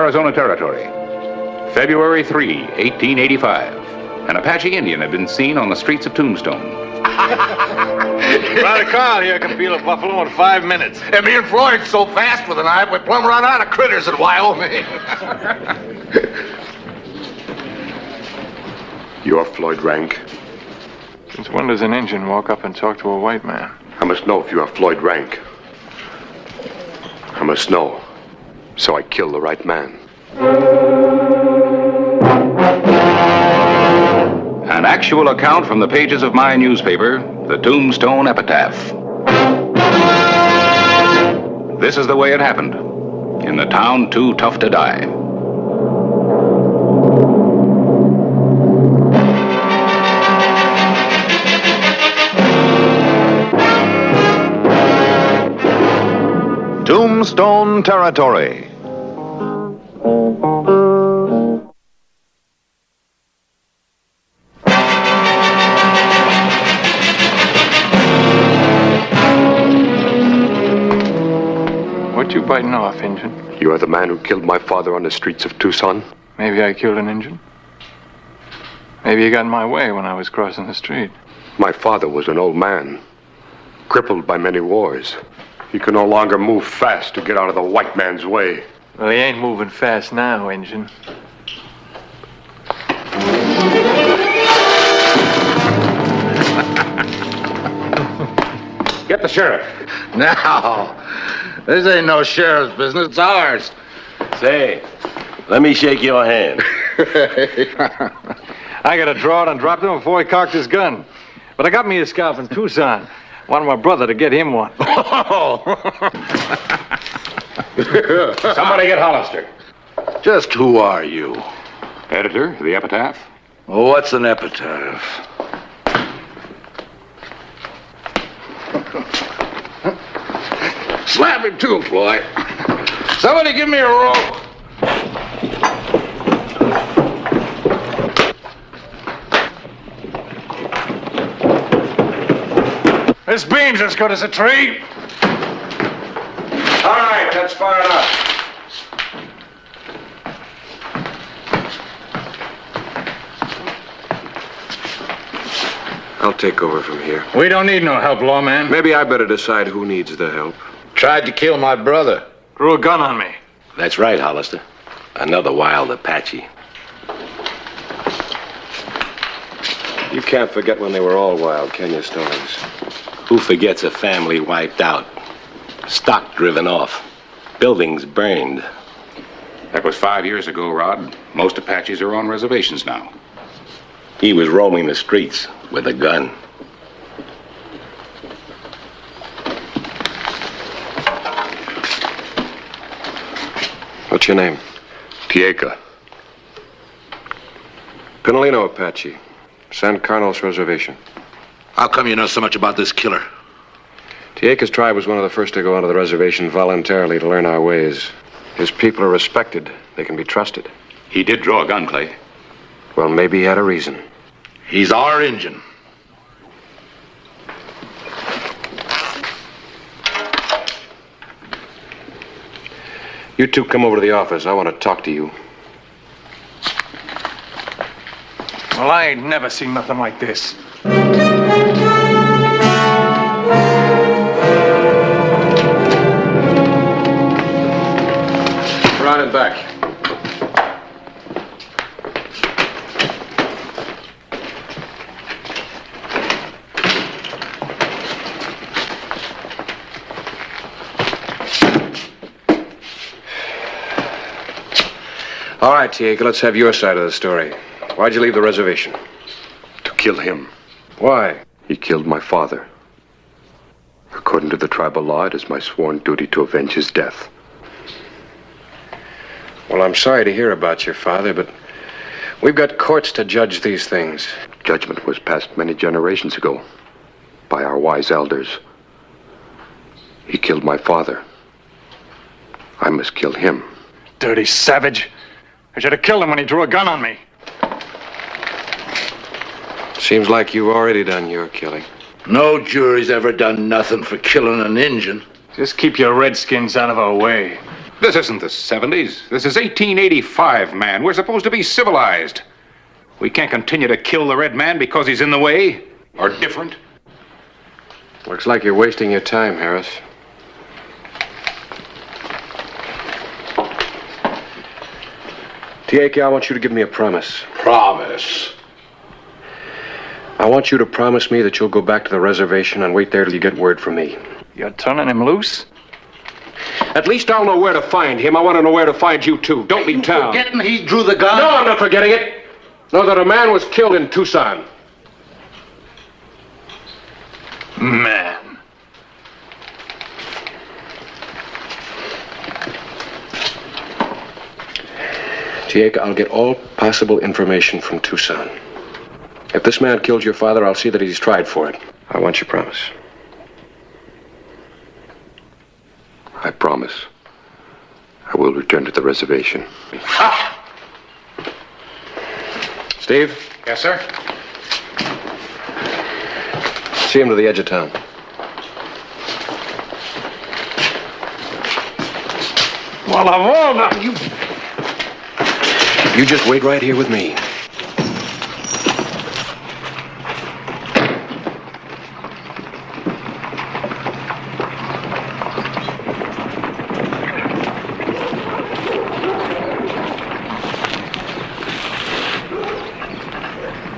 Arizona Territory. February 3, 1885. An Apache Indian had been seen on the streets of Tombstone. Ride a car here can peel a buffalo in 5 minutes. And me and Floyd's so fast with a knife, we plumb run out of critters in Wyoming. You're Floyd Rank. Since when does an Indian walk up and talk to a white man? I must know if you are Floyd Rank. I must know, so I kill the right man. An actual account from the pages of my newspaper, the Tombstone Epitaph. This is the way it happened, in the town too tough to die. Tombstone Territory. What you biting off, Injun? You are the man who killed my father on the streets of Tucson? Maybe I killed an Injun. Maybe you got in my way when I was crossing the street. My father was an old man, crippled by many wars. He could no longer move fast to get out of the white man's way. Well, he ain't moving fast now, Injun. Get the sheriff. Now, this ain't no sheriff's business, it's ours. Say, let me shake your hand. I got to draw it and dropped him before he cocked his gun. But I got me a scalp in Tucson. Wanted my brother to get him one. Somebody get Hollister. Just who are you? Editor of the Epitaph. Well, what's an epitaph? Slap him too, Floyd. Somebody give me a rope. This beam's as good as a tree. All right, that's far enough. I'll take over from here. We don't need no help, lawman. Maybe I better decide who needs the help. Tried to kill my brother. Drew a gun on me. That's right, Hollister. Another wild Apache. You can't forget when they were all wild, can you, Stallings? Who forgets a family wiped out? Stock driven off. Buildings burned. That was 5 years ago, Rod. Most Apaches are on reservations now. He was roaming the streets with a gun. What's your name? Tieca. Pinolino Apache. San Carlos Reservation. How come you know so much about this killer? Tieca's tribe was one of the first to go onto the reservation voluntarily to learn our ways. His people are respected. They can be trusted. He did draw a gun, Clay. Well, maybe he had a reason. He's our Injun. You two come over to the office. I want to talk to you. Well, I ain't never seen nothing like this. Around and back. All right, Tieca, let's have your side of the story. Why'd you leave the reservation? To kill him. Why? He killed my father. According to the tribal law, it is my sworn duty to avenge his death. Well, I'm sorry to hear about your father, but we've got courts to judge these things. Judgment was passed many generations ago by our wise elders. He killed my father. I must kill him. Dirty savage. I should have killed him when he drew a gun on me. Seems like you've already done your killing. No jury's ever done nothing for killing an Injun. Just keep your redskins out of our way. This isn't the 70s. This is 1885, man. We're supposed to be civilized. We can't continue to kill the red man because he's in the way or different. Looks like you're wasting your time, Harris. Tieke, I want you to give me a promise. Promise. I want you to promise me that you'll go back to the reservation and wait there till you get word from me. You're turning him loose? At least I'll know where to find him. I want to know where to find you, too. Don't leave town. Forgetting he drew the gun? No, I'm not forgetting it. Know that a man was killed in Tucson. Man. Tieke, I'll get all possible information from Tucson. If this man killed your father, I'll see that he's tried for it. I want your promise. I promise. I will return to the reservation. Steve? Yes, sir? See him to the edge of town. Well, of all the... You just wait right here with me.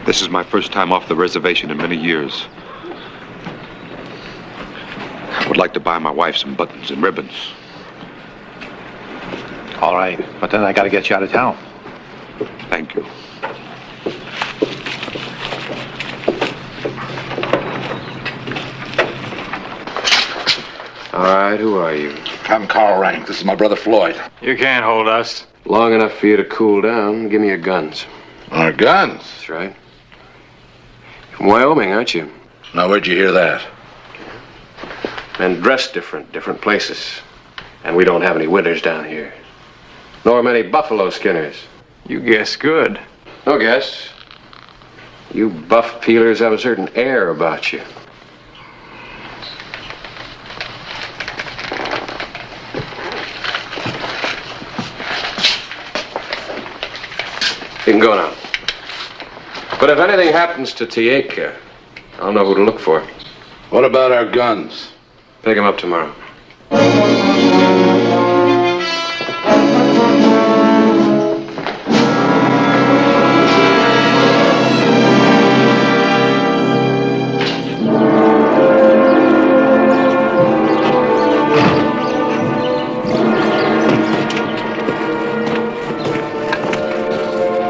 This is my first time off the reservation in many years. I would like to buy my wife some buttons and ribbons. All right, but then I gotta get you out of town. Thank you. All right, who are you? I'm Carl Rank. This is my brother Floyd. You can't hold us. Long enough for you to cool down. Give me your guns. Our guns? That's right. From Wyoming, aren't you? Now, where'd you hear that? Men dress different places. And we don't have any winters down here. Nor many buffalo skinners. You guess good. No guess. You buff peelers have a certain air about you. You can go now. But if anything happens to Tieke, I'll know who to look for. What about our guns? Pick him up tomorrow.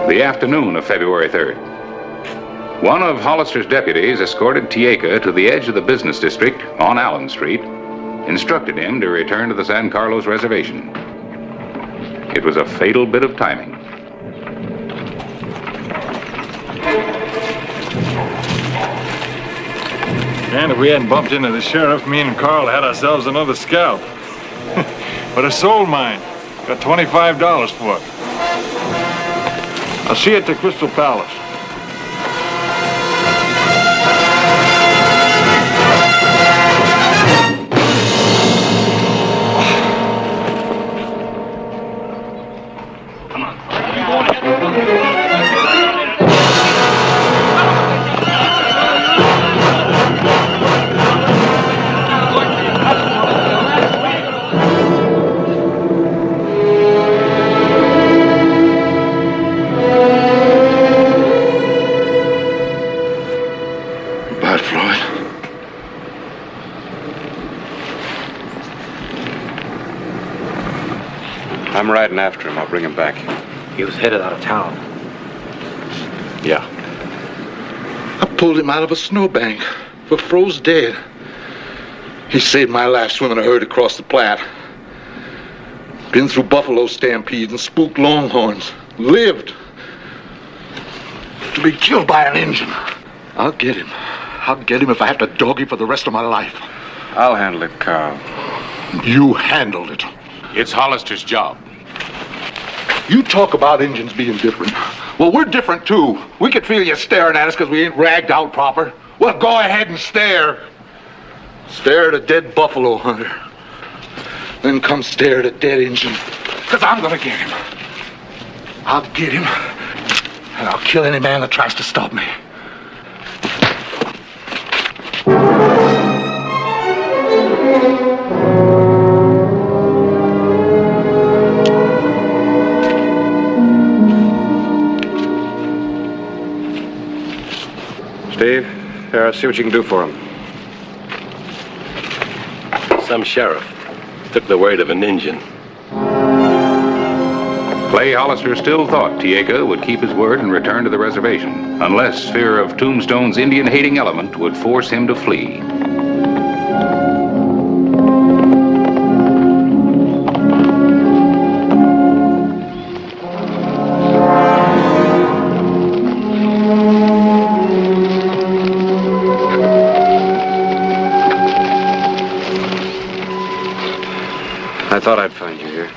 The afternoon of February 3rd. One of Hollister's deputies escorted Tieke to the edge of the business district on Allen Street, instructed him to return to the San Carlos reservation. It was a fatal bit of timing. And if we hadn't bumped into the sheriff, me and Carl had ourselves another scalp. But a soul mine. Got $25 for it. I'll see you at the Crystal Palace. I'm riding after him. I'll bring him back. He was headed out of town. Yeah. I pulled him out of a snowbank, but froze dead. He saved my life swimming a herd across the Platte. Been through buffalo stampedes and spooked longhorns. Lived to be killed by an Injun. I'll get him. I'll get him if I have to dog him for the rest of my life. I'll handle it, Carl. You handled it. It's Hollister's job. You talk about Injuns being different. Well, we're different, too. We could feel you staring at us because we ain't ragged out proper. Well, go ahead and stare. Stare at a dead buffalo hunter. then come stare at a dead engine. Because I'm gonna get him. I'll get him, and I'll kill any man that tries to stop me. Steve, here, see what you can do for him. Some sheriff took the word of an Indian. Clay Hollister still thought Tieka would keep his word and return to the reservation, unless fear of Tombstone's Indian-hating element would force him to flee. I thought I'd find you here.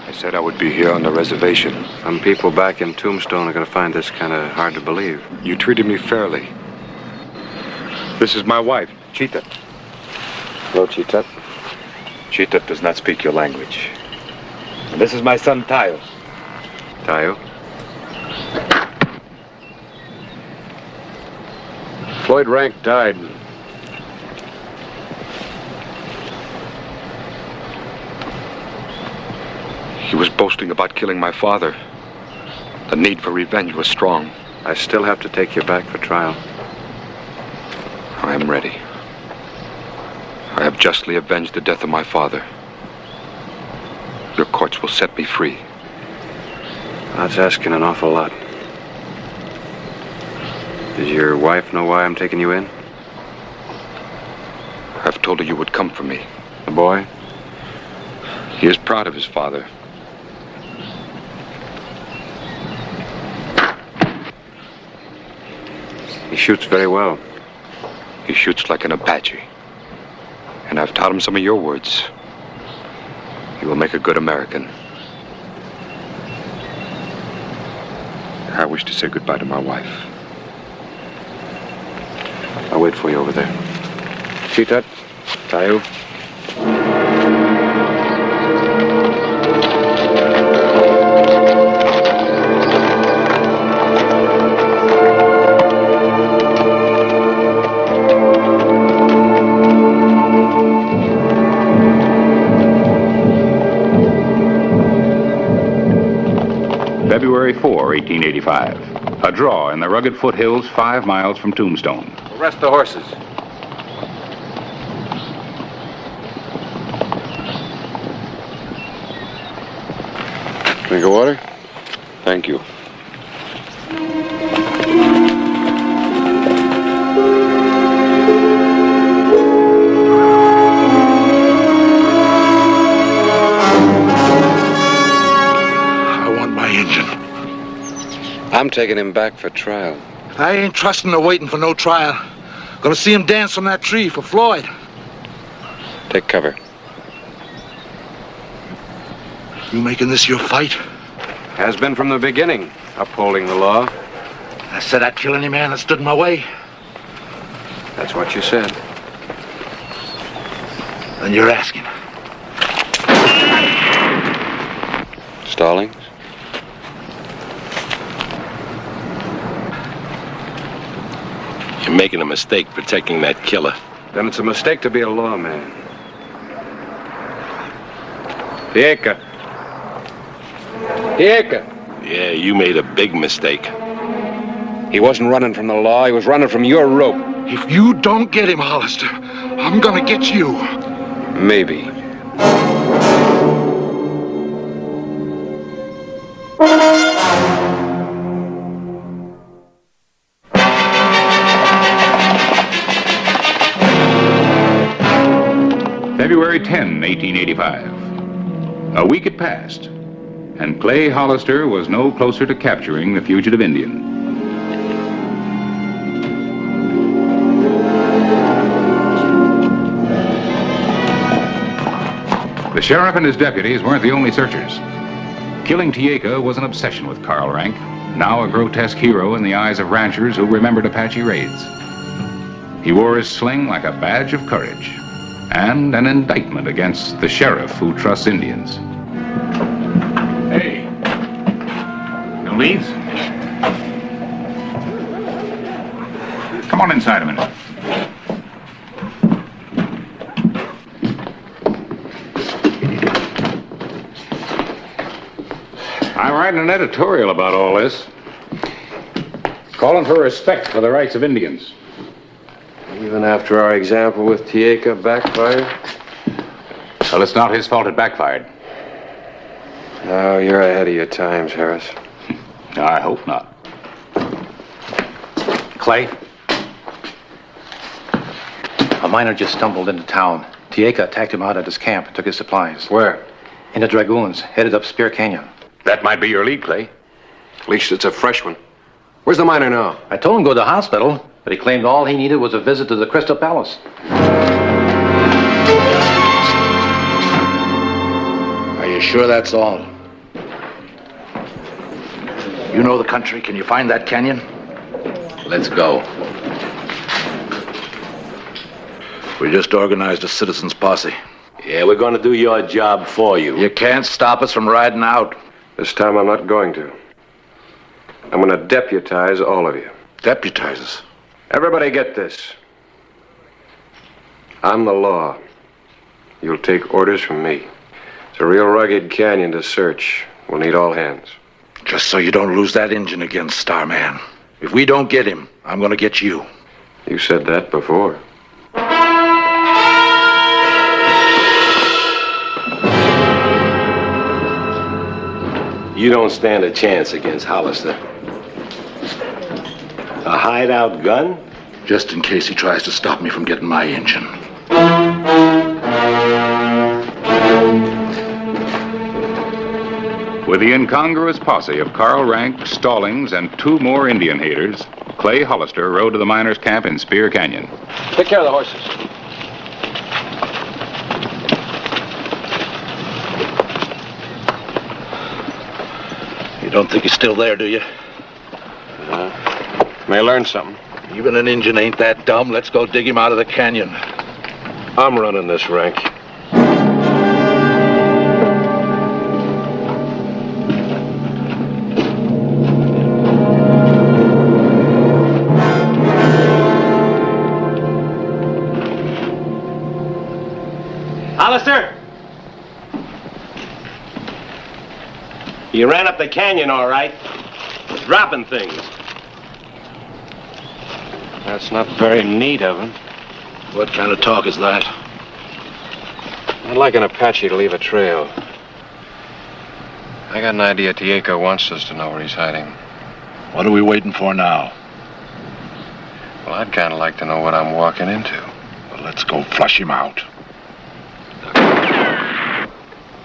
I said I would be here on the reservation. Some people back in Tombstone are going to find this kind of hard to believe. You treated me fairly. This is my wife, Cheetah. Hello, Cheetah. Cheetah does not speak your language. And this is my son, Tayo. Tayo. Floyd Rank died. He was boasting about killing my father. The need for revenge was strong. I still have to take you back for trial. I am ready. I have justly avenged the death of my father. Your courts will set me free. That's asking an awful lot. Does your wife know why I'm taking you in? I've told her you would come for me. The boy? He is proud of his father. He shoots very well. He shoots like an Apache. And I've taught him some of your words. He will make a good American. I wish to say goodbye to my wife. I'll wait for you over there. Cheetah, Tayo. February 4, 1885. A draw in the rugged foothills 5 miles from Tombstone. Rest the horses. Drink of water? Thank you. I'm taking him back for trial. I ain't trusting or waiting for no trial. Gonna see him dance from that tree for Floyd. Take cover. You making this your fight? Has been from the beginning, upholding the law. I said I'd kill any man that stood in my way. That's what you said. And you're asking. Stallings? You're making a mistake protecting that killer. Then it's a mistake to be a lawman. Tieka. Tieka. Yeah, you made a big mistake. He wasn't running from the law. He was running from your rope. If you don't get him, Hollister, I'm gonna get you. Maybe. February 10, 1885. A week had passed, and Clay Hollister was no closer to capturing the fugitive Indian. The sheriff and his deputies weren't the only searchers. Killing Tieka was an obsession with Carl Rank, now a grotesque hero in the eyes of ranchers who remembered Apache raids. He wore his sling like a badge of courage, and an indictment against the sheriff who trusts Indians. Hey. No leads? Come on inside a minute. I'm writing an editorial about all this, calling for respect for the rights of Indians. Even after our example with Tieka backfired? Well, it's not his fault it backfired. No, you're ahead of your times, Harris. I hope not. Clay? A miner just stumbled into town. Tieka attacked him out at his camp and took his supplies. Where? In the Dragoons, headed up Spear Canyon. That might be your lead, Clay. At least it's a fresh one. Where's the miner now? I told him to go to the hospital, but he claimed all he needed was a visit to the Crystal Palace. Are you sure that's all? You know the country. Can you find that canyon? Let's go. We just organized a citizens' posse. Yeah, we're gonna do your job for you. You can't stop us from riding out. This time I'm not going to. I'm going to deputize all of you. Deputize us. Everybody get this. I'm the law. You'll take orders from me. It's a real rugged canyon to search. We'll need all hands. Just so you don't lose that engine again, Starman. If we don't get him, I'm gonna get you. You said that before. You don't stand a chance against Hollister. A hideout gun? Just in case he tries to stop me from getting my engine. With the incongruous posse of Carl Rank, Stallings, and 2 more Indian haters, Clay Hollister rode to the miners' camp in Spear Canyon. Take care of the horses. You don't think he's still there, do you? May learn something. Even an engine ain't that dumb. Let's go dig him out of the canyon. I'm running this rank. Hollister! You ran up the canyon all right. Dropping things. That's not very neat of him. What kind of talk is that? I'd like an Apache to leave a trail. I got an idea Tieka wants us to know where he's hiding. What are we waiting for now? Well, I'd kind of like to know what I'm walking into. Well, let's go flush him out.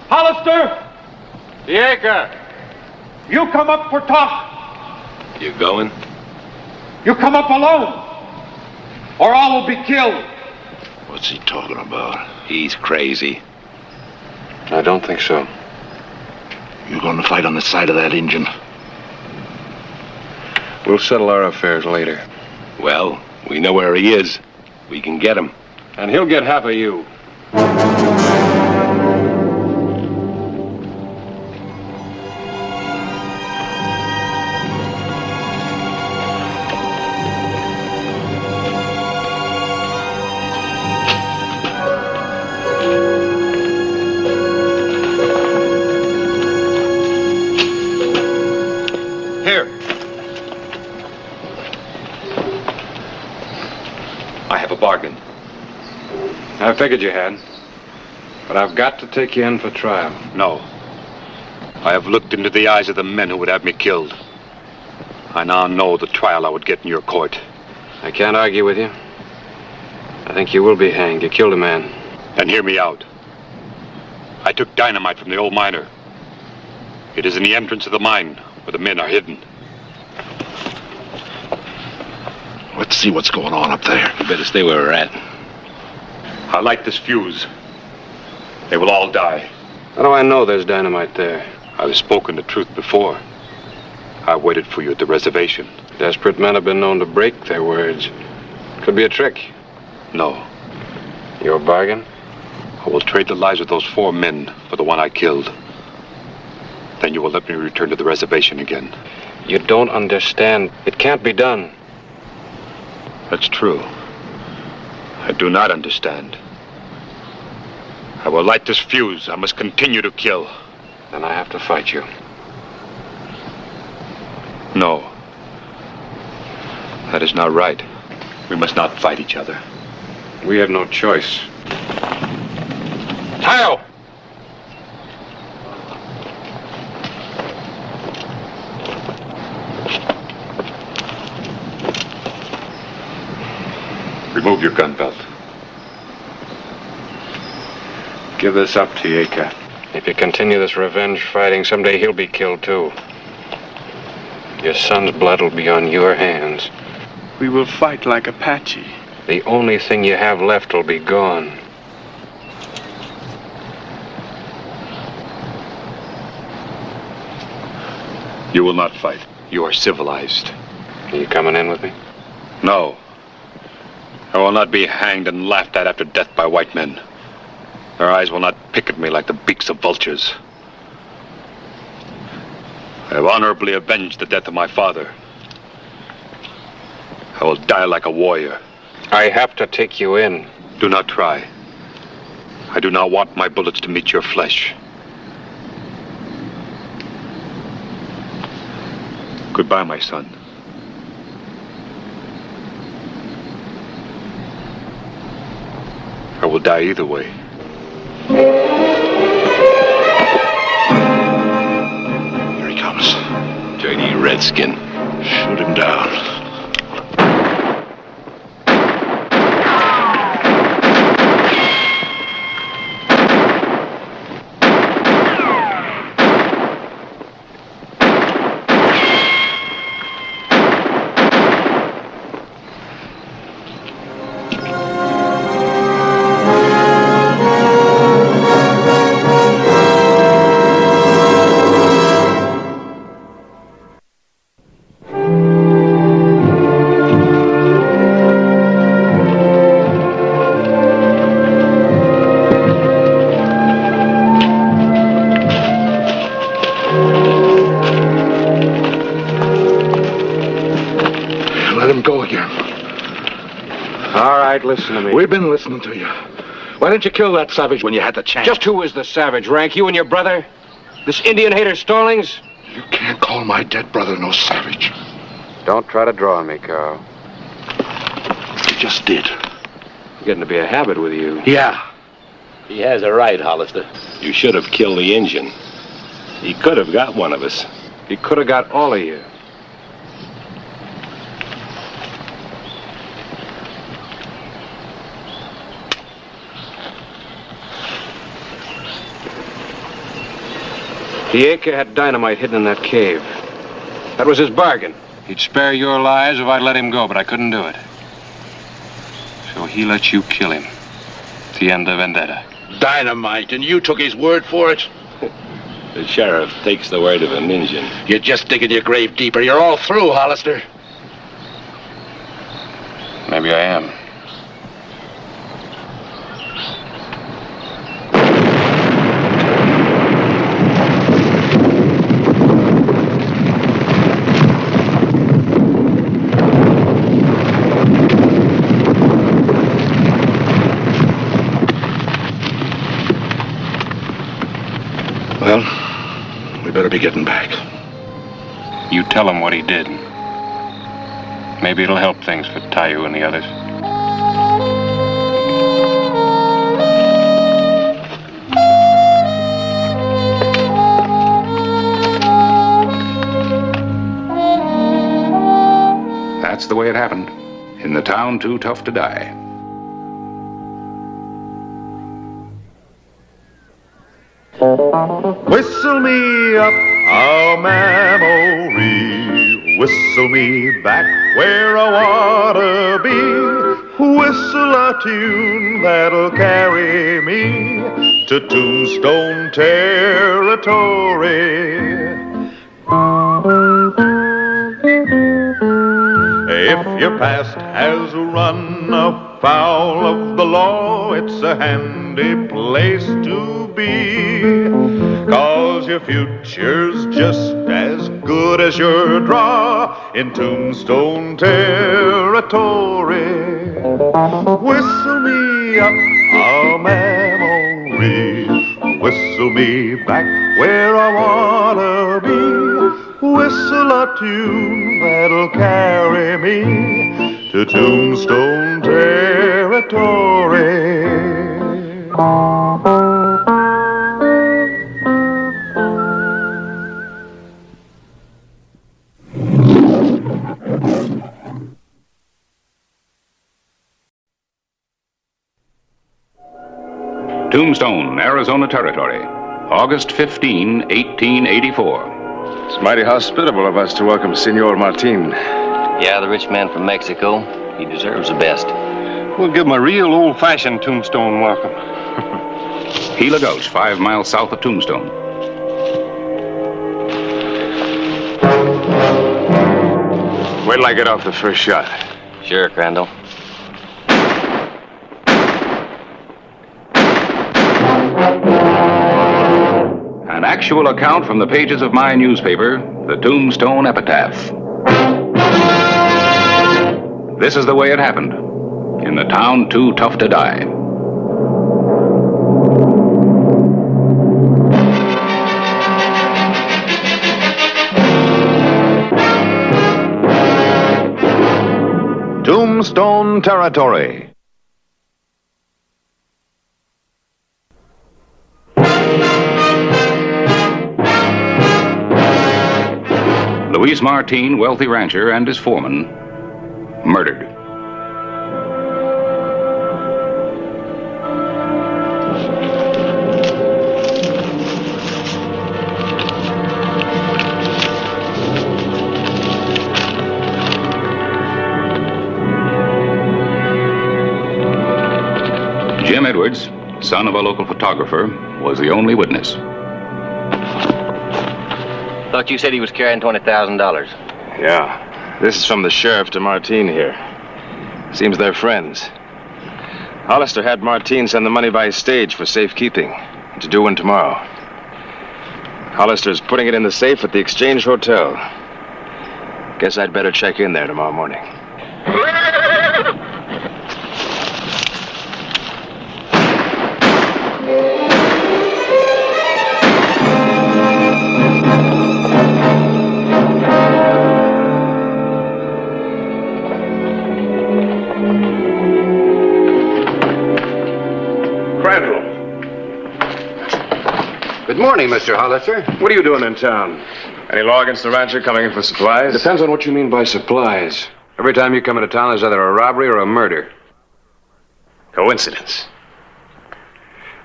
Hollister! Tieka! You come up for talk. You going? You come up alone, or all will be killed. What's he talking about? He's crazy. I don't think so. You going to fight on the side of that engine? We'll settle our affairs later. Well, we know where he is. We can get him. And he'll get half of you. Bargain. I figured you had. But I've got to take you in for trial. No. I have looked into the eyes of the men who would have me killed. I now know the trial I would get in your court. I can't argue with you. I think you will be hanged. You killed a man. Then hear me out. I took dynamite from the old miner. It is in the entrance of the mine where the men are hidden. Let's see what's going on up there. You better stay where we're at. I light this fuse. They will all die. How do I know there's dynamite there? I've spoken the truth before. I waited for you at the reservation. Desperate men have been known to break their words. Could be a trick. No. Your bargain? I will trade the lives of those 4 men for the one I killed. Then you will let me return to the reservation again. You don't understand. It can't be done. That's true. I do not understand. I will light this fuse. I must continue to kill. Then I have to fight you. No. That is not right. We must not fight each other. We have no choice. Tayo! Remove your gun belt. Give this up, Tieka. If you continue this revenge fighting, someday he'll be killed too. Your son's blood will be on your hands. We will fight like Apache. The only thing you have left will be gone. You will not fight. You are civilized. Are you coming in with me? No. I will not be hanged and laughed at after death by white men. Their eyes will not pick at me like the beaks of vultures. I have honorably avenged the death of my father. I will die like a warrior. I have to take you in. Do not try. I do not want my bullets to meet your flesh. Goodbye, my son. I will die either way. Here he comes. Dirty redskin. Shoot him down. Let him go again. All right, listen to me. We've been listening to you. Why didn't you kill that savage when you had the chance? Just who is the savage, Rank? You and your brother? This Indian hater Stallings? You can't call my dead brother no savage. Don't try to draw on me, Carl. You just did. It's getting to be a habit with you. Yeah. He has a right, Hollister. You should have killed the Injun. He could have got one of us. He could have got all of you. Tieka had dynamite hidden in that cave. That was his bargain. He'd spare your lives if I'd let him go, but I couldn't do it. So he let you kill him. It's the end of Vendetta. Dynamite, and you took his word for it? The sheriff takes the word of an Injun. You're just digging your grave deeper. You're all through, Hollister. Maybe I am. Well, we better be getting back. You tell him what he did. Maybe it'll help things for Tayu and the others. That's the way it happened. In the town too tough to die. Whistle me up a memory, whistle me back where I wanna be, whistle a tune that'll carry me to Tombstone territory. If your past has run afoul of the law, it's a hand handy place to be. 'Cause your future's just as good as your draw in Tombstone territory. Whistle me up a memory, whistle me back where I wanna be. Whistle a tune that'll carry me to Tombstone territory. Tombstone, Arizona Territory, August 15, 1884. It's mighty hospitable of us to welcome Senor Martin. Yeah, the rich man from Mexico. He deserves the best. We'll give him a real old-fashioned Tombstone welcome. Gila Gulch, 5 miles south of Tombstone. Wait till I get off the first shot. Sure, Crandall. An actual account from the pages of my newspaper, the Tombstone Epitaph. This is the way it happened, in the town too tough to die. Tombstone Territory. Luis Martin, wealthy rancher, and his foreman, murdered. Jim Edwards, son of a local photographer, was the only witness. Thought you said he was carrying $20,000. Yeah. This is from the sheriff to Martin here. Seems they're friends. Hollister had Martin send the money by stage for safekeeping. To do one tomorrow. Hollister's putting it in the safe at the Exchange Hotel. Guess I'd better check in there tomorrow morning. Good morning, Mr. Hollister. What are you doing in town? Any law against the rancher coming in for supplies? Depends on what you mean by supplies. Every time you come into town, there's either a robbery or a murder. Coincidence.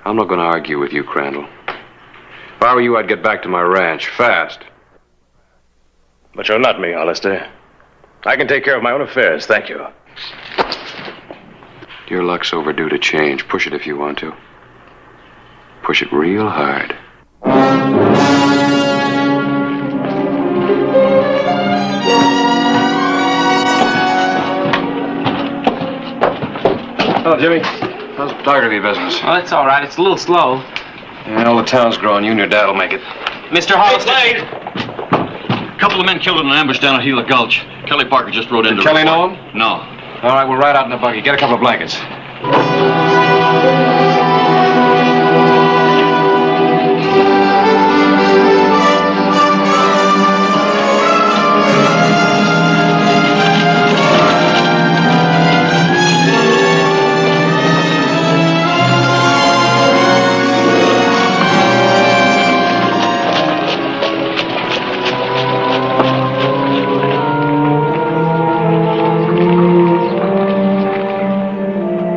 I'm not going to argue with you, Crandall. If I were you, I'd get back to my ranch fast. But you're not me, Hollister. I can take care of my own affairs, thank you. Your luck's overdue to change. Push it if you want to. Push it real hard. Hello, Jimmy. How's the photography business? Oh, it's all right. It's a little slow. Yeah, all the town's growing. You and your dad'll make it. Mr. Hollister. A couple of men killed in an ambush down at Gila Gulch. Kelly Parker just rode into. Did Kelly know him? No. All right, we'll ride out in the buggy. Get a couple of blankets.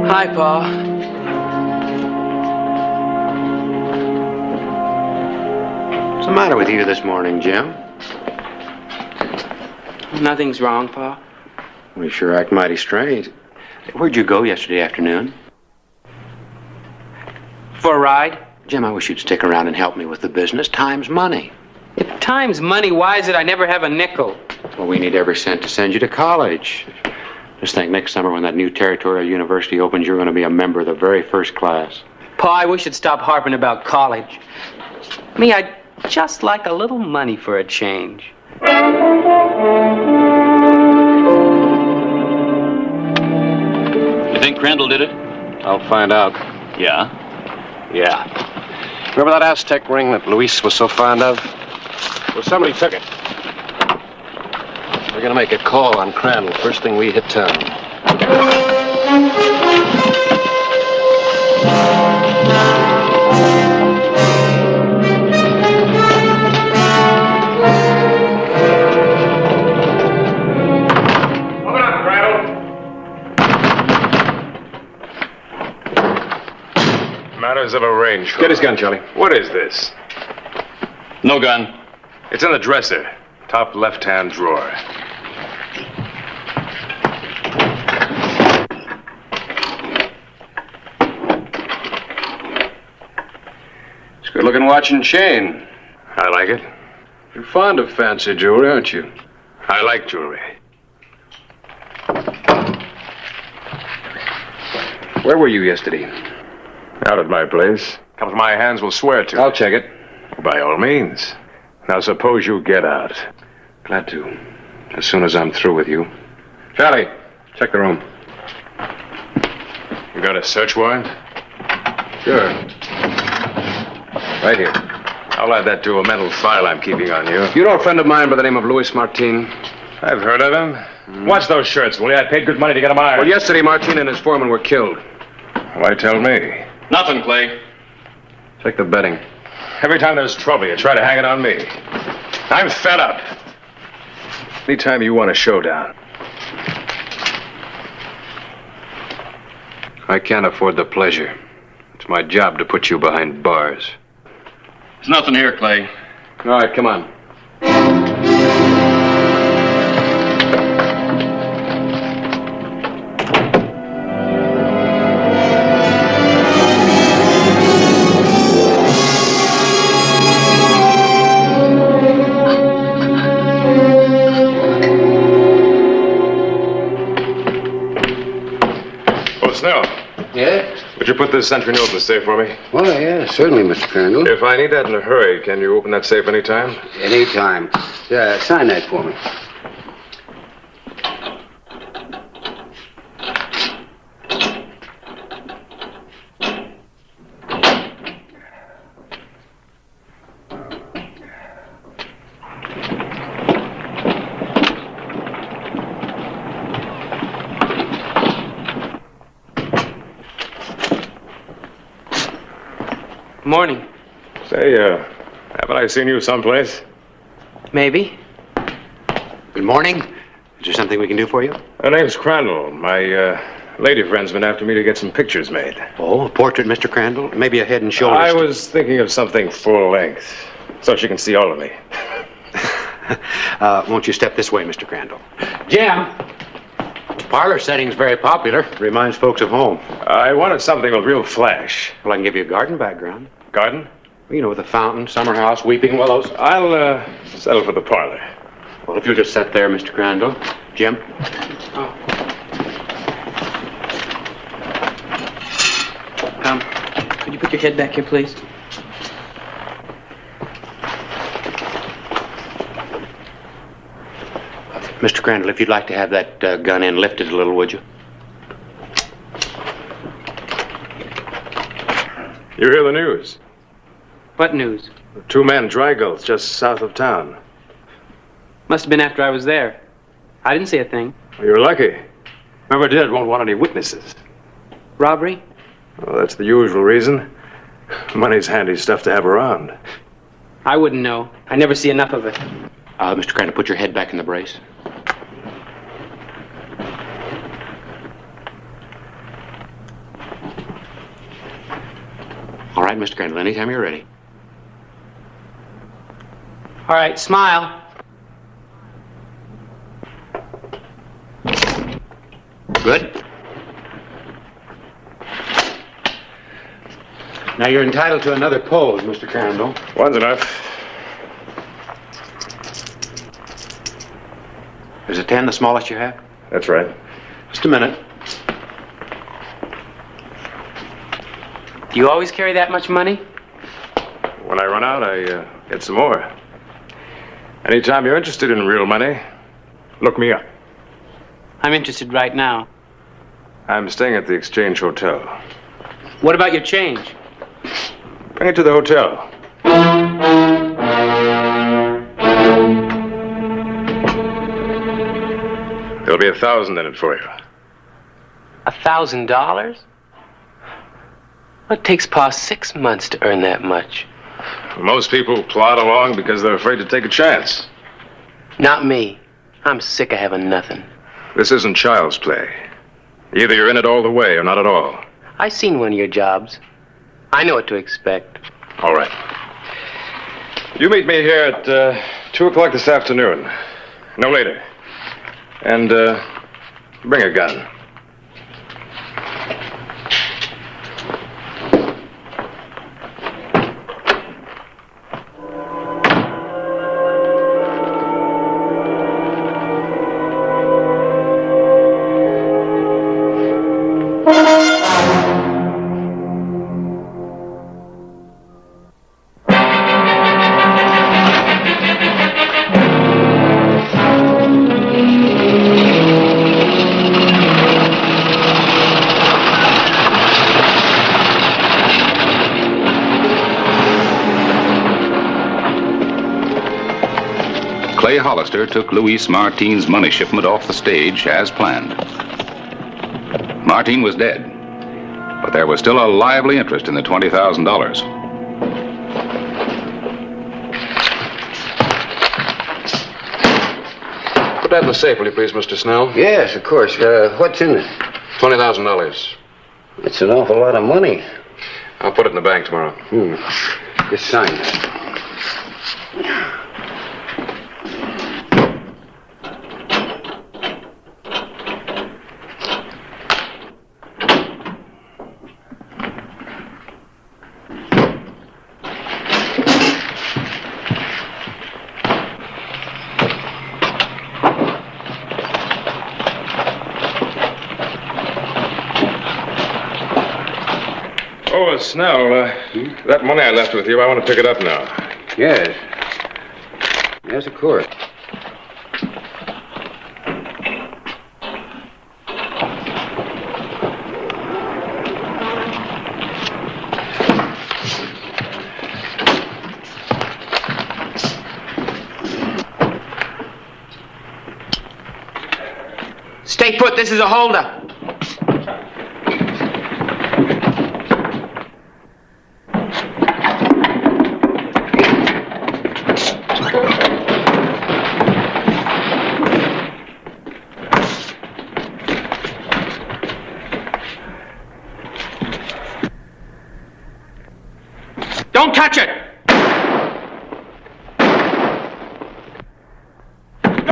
Hi, Pa. What's the matter with you this morning, Jim? Nothing's wrong, Pa. Well, you sure act mighty strange. Where'd you go yesterday afternoon? For a ride? Jim, I wish you'd stick around and help me with the business. Time's money. If time's money, why is it I never have a nickel? Well, we need every cent to send you to college. Just think, next summer when that new territorial university opens, you're going to be a member of the very first class. Pa, I wish you'd stop harping about college. Me, I'd just like a little money for a change. You think Crandall did it? I'll find out. Yeah. Yeah. Remember that Aztec ring that Luis was so fond of? Well, somebody took it. We're gonna make a call on Crandall first thing we hit town. Matters of a range. Get his gun, Charlie. What is this? No gun. It's in the dresser, top left-hand drawer. It's a good-looking watch and chain. I like it. You're fond of fancy jewelry, aren't you? I like jewelry. Where were you yesterday? Out at my place. Comes my hands will swear to. I'll check it. By all means. Now suppose you get out. Glad to. As soon as I'm through with you. Charlie, check the room. You got a search warrant? Sure. Right here. I'll add that to a mental file I'm keeping on you. You know a friend of mine by the name of Luis Martin? I've heard of him. Watch those shirts, will you? I paid good money to get them ironed. Well, yesterday Martin and his foreman were killed. Why tell me? Nothing, Clay. Check the bedding. Every time there's trouble, you try to hang it on me. I'm fed up. Anytime you want a showdown. I can't afford the pleasure. It's my job to put you behind bars. There's nothing here, Clay. All right, come on. Yeah? Would you put this century note in the safe for me? Well, yeah, certainly, Mr. Crandall. If I need that in a hurry, can you open that safe anytime? Anytime. Sign that for me. Morning. Say, haven't I seen you someplace? Maybe. Good morning. Is there something we can do for you? Her name's Crandall. My, lady friend's been after me to get some pictures made. Oh, a portrait, Mr. Crandall? Maybe a head and shoulders. I was thinking of something full length, so she can see all of me. Won't you step this way, Mr. Crandall? Jim! Parlor setting's very popular. Reminds folks of home. I wanted something with real flash. Well, I can give you a garden background. Garden? You know, with a fountain, summer house, weeping willows. I'll, settle for the parlor. Well, if you'll just sit there, Mr. Crandall. Jim? Oh. Come. Could you put your head back here, please? Mr. Crandall, if you'd like to have that gun end lifted a little, would you? You hear the news? What news? 2 men, dry gulls, just south of town. Must have been after I was there. I didn't see a thing. Well, you're lucky. Whoever did won't want any witnesses. Robbery? Well, that's the usual reason. Money's handy stuff to have around. I wouldn't know. I never see enough of it. Mr. Crandall, put your head back in the brace. All right, Mr. Crandall, anytime you're ready. All right, smile. Good. Now, you're entitled to another pose, Mr. Crandall. One's enough. Is a 10 the smallest you have? That's right. Just a minute. Do you always carry that much money? When I run out, I get some more. Anytime you're interested in real money, look me up. I'm interested right now. I'm staying at the Exchange Hotel. What about your change? Bring it to the hotel. There'll be $1,000 in it for you. $1,000? It takes Pa 6 months to earn that much. Most people plod along because they're afraid to take a chance. Not me. I'm sick of having nothing. This isn't child's play. Either you're in it all the way or not at all. I seen one of your jobs. I know what to expect. All right. You meet me here at 2 o'clock this afternoon. No later. And bring a gun. Clay Hollister took Luis Martin's money shipment off the stage as planned. Martin was dead, but there was still a lively interest in the $20,000. Put that in the safe, will you please, Mr. Snell? Yes, of course. What's in it? $20,000. It's an awful lot of money. I'll put it in the bank tomorrow. Just sign it. Oh, Snell, that money I left with you, I want to pick it up now. Yes. Yes, of course. Stay put, this is a holdup. Don't touch it!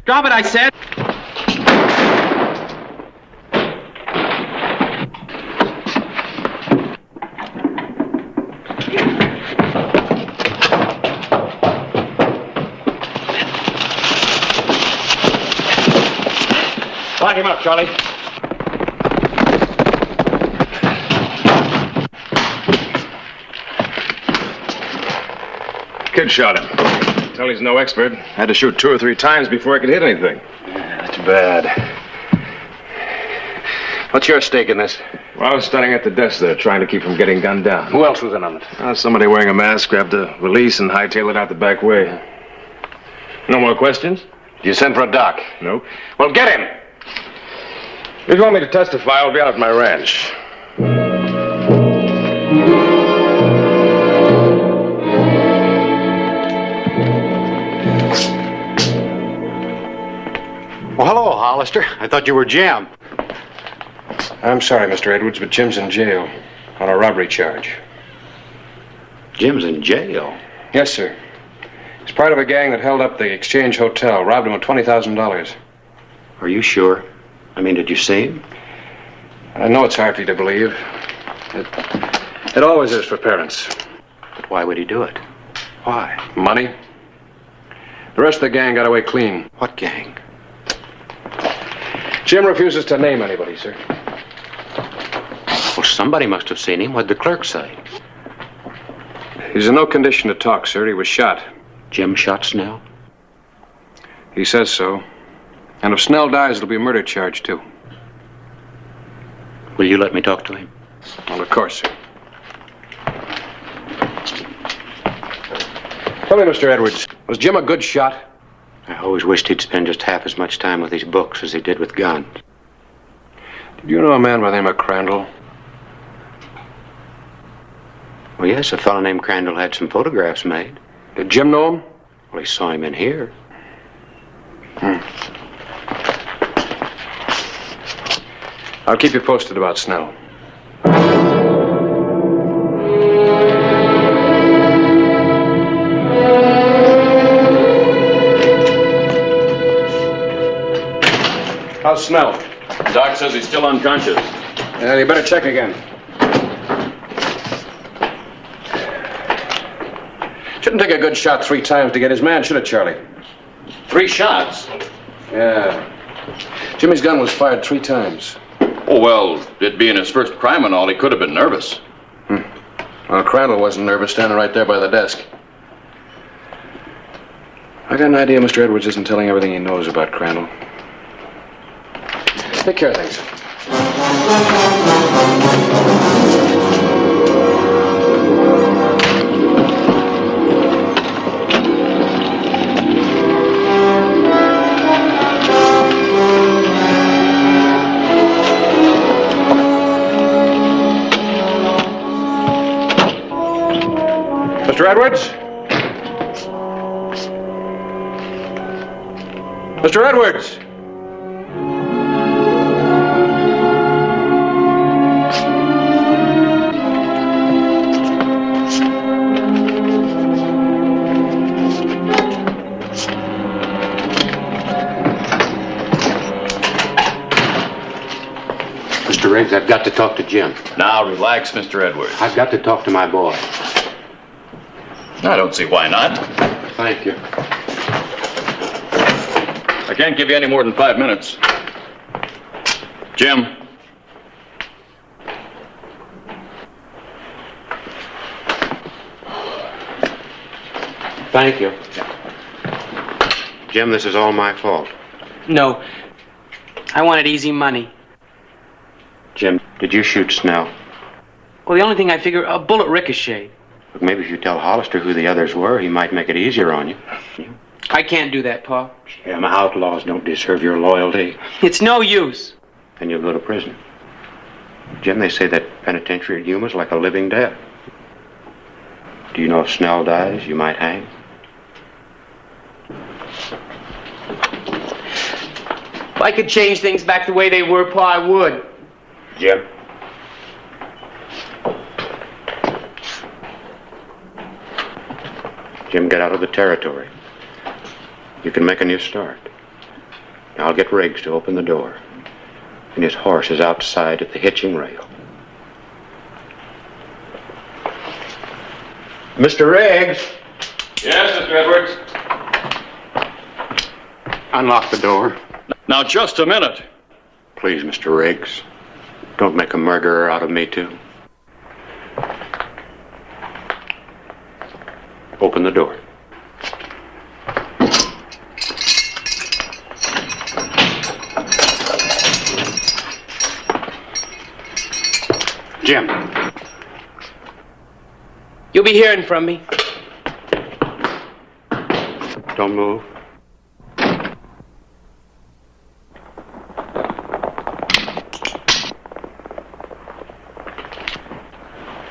Drop it, I said! Lock him up, Charlie. Kid shot him. Tell he's no expert. Had to shoot 2 or 3 times before I could hit anything. Yeah, that's bad. What's your stake in this? Well, I was standing at the desk there, trying to keep from getting gunned down. Who else was in on it? Somebody wearing a mask grabbed a valise and hightailed it out the back way. No more questions? You sent for a doc? Nope. Well, get him! If you want me to testify, I'll be out at my ranch. Well, hello, Hollister. I thought you were Jim. I'm sorry, Mr. Edwards, but Jim's in jail on a robbery charge. Jim's in jail? Yes, sir. He's part of a gang that held up the Exchange Hotel, robbed him of $20,000. Are you sure? I mean, did you see him? I know it's hard for you to believe. It always is for parents. But why would he do it? Why? Money. The rest of the gang got away clean. What gang? Jim refuses to name anybody, sir. Well, somebody must have seen him. What'd the clerk say? He's in no condition to talk, sir. He was shot. Jim shot Snell? He says so. And if Snell dies, it'll be a murder charge, too. Will you let me talk to him? Well, of course, sir. Tell me, Mr. Edwards, was Jim a good shot? I always wished he'd spend just half as much time with his books as he did with guns. Did you know a man by the name of Crandall? Well, yes, a fellow named Crandall had some photographs made. Did Jim know him? Well, he saw him in here. I'll keep you posted about Snell. How's Snell? Doc says he's still unconscious. Yeah, you better check again. Shouldn't take a good shot 3 times to get his man, should it, Charlie? 3 shots? Yeah. Jimmy's gun was fired 3 times. Oh, well, it being his first crime and all, he could have been nervous. Well, Crandall wasn't nervous, standing right there by the desk. I got an idea Mr. Edwards isn't telling everything he knows about Crandall. Take care of things. Mr. Edwards? Mr. Edwards! Mr. Riggs, I've got to talk to Jim. Now, relax, Mr. Edwards. I've got to talk to my boy. I don't see why not. Thank you. I can't give you any more than 5 minutes. Jim. Thank you. Jim, this is all my fault. No. I wanted easy money. Jim, did you shoot Snell? Well, the only thing I figure, a bullet ricocheted. But maybe if you tell Hollister who the others were, he might make it easier on you. I can't do that, Pa. Jim, outlaws don't deserve your loyalty. It's no use. Then you'll go to prison. Jim, they say that penitentiary at Yuma's like a living death. Do you know if Snell dies, you might hang? If I could change things back the way they were, Pa, I would. Jim? Jim, get out of the territory. You can make a new start. Now I'll get Riggs to open the door. And his horse is outside at the hitching rail. Mr. Riggs! Yes, Mr. Edwards? Unlock the door. Now, just a minute. Please, Mr. Riggs. Don't make a murderer out of me, too. Open the door. Jim. You'll be hearing from me. Don't move.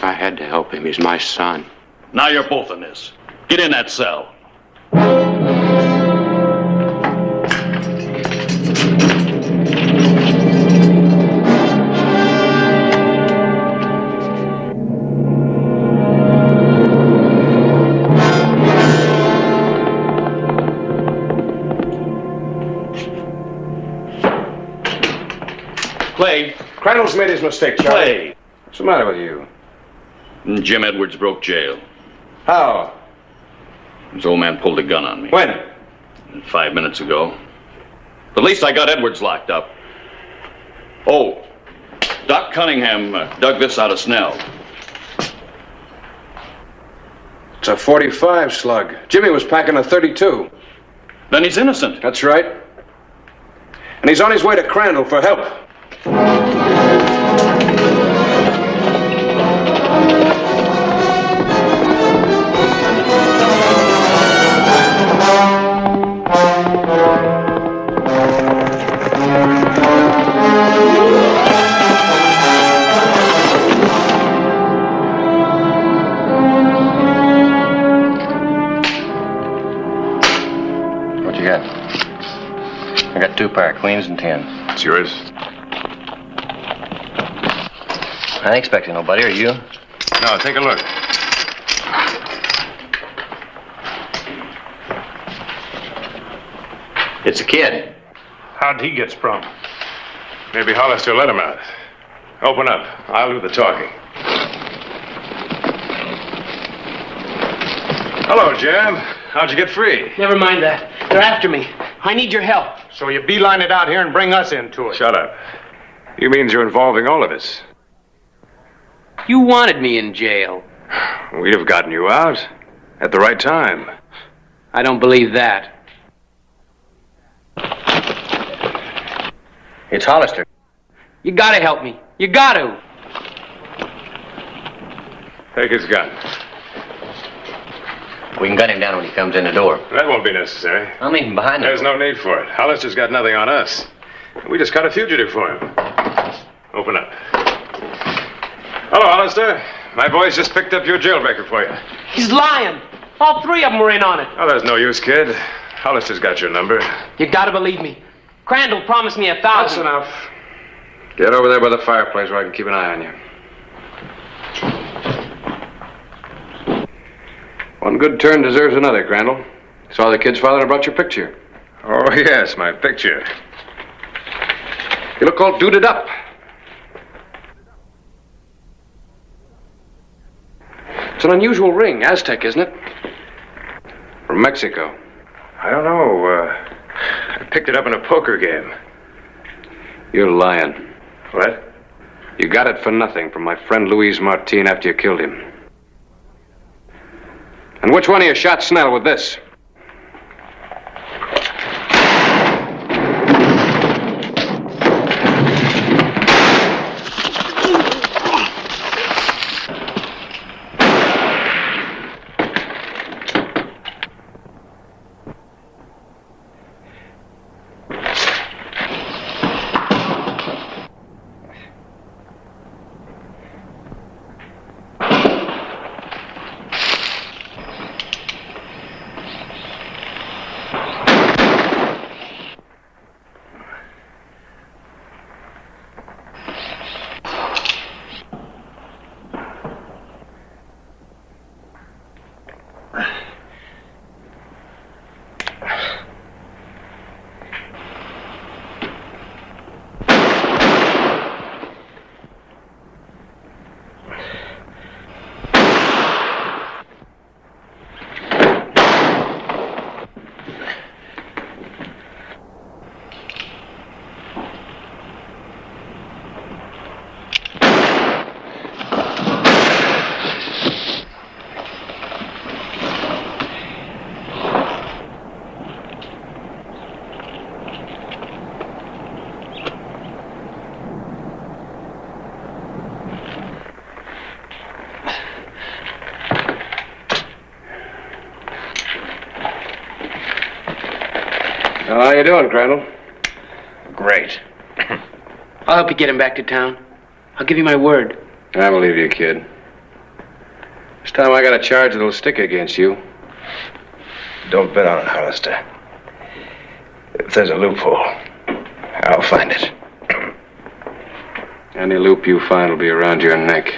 I had to help him. He's my son. Now you're both in this. Get in that cell. Clay. Crandall's made his mistake, Charlie. Clay. What's the matter with you? Jim Edwards broke jail. How? His old man pulled a gun on me. When? 5 minutes ago. At least I got Edwards locked up. Oh, Doc Cunningham dug this out of Snell. It's a .45 slug. Jimmy was packing a .32. Then he's innocent. That's right. And he's on his way to Crandall for help. What you got? I got 2 pair, queens and 10. It's yours. I ain't expecting nobody, are you? No, take a look. It's a kid. How'd he get sprung? Maybe Hollister let him out. Open up. I'll do the talking. Hello, Jam. How'd you get free? Never mind that. They're after me. I need your help. So you beeline it out here and bring us into it. Shut up. You means you're involving all of us. You wanted me in jail. We'd have gotten you out at the right time. I don't believe that. It's Hollister. You gotta help me. You gotta. Take his gun. We can gun him down when he comes in the door. That won't be necessary. I'm even behind him. There's no need for it. Hollister's got nothing on us. We just caught a fugitive for him. Open up. Hello, Hollister. My boys just picked up your jailbreaker for you. He's lying. All 3 of them were in on it. Oh, there's no use, kid. Hollister's got your number. You gotta believe me. Crandall promised me 1,000. That's enough. Get over there by the fireplace where I can keep an eye on you. One good turn deserves another, Crandall. Saw the kid's father and brought your picture. Oh, yes, my picture. You look all duded up. It's an unusual ring. Aztec, isn't it? From Mexico. I don't know. I picked it up in a poker game. You're lying. What? You got it for nothing from my friend Luis Martin after you killed him. And which one of you shot Snell with this? How you doing, Crandall? Great. I'll help you get him back to town. I'll give you my word. I believe you, kid. This time I got a charge that'll stick against you. Don't bet on it, Hollister. If there's a loophole, I'll find it. Any loop you find will be around your neck.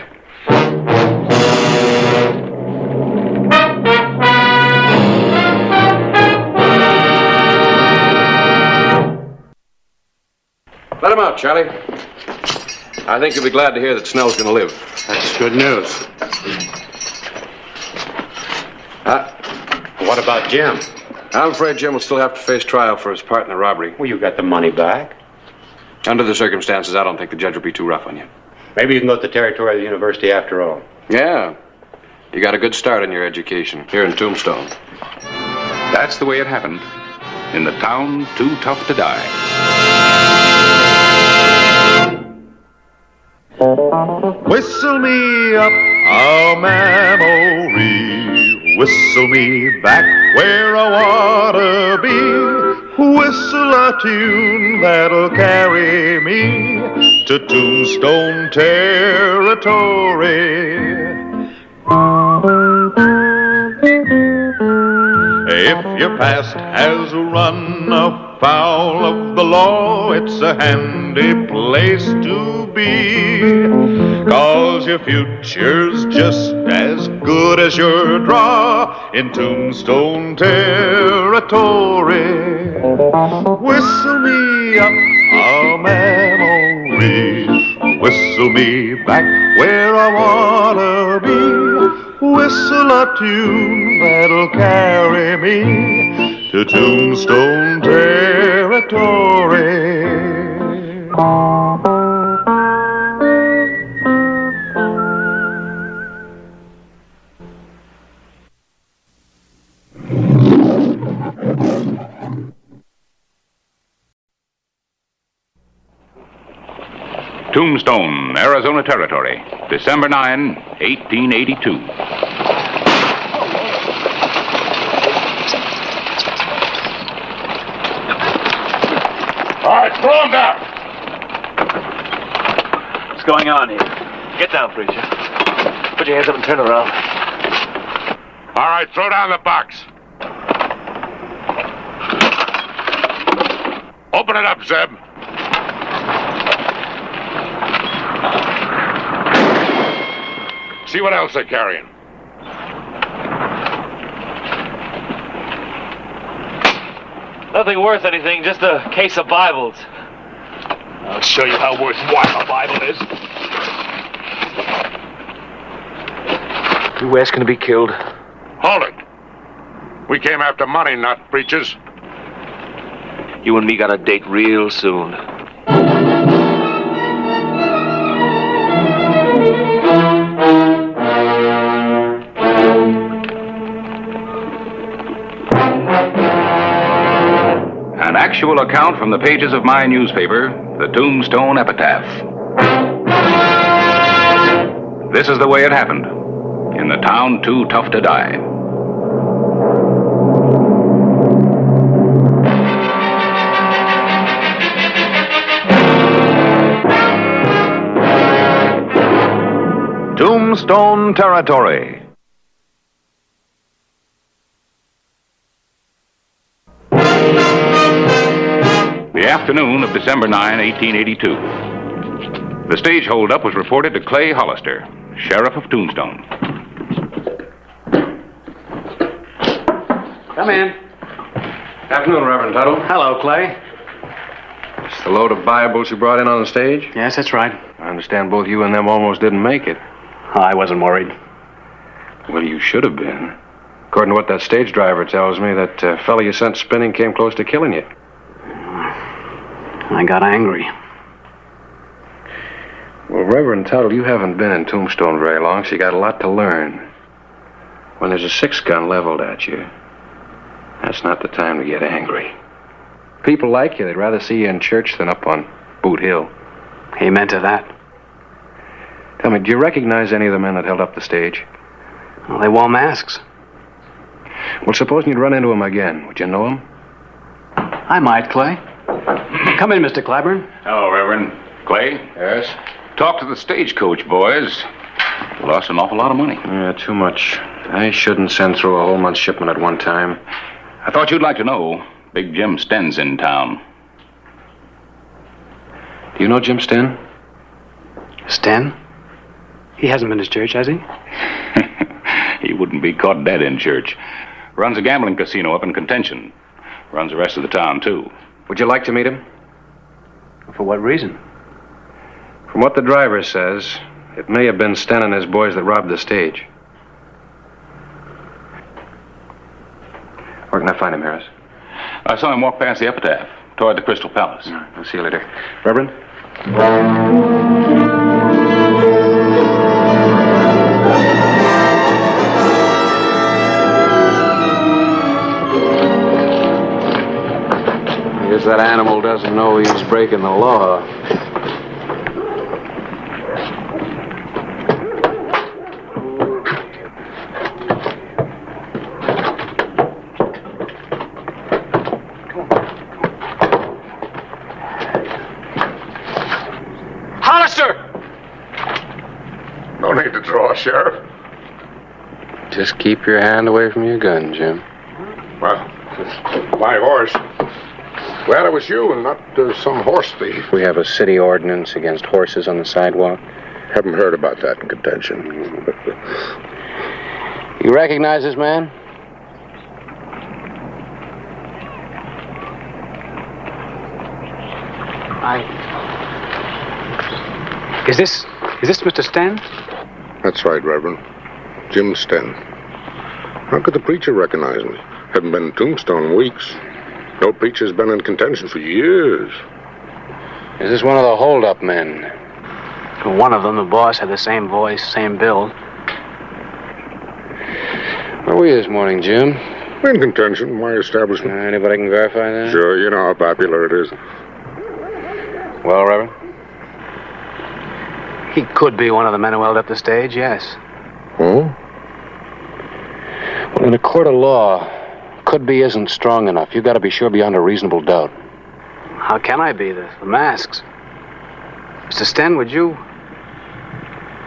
Let him out, Charlie. I think you'll be glad to hear that Snell's going to live. That's good news. What about Jim? I'm afraid Jim will still have to face trial for his part in the robbery. Well, you got the money back. Under the circumstances, I don't think the judge will be too rough on you. Maybe you can go to the territory of the university after all. Yeah. You got a good start in your education here in Tombstone. That's the way it happened in the town too tough to die. Whistle me up a memory, whistle me back where I wanna be, whistle a tune that'll carry me to Tombstone territory. If your past has run afoul of the law, it's a handy place to be, 'cause your future's just as good as your draw in Tombstone territory. Whistle me up a memory, whistle me back where I wanna be, whistle a tune that'll carry me to Tombstone territory. Tombstone, Arizona Territory, December 9, 1882. All right, throw him down. What's going on here? Get down, preacher. Put your hands up and turn around. All right, throw down the box. Open it up, Zeb. See what else they're carrying. Nothing worth anything, just a case of Bibles. I'll show you how worthwhile a Bible is. You asking to be killed? Hold it. We came after money, not preachers. You and me got a date real soon. An actual account from the pages of my newspaper, the Tombstone Epitaph. This is the way it happened in the town too tough to die. Tombstone territory. The afternoon of December 9, 1882. The stage holdup was reported to Clay Hollister, sheriff of Tombstone. Come in. Afternoon, Reverend Tuttle. Hello, Clay. It's the load of Bibles you brought in on the stage? Yes, that's right. I understand both you and them almost didn't make it. I wasn't worried. Well, you should have been. According to what that stage driver tells me, that fella you sent spinning came close to killing you. I got angry. Well, Reverend Tuttle, you haven't been in Tombstone very long, so you got a lot to learn. When there's a 6-gun leveled at you, that's not the time to get angry. People like you. They'd rather see you in church than up on Boot Hill. Amen to that. Tell me, do you recognize any of the men that held up the stage? Well, they wore masks. Well, supposing you'd run into them again, would you know them? I might, Clay. Come in, Mr. Claiborne. Hello, Reverend. Clay? Yes? Talk to the stagecoach boys. We lost an awful lot of money. Yeah, too much. I shouldn't send through a whole month's shipment at one time. I thought you'd like to know. Big Jim Sten's in town. Do you know Jim Sten? Sten? He hasn't been to church, has he? He wouldn't be caught dead in church. Runs a gambling casino up in Contention. Runs the rest of the town, too. Would you like to meet him? For what reason? From what the driver says, it may have been Sten and his boys that robbed the stage. Where can I find him, Harris? I saw him walk past the Epitaph. toward the Crystal Palace. All right, I'll see you later. Reverend? I guess that animal doesn't know he's breaking the law. No need to draw, Sheriff. Just keep your hand away from your gun, Jim. Well, my horse. Glad it was you and not some horse thief. We have a city ordinance against horses on the sidewalk. Haven't heard about that in contention. You recognize this man? Is this Mr. Sten? That's right, Reverend. Jim Sten. How could the preacher recognize me? Haven't been in Tombstone in weeks. No preacher's been in contention for years. Is this one of the hold-up men? One of them, the boss, had the same voice, same build. Where were you this morning, Jim? In contention, my establishment. Anybody can verify that? Sure, you know how popular it is. Well, Reverend? He could be one of the men who held up the stage, yes. Oh? Well, in a court of law, could be isn't strong enough. You've got to be sure beyond a reasonable doubt. How can I be? The masks. Mr. Sten, would you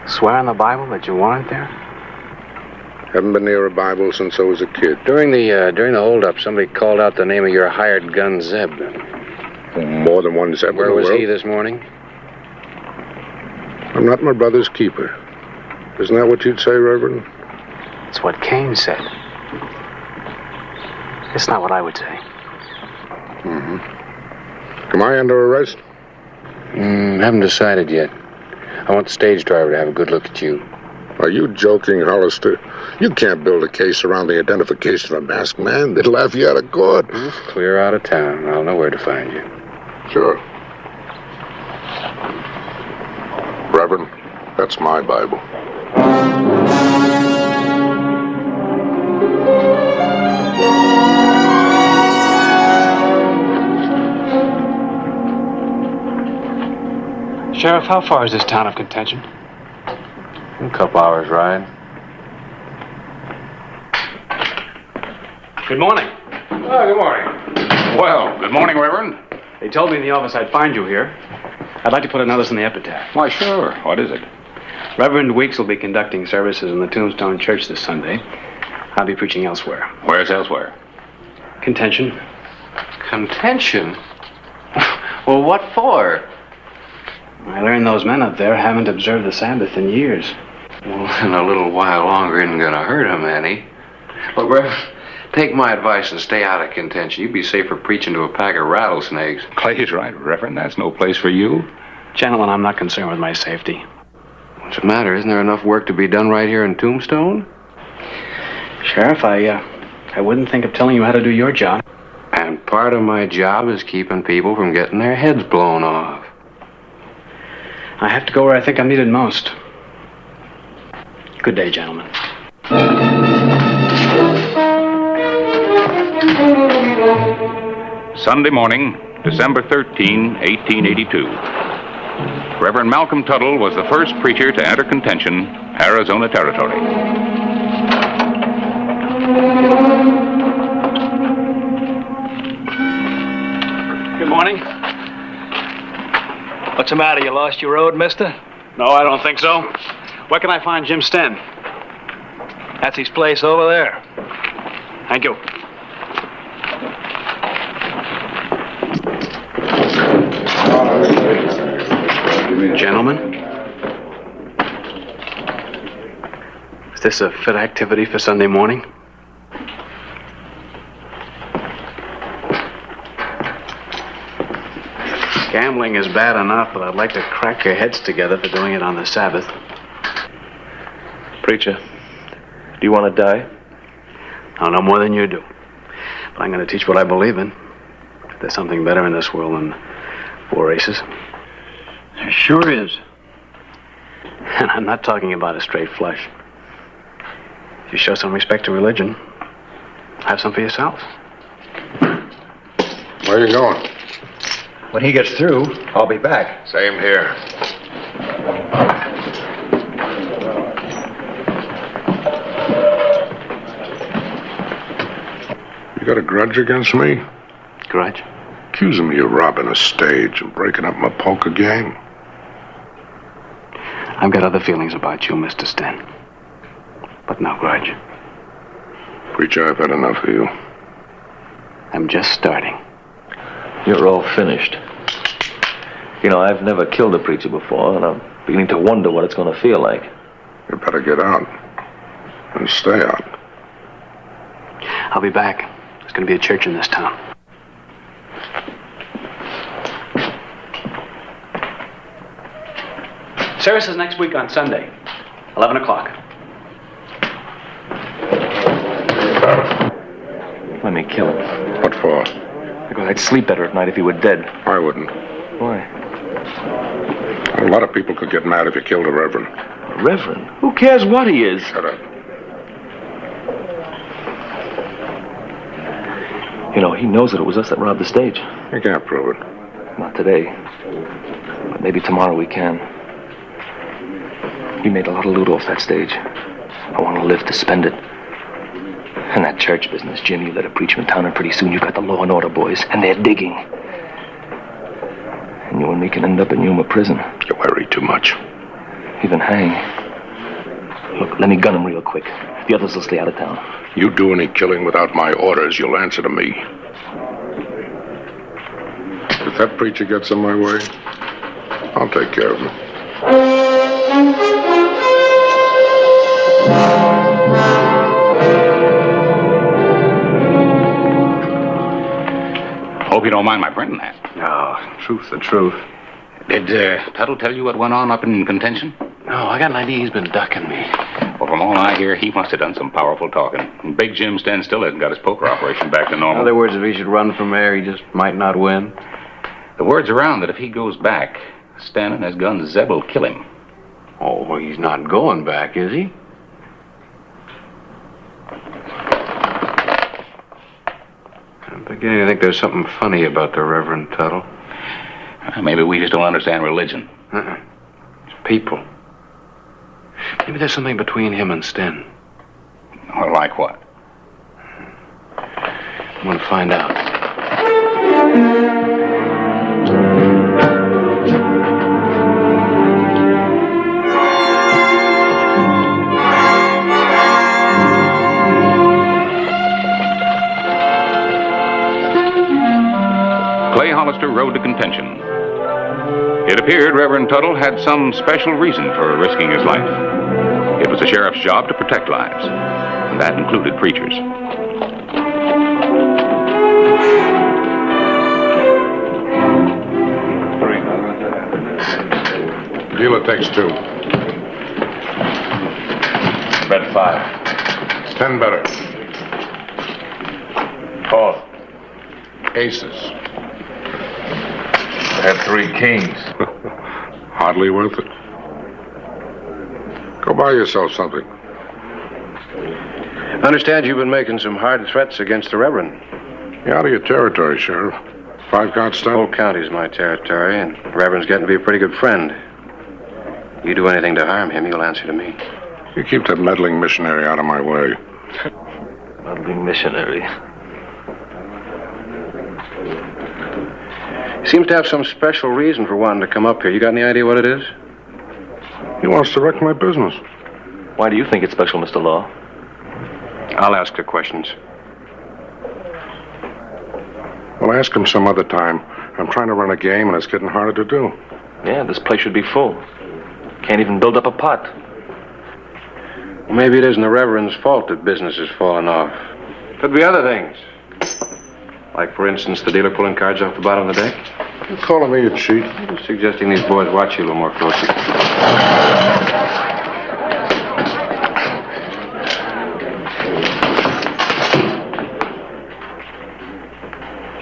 swear on the Bible that you weren't there? Haven't been near a Bible since I was a kid. During the hold-up, somebody called out the name of your hired gun, Zeb. More than one Zeb. Where was he this morning? I'm not my brother's keeper. Isn't that what you'd say, Reverend? It's what Cain said. It's not what I would say. Mm-hmm. Am I under arrest? Haven't decided yet. I want the stage driver to have a good look at you. Are you joking, Hollister? You can't build a case around the identification of a masked man. They'd laugh you out of court. Clear out of town. I'll know where to find you. Sure. Reverend, that's my Bible. Sheriff, how far is this town of contention? A couple hours ride. Good morning. Oh, good morning. Well, good morning, Reverend. They told me in the office I'd find you here. I'd like to put a notice in the epitaph. Why, sure. What is it? Reverend Weeks will be conducting services in the Tombstone Church this Sunday. I'll be preaching elsewhere. Where's elsewhere? Contention. Contention? Well, what for? I learned those men up there haven't observed the Sabbath in years. Well, in a little while longer isn't going to hurt him any. Look, Reverend, take my advice and stay out of contention. You'd be safer preaching to a pack of rattlesnakes. Clay's right, Reverend. That's no place for you. Gentlemen, I'm not concerned with my safety. What's the matter? Isn't there enough work to be done right here in Tombstone? Sheriff, I wouldn't think of telling you how to do your job. And part of my job is keeping people from getting their heads blown off. I have to go where I think I'm needed most. Good day, gentlemen. Sunday morning, December 13, 1882. Reverend Malcolm Tuttle was the first preacher to enter contention, Arizona Territory. Good morning. What's the matter? You lost your road, mister? No, I don't think so. Where can I find Jim Sten? That's his place over there. Thank you. Gentlemen, is this a fit activity for Sunday morning? Gambling is bad enough, but I'd like to crack your heads together for doing it on the Sabbath. Preacher, do you want to die? I'll know more than you do. But I'm going to teach what I believe in. There's something better in this world than 4 aces. There sure is. And I'm not talking about a straight flush. If you show some respect to religion, have some for yourself. Where are you going? When he gets through, I'll be back. Same here. You got a grudge against me? Grudge? Accusing me of robbing a stage and breaking up my poker game? I've got other feelings about you, Mr. Sten. But no grudge. Preacher, I've had enough of you. I'm just starting. You're all finished. You know, I've never killed a preacher before, and I'm beginning to wonder what it's going to feel like. You better get out. And stay out. I'll be back. There's going to be a church in this town. Service is next week on Sunday, 11 o'clock. Let me kill him. What for? Because I'd sleep better at night if he were dead. I wouldn't. Why? A lot of people could get mad if you killed a reverend. Reverend? Who cares what he is? Shut up. You know, he knows that it was us that robbed the stage. You can't prove it. Not today. But maybe tomorrow we can. We made a lot of loot off that stage. I want to live to spend it. And that church business, Jim, you let a preacher in town, and pretty soon you got the law and order boys, and they're digging. And you and me can end up in Yuma prison. You worry too much. Even hang. Look, let me gun him real quick. The others will stay out of town. You do any killing without my orders, you'll answer to me. If that preacher gets in my way, I'll take care of him. Hope you don't mind my printing that. No, truth's the truth. Did Tuttle tell you what went on up in contention? No, I got an idea he's been ducking me. Well, from all I hear, he must have done some powerful talking. And Big Jim Sten still hasn't got his poker operation back to normal. In other words, if he should run from there, he just might not win. The word's around that if he goes back, Sten and his gun Zeb will kill him. Oh, well, he's not going back, is he? I'm beginning to think there's something funny about the Reverend Tuttle. Maybe we just don't understand religion. It's people. Maybe there's something between him and Sten. Or like what? I'm going to find out. Clay Hollister rode to contention. It appeared Reverend Tuttle had some special reason for risking his life. It was the sheriff's job to protect lives, and that included preachers. Dealer takes 2. Bet 5. It's 10 better. Call. Aces. I had 3 kings. Hardly worth it. Go buy yourself something. I understand you've been making some hard threats against the Reverend. You're out of your territory, Sheriff. 5-count The stuff. whole county's my territory, and the Reverend's getting to be a pretty good friend. You do anything to harm him, you'll answer to me. You keep that meddling missionary out of my way. Meddling missionary. He seems to have some special reason for wanting to come up here. You got any idea what it is? He wants to wreck my business. Why do you think it's special, Mr. Law? I'll ask the questions. Well, ask him some other time. I'm trying to run a game, and it's getting harder to do. Yeah, this place should be full. Can't even build up a pot. Well, maybe it isn't the Reverend's fault that business has fallen off. Could be other things. Like, for instance, the dealer pulling cards off the bottom of the deck. You calling me a cheat? I'm suggesting these boys watch you a little more closely.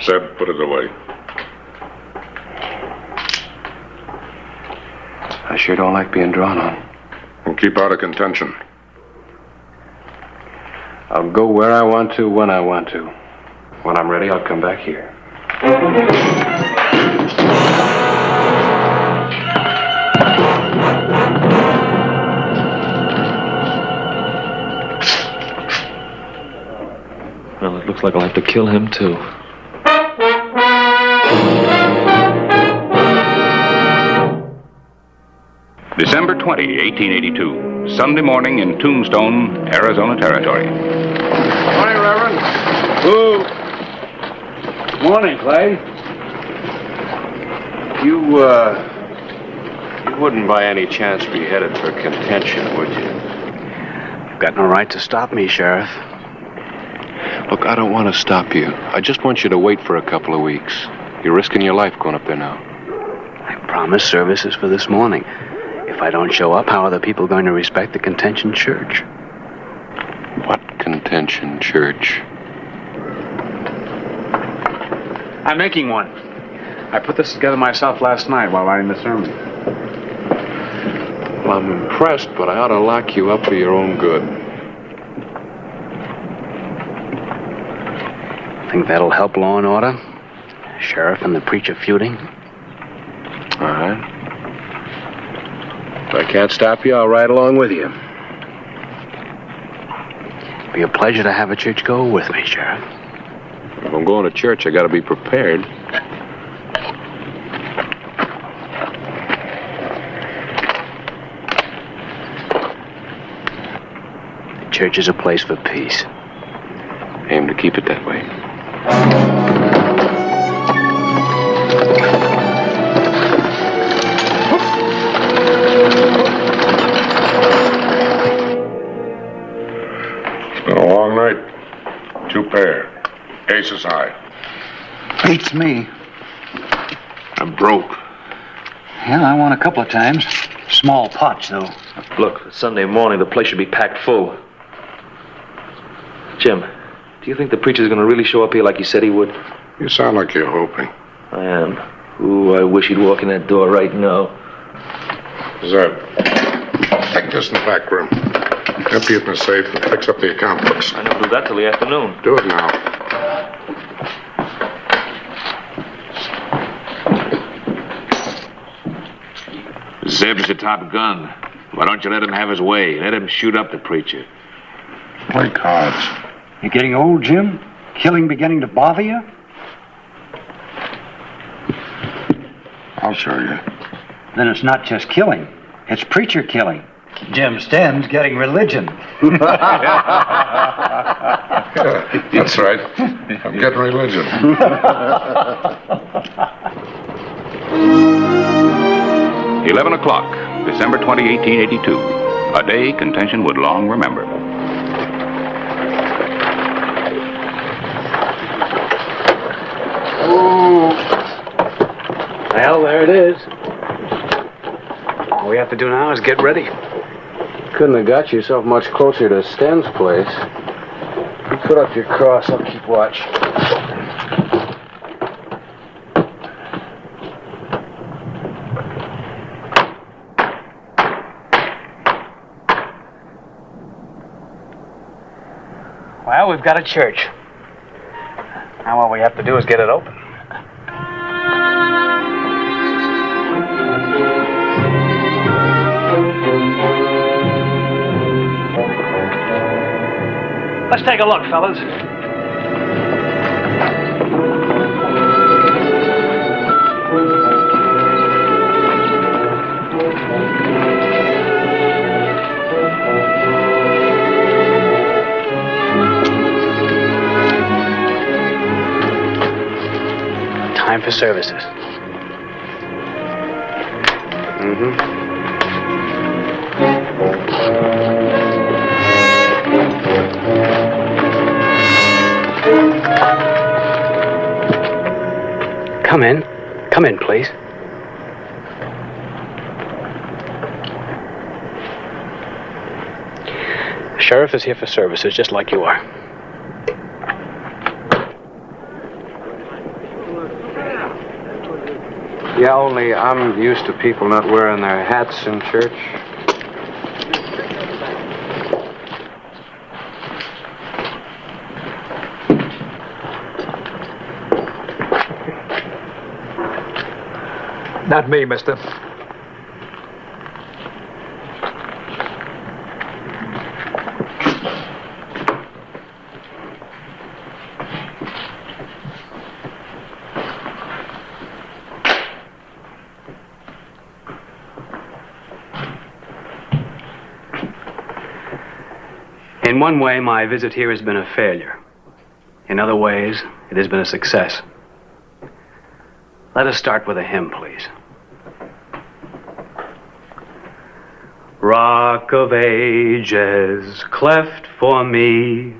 Zeb, put it away. I sure don't like being drawn on. And keep out of contention. I'll go where I want to, when I want to. When I'm ready, I'll come back here. Well, it looks like I'll have to kill him, too. December 20, 1882. Sunday morning in Tombstone, Arizona Territory. Morning, Reverend. Who? Morning, Clay. You wouldn't by any chance be headed for contention, would you? You've got no right to stop me, Sheriff. Look, I don't want to stop you. I just want you to wait for a couple of weeks. You're risking your life going up there now. I promised services for this morning. If I don't show up, how are the people going to respect the contention church? What contention church? I'm making one. I put this together myself last night while writing the sermon. Well, I'm impressed, but I ought to lock you up for your own good. Think that'll help law and order? Sheriff and the preacher feuding? All right. If I can't stop you, I'll ride along with you. Be a pleasure to have a church go with me, Sheriff. If I'm going to church, I gotta be prepared. The church is a place for peace. Aim to keep it that way. It's been a long night. 2 pair. Aces high. Beats me. I'm broke. Yeah, I won a couple of times. Small pots, though. Look, Sunday morning, the place should be packed full. Jim, do you think the preacher's going to really show up here like he said he would? You sound like you're hoping. I am. Ooh, I wish he'd walk in that door right now. Zeb, take this in the back room. Empty it in the safe and fix up the account books. I never do that till the afternoon. Do it now. Zeb's the top gun. Why don't you let him have his way? Let him shoot up the preacher. Play cards. You getting old, Jim? Killing beginning to bother you? I'll show you. Then it's not just killing. It's preacher killing. Jim Stem's getting religion. Yeah, that's right. I'm getting religion. 11 o'clock, December 20, 1882. A day contention would long remember. Well, there it is. All we have to do now is get ready. Couldn't have got yourself much closer to Sten's place. You put up your cross, I'll keep watch. Well, we've got a church. Now all we have to do is get it open. Let's take a look, fellas. Time for services. Come in. Come in, please. The sheriff is here for services, just like you are. Yeah, only I'm used to people not wearing their hats in church. Not me, mister. In one way, my visit here has been a failure. In other ways, it has been a success. Let us start with a hymn, please. Rock of ages, cleft for me,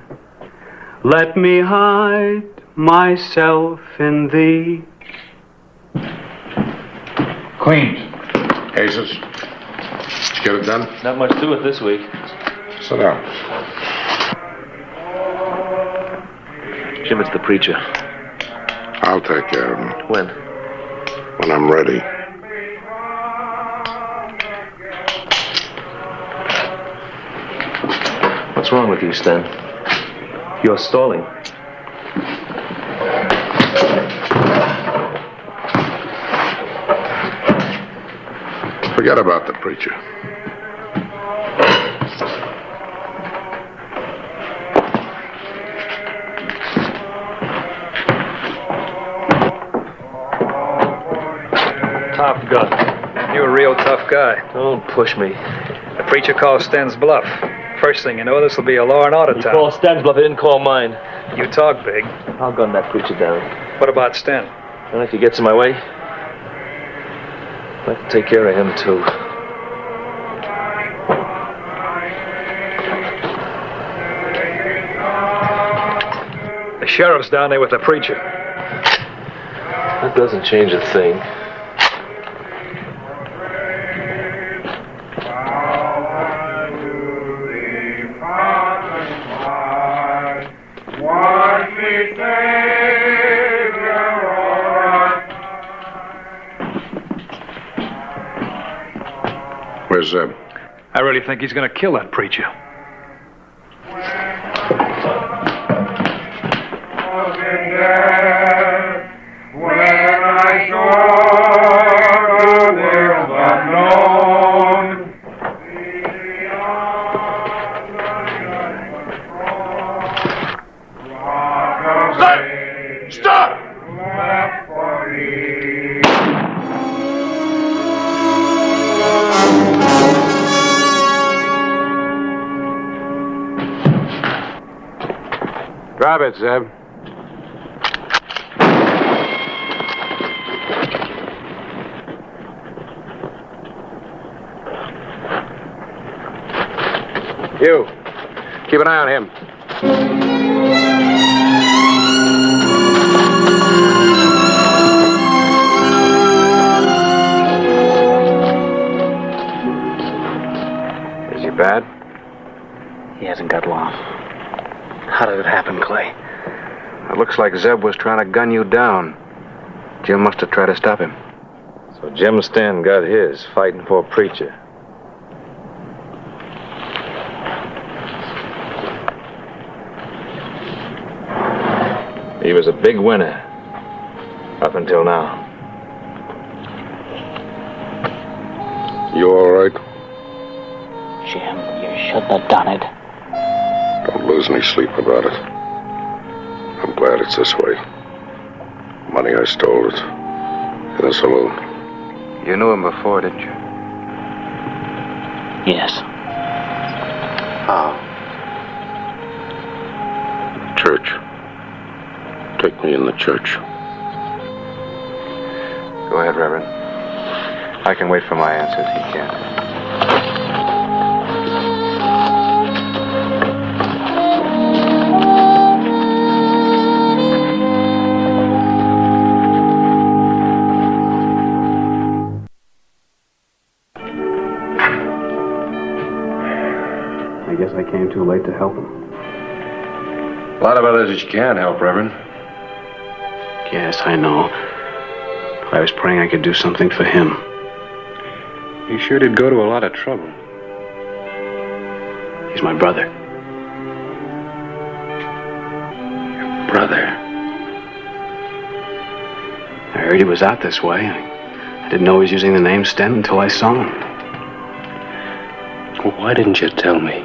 let me hide myself in thee. Queens. Aces. Did you get it done? Not much to it this week. Sit down. Jim, it's the preacher. I'll take care of him. When? When I'm ready. What's wrong with you, Stan? You're stalling. Forget about the preacher. Tough gun. You're a real tough guy. Don't push me. The preacher calls Sten's bluff. First thing you know, this will be a law and order You town. call Stan's bluff, I didn't call mine. You talk big. I'll gun that preacher down. What about Sten? And if he gets in my way, I'll have to take care of him, too. The sheriff's down there with the preacher. That doesn't change a thing. Where's Zeb? I really think he's going to kill that preacher. Stop! Drop it, Zeb. You, keep an eye on him. Is he bad? He hasn't got long. How did it happen, Clay? It looks like Zeb was trying to gun you down. Jim must have tried to stop him. So Jim Sten got his, fighting for a preacher. He was a big winner, up until now. You all right? Jim, you shouldn't have done it. Don't lose any sleep about it. I'm glad it's this way. Money I stole it in a saloon. You knew him before, didn't you? Yes. How? Church. Take me in the church. Go ahead, Reverend. I can wait for my answers. He can't. I guess I came too late to help him. A lot of others that you can help, Reverend. Yes, I know. I was praying I could do something for him. He sure did go to a lot of trouble. He's my brother. Your brother? I heard he was out this way. I didn't know he was using the name Sten until I saw him. Well, why didn't you tell me?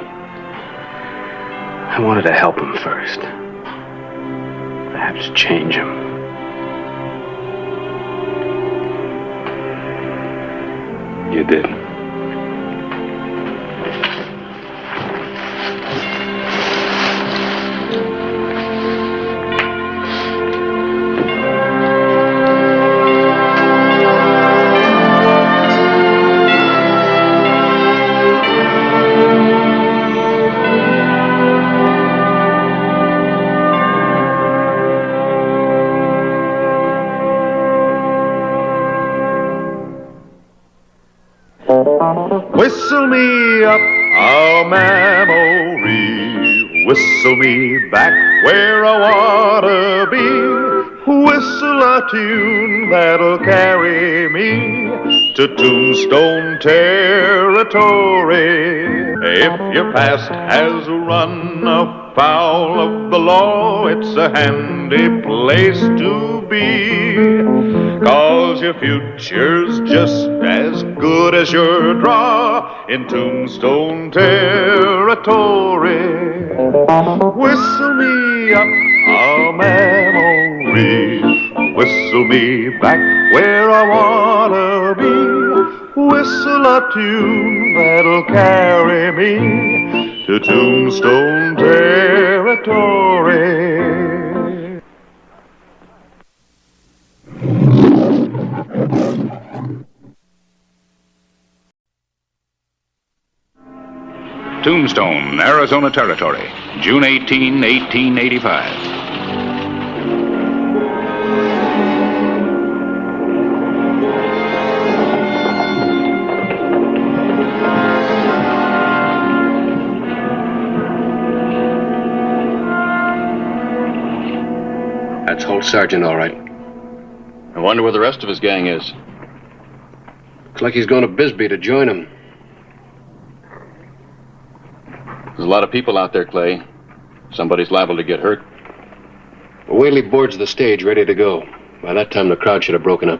I wanted to help him first. Perhaps change him. You did. Whistle me up a memory, whistle me back where I wanna be, whistle a tune that'll carry me to Tombstone territory. If your past has run afoul of the law, it's a handy place to be, 'cause your future's just as good as your draw in Tombstone territory. Whistle me up a memory, whistle me back where I wanna be, whistle a tune that'll carry me to Tombstone territory. Tombstone, Arizona Territory, June 18, 1885. That's Holt Sergeant, all right. I wonder where the rest of his gang is. Looks like he's going to Bisbee to join him. There's a lot of people out there, Clay. Somebody's liable to get hurt. Whaley boards the stage, ready to go. By that time, the crowd should have broken up.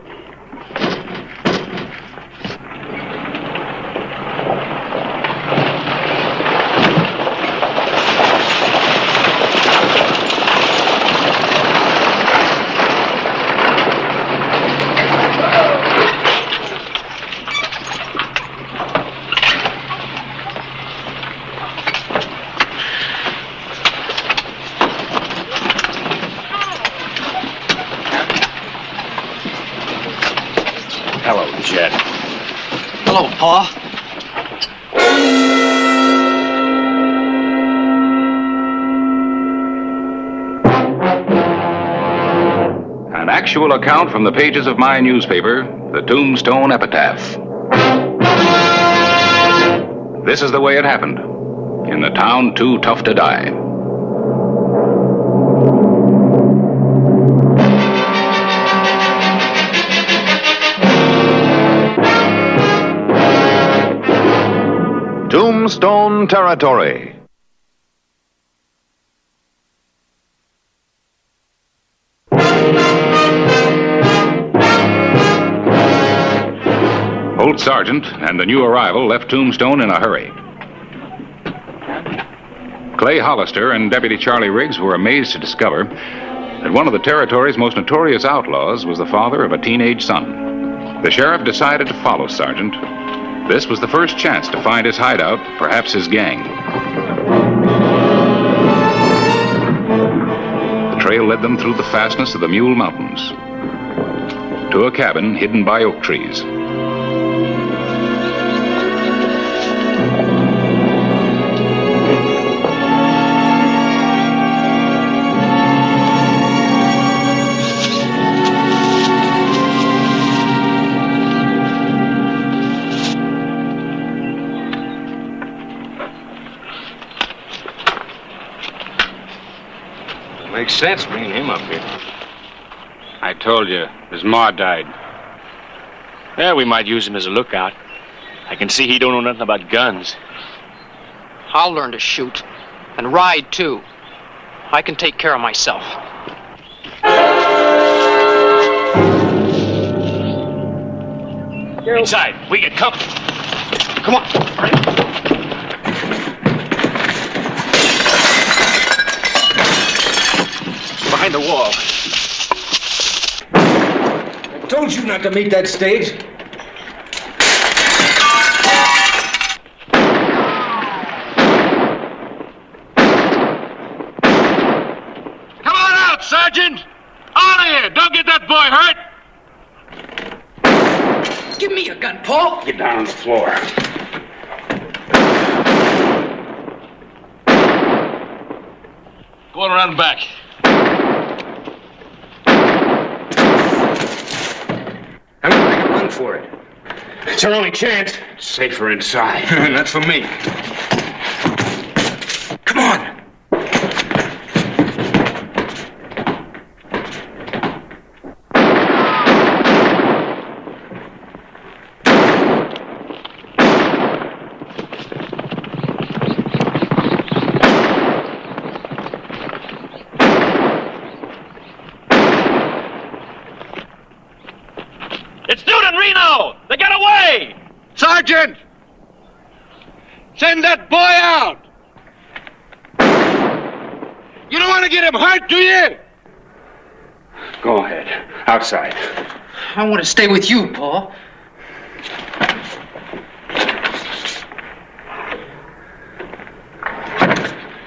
Hello, Jet. Hello, Pa. An actual account from the pages of my newspaper, the Tombstone Epitaph. This is the way it happened, in the town too tough to die. Tombstone territory. Holt Sergeant and the new arrival left Tombstone in a hurry. Clay Hollister and Deputy Charlie Riggs were amazed to discover that one of the territory's most notorious outlaws was the father of a teenage son. The sheriff decided to follow Sergeant. This was the first chance to find his hideout, perhaps his gang. The trail led them through the fastness of the Mule Mountains to a cabin hidden by oak trees. Makes sense bringing him up here. I told you, his ma died. Yeah, we might use him as a lookout. I can see he don't know nothing about guns. I'll learn to shoot. And ride, too. I can take care of myself. Inside. We get company. Come on. Behind the wall. I told you not to meet that stage. Come on out, Sergeant! On here! Don't get that boy hurt! Give me your gun, Paul. Get down on the floor. Go on around back. I'm gonna make a run for it. It's our only chance. It's safer inside. That's for me. Come on. They got away! Sergeant! Send that boy out! You don't want to get him hurt, do you? Go ahead. Outside. I want to stay with you, Paul.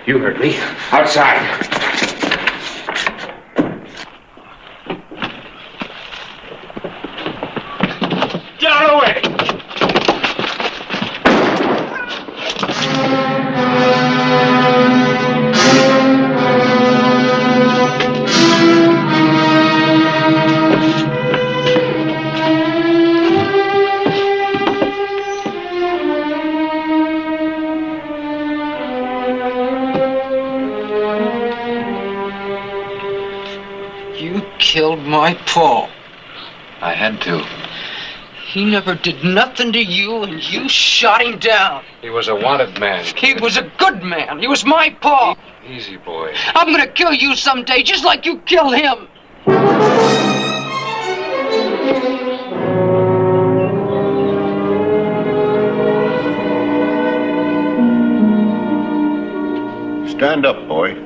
You heard me. Outside. Get out of the way! You killed my Paul. I had to. He never did nothing to you, and you shot him down. He was a wanted man. He was a good man. He was my Paul. Easy, boy. I'm gonna kill you someday, just like you killed him. Stand up, boy.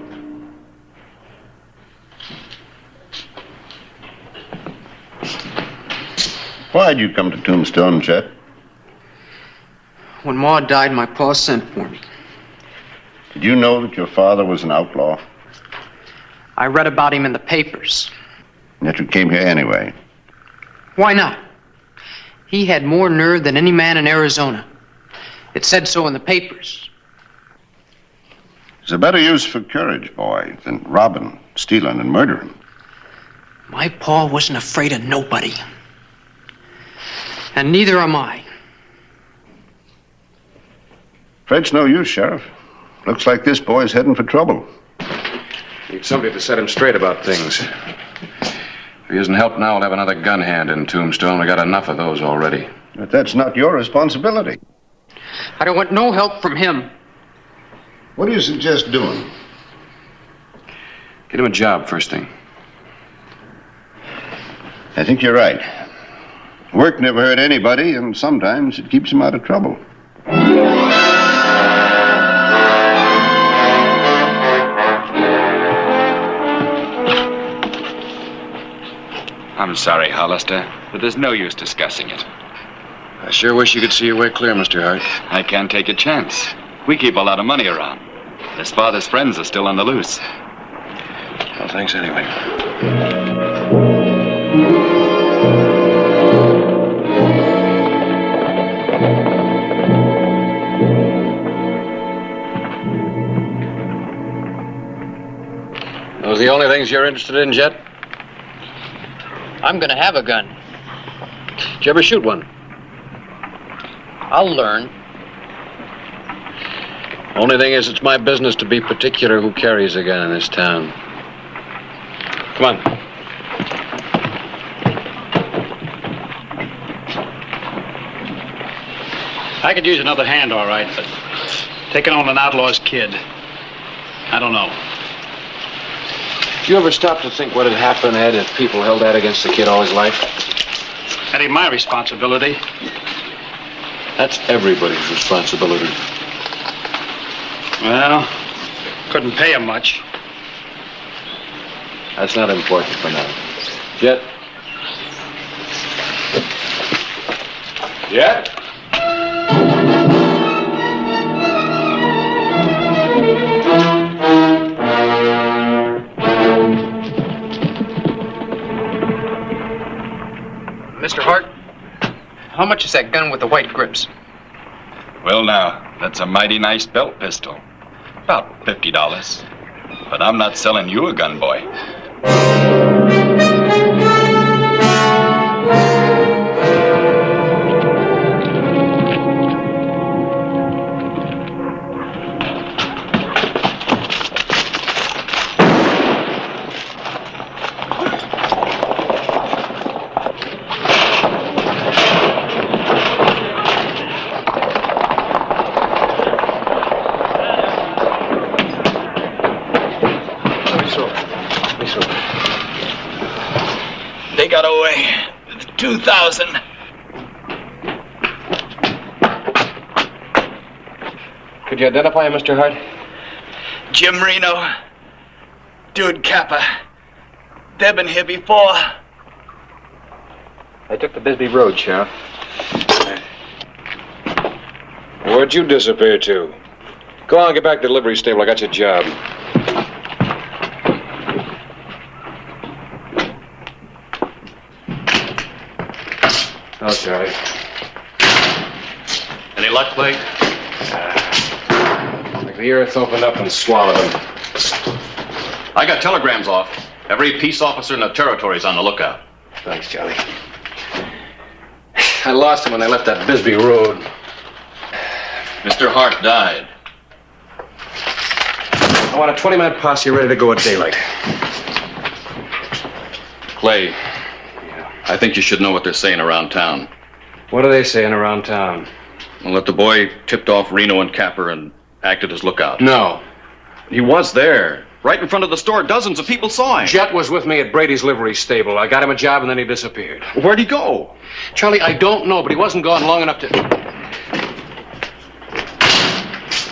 Why'd you come to Tombstone, Chet? When Ma died, my Pa sent for me. Did you know that your father was an outlaw? I read about him in the papers. Yet you came here anyway. Why not? He had more nerve than any man in Arizona. It said so in the papers. There's a better use for courage, boy, than robbing, stealing, and murdering. My Pa wasn't afraid of nobody. And neither am I. Afraid's no use, Sheriff. Looks like this boy's heading for trouble. Need somebody to set him straight about things. If he isn't helped now, we'll have another gun hand in Tombstone. We got enough of those already. But that's not your responsibility. I don't want no help from him. What do you suggest doing? Get him a job first thing. I think you're right. Work never hurt anybody, and sometimes it keeps him out of trouble. I'm sorry, Hollister, but there's no use discussing it. I sure wish you could see your way clear, Mr. Hart. I can't take a chance. We keep a lot of money around. His father's friends are still on the loose. Well, thanks anyway. Those the only things you're interested in, Jet? I'm gonna have a gun. Did you ever shoot one? I'll learn. Only thing is, it's my business to be particular who carries a gun in this town. Come on. I could use another hand, all right, but taking on an outlaw's kid, I don't know. Did you ever stop to think what had happened, Ed, if people held that against the kid all his life? That ain't my responsibility. That's everybody's responsibility. Well, couldn't pay him much. That's not important for now. Jet? Jet? Mr. Hart, how much is that gun with the white grips? Well, now, that's a mighty nice belt pistol. About $50. But I'm not selling you a gun, boy. They got away with 2,000. Could you identify him, Mr. Hart? Jim Reno, Dude Kappa. They've been here before. I took the Bisbee Road, Sheriff. Where'd you disappear to? Go on, get back to the livery stable. I got your job. Oh, Charlie. Any luck, Clay? Like the earth opened up and swallowed him. I got telegrams off. Every peace officer in the territory's on the lookout. Thanks, Charlie. I lost him when they left that Bisbee Road. Mr. Hart died. I want a 20-minute posse ready to go at daylight. Clay, I think you should know what they're saying around town. What are they saying around town? Well, that the boy tipped off Reno and Capper and acted as lookout. No. He was there. Right in front of the store. Dozens of people saw him. Jet was with me at Brady's livery stable. I got him a job and then he disappeared. Where'd he go? Charlie, I don't know, but he wasn't gone long enough to...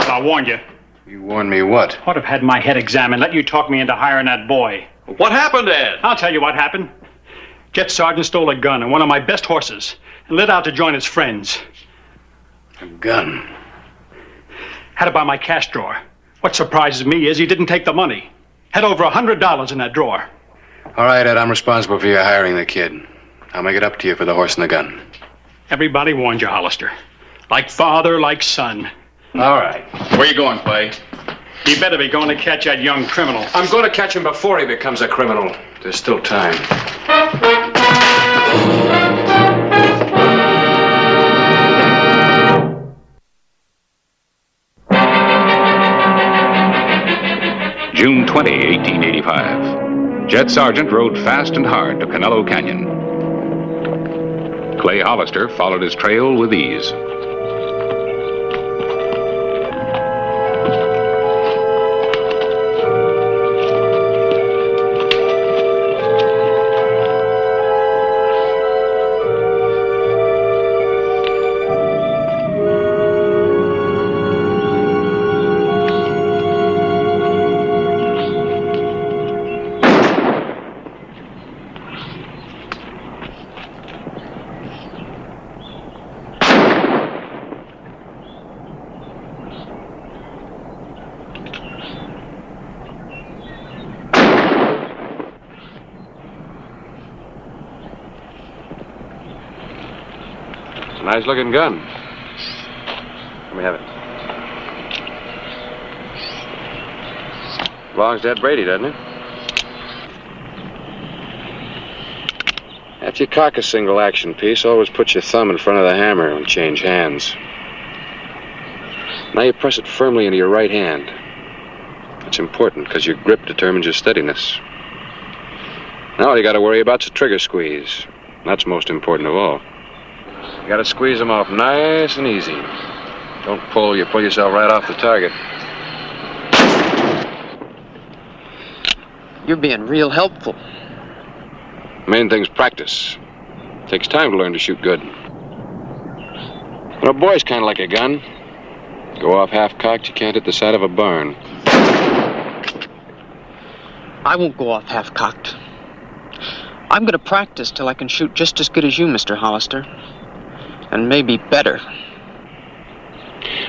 I warned you. You warned me what? I'd have had my head examined, let you talk me into hiring that boy. What happened, Ed? I'll tell you what happened. Jet Sergeant stole a gun and one of my best horses and lit out to join his friends. A gun? Had it by my cash drawer. What surprises me is he didn't take the money. Had over $100 in that drawer. All right, Ed, I'm responsible for your hiring the kid. I'll make it up to you for the horse and the gun. Everybody warned you, Hollister. Like father, like son. All right. Where you going, Clay? You better be going to catch that young criminal. I'm going to catch him before he becomes a criminal. There's still time. June 20, 1885. Jet Sergeant rode fast and hard to Canelo Canyon. Clay Hollister followed his trail with ease. Nice looking gun. Let me have it. Belongs to Ed Brady, doesn't it? After you cock a single action piece, always put your thumb in front of the hammer and change hands. Now you press it firmly into your right hand. That's important because your grip determines your steadiness. Now all you got to worry about is the trigger squeeze. That's most important of all. You got to squeeze them off nice and easy. Don't pull. You pull yourself right off the target. You're being real helpful. Main thing's practice. Takes time to learn to shoot good. But a boy's kind of like a gun. Go off half-cocked, you can't hit the side of a barn. I won't go off half-cocked. I'm going to practice till I can shoot just as good as you, Mr. Hollister. And maybe better.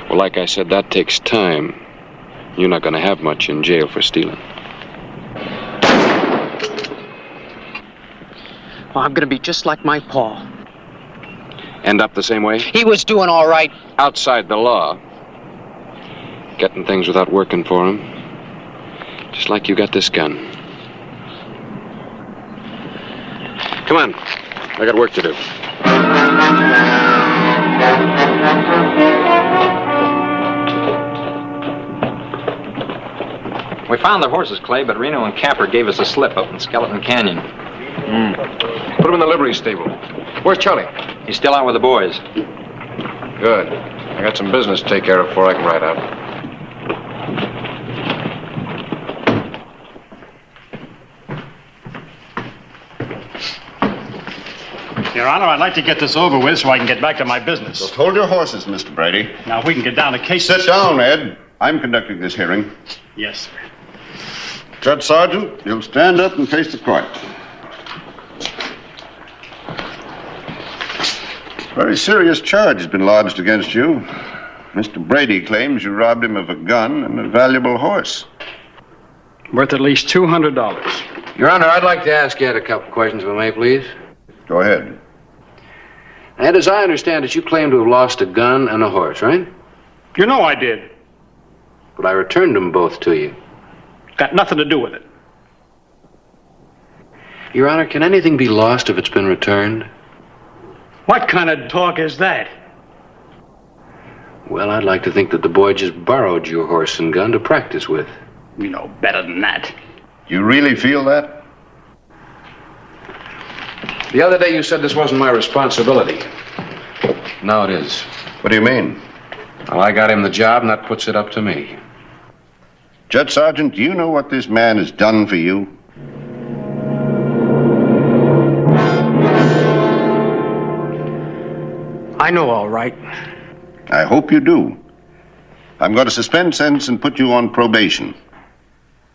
Well, like I said, that takes time. You're not going to have much in jail for stealing. Well, I'm going to be just like my pa. End up the same way? He was doing all right. Outside the law. Getting things without working for him. Just like you got this gun. Come on. I got work to do. We found the horses, Clay, but Reno and Capper gave us a slip up in Skeleton Canyon. Put him in the livery stable. Where's Charlie? He's still out with the boys. Good. I got some business to take care of before I can ride out. Your Honor, I'd like to get this over with so I can get back to my business. Just hold your horses, Mr. Brady. Now, if we can get down to cases... Sit down, Ed. I'm conducting this hearing. Yes, sir. Judge Sargent, you'll stand up and face the court. Very serious charge has been lodged against you. Mr. Brady claims you robbed him of a gun and a valuable horse. Worth at least $200. Your Honor, I'd like to ask Ed a couple questions, if I may, please. Go ahead. Ed, as I understand it, you claim to have lost a gun and a horse, right? You know I did. But I returned them both to you. Got nothing to do with it. Your Honor, can anything be lost if it's been returned? What kind of talk is that? Well, I'd like to think that the boy just borrowed your horse and gun to practice with. You know better than that. You really feel that? The other day you said this wasn't my responsibility. Now it is. What do you mean? Well, I got him the job, and that puts it up to me. Judge Sargent, do you know what this man has done for you? I know all right. I hope you do. I'm going to suspend sentence and put you on probation.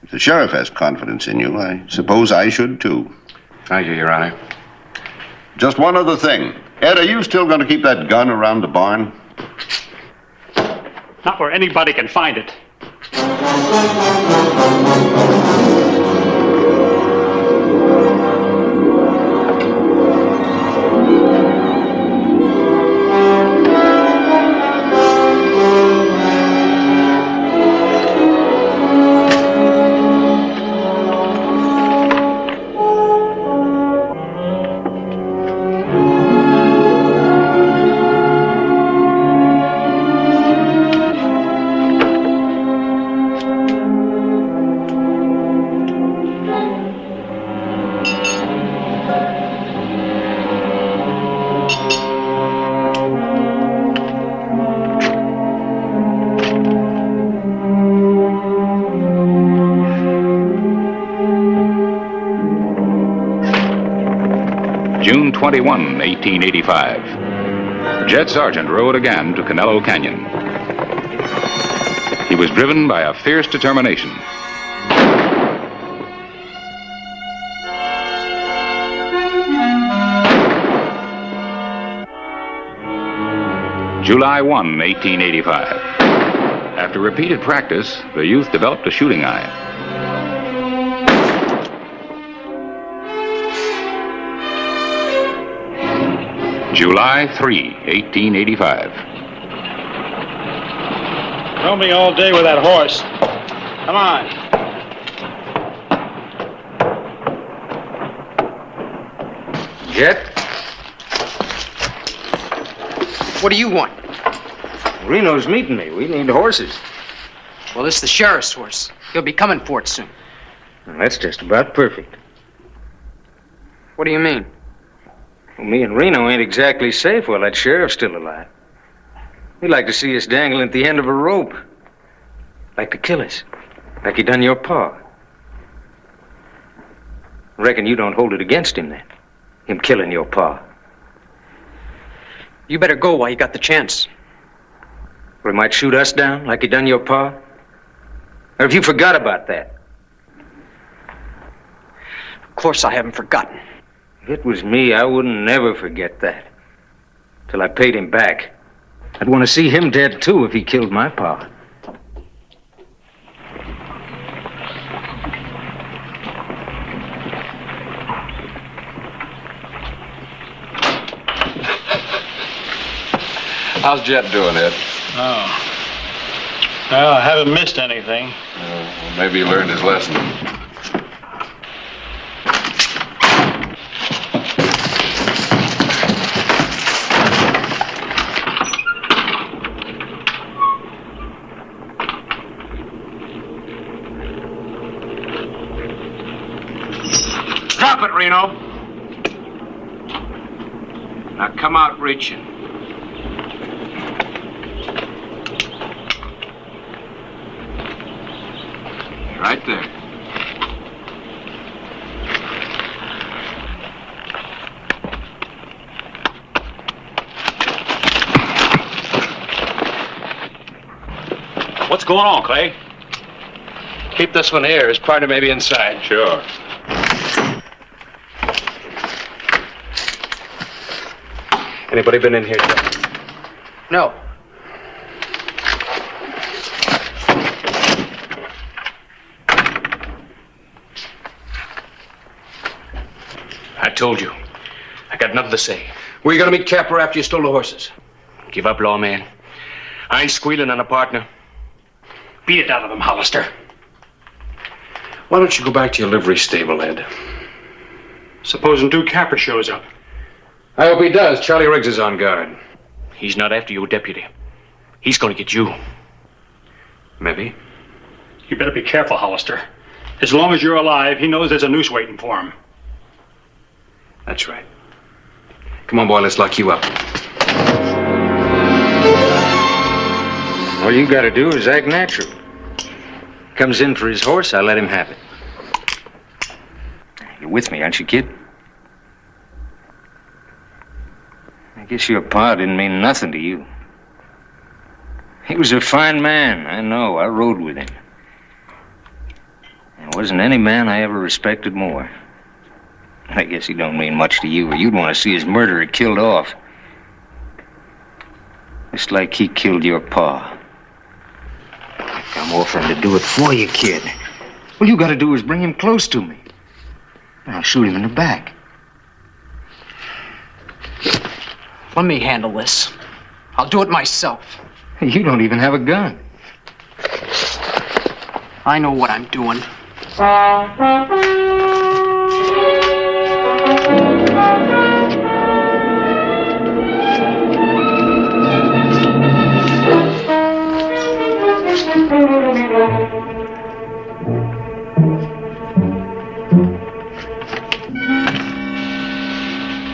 If the sheriff has confidence in you, I suppose I should too. Thank you, Your Honor. Just one other thing. Ed, are you still going to keep that gun around the barn? Not where anybody can find it. June 21, 1885. Jed Sargent rode again to Canelo Canyon. He was driven by a fierce determination. July 1, 1885. After repeated practice, the youth developed a shooting eye. July 3, 1885. Throw me all day with that horse. Come on. Jet? What do you want? Reno's meeting me. We need horses. Well, it's the sheriff's horse. He'll be coming for it soon. Well, that's just about perfect. What do you mean? Well, me and Reno ain't exactly safe while that sheriff's still alive. He'd like to see us dangling at the end of a rope. Like to kill us. Like he done your pa. Reckon you don't hold it against him, then. Him killing your pa. You better go while you got the chance. Or he might shoot us down like he done your pa. Or have you forgot about that? Of course I haven't forgotten. If it was me, I wouldn't never forget that. Till I paid him back. I'd want to see him dead, too, if he killed my pa. How's Jet doing, Ed? Oh. Well, I haven't missed anything. Well, maybe he learned his lesson. Drop it, Reno. Now come out reaching. Right there. What's going on, Clay? Keep this one here. His partner may be inside. Sure. Anybody been in here yet? No. I told you. I got nothing to say. Where you gonna meet Capper after you stole the horses? Give up, lawman. I ain't squealing on a partner. Beat it out of him, Hollister. Why don't you go back to your livery stable, Ed? Supposing Duke Capper shows up. I hope he does. Charlie Riggs is on guard. He's not after you, deputy. He's gonna get you. Maybe. You better be careful, Hollister. As long as you're alive, he knows there's a noose waiting for him. That's right. Come on, boy, let's lock you up. All you gotta do is act natural. Comes in for his horse, I let him have it. You're with me, aren't you, kid? I guess your pa didn't mean nothing to you. He was a fine man, I know. I rode with him. There wasn't any man I ever respected more. I guess he don't mean much to you, or you'd want to see his murderer killed off. Just like he killed your pa. I'm offering to do it for you, kid. All you gotta do is bring him close to me. I'll shoot him in the back. Let me handle this. I'll do it myself. You don't even have a gun. I know what I'm doing.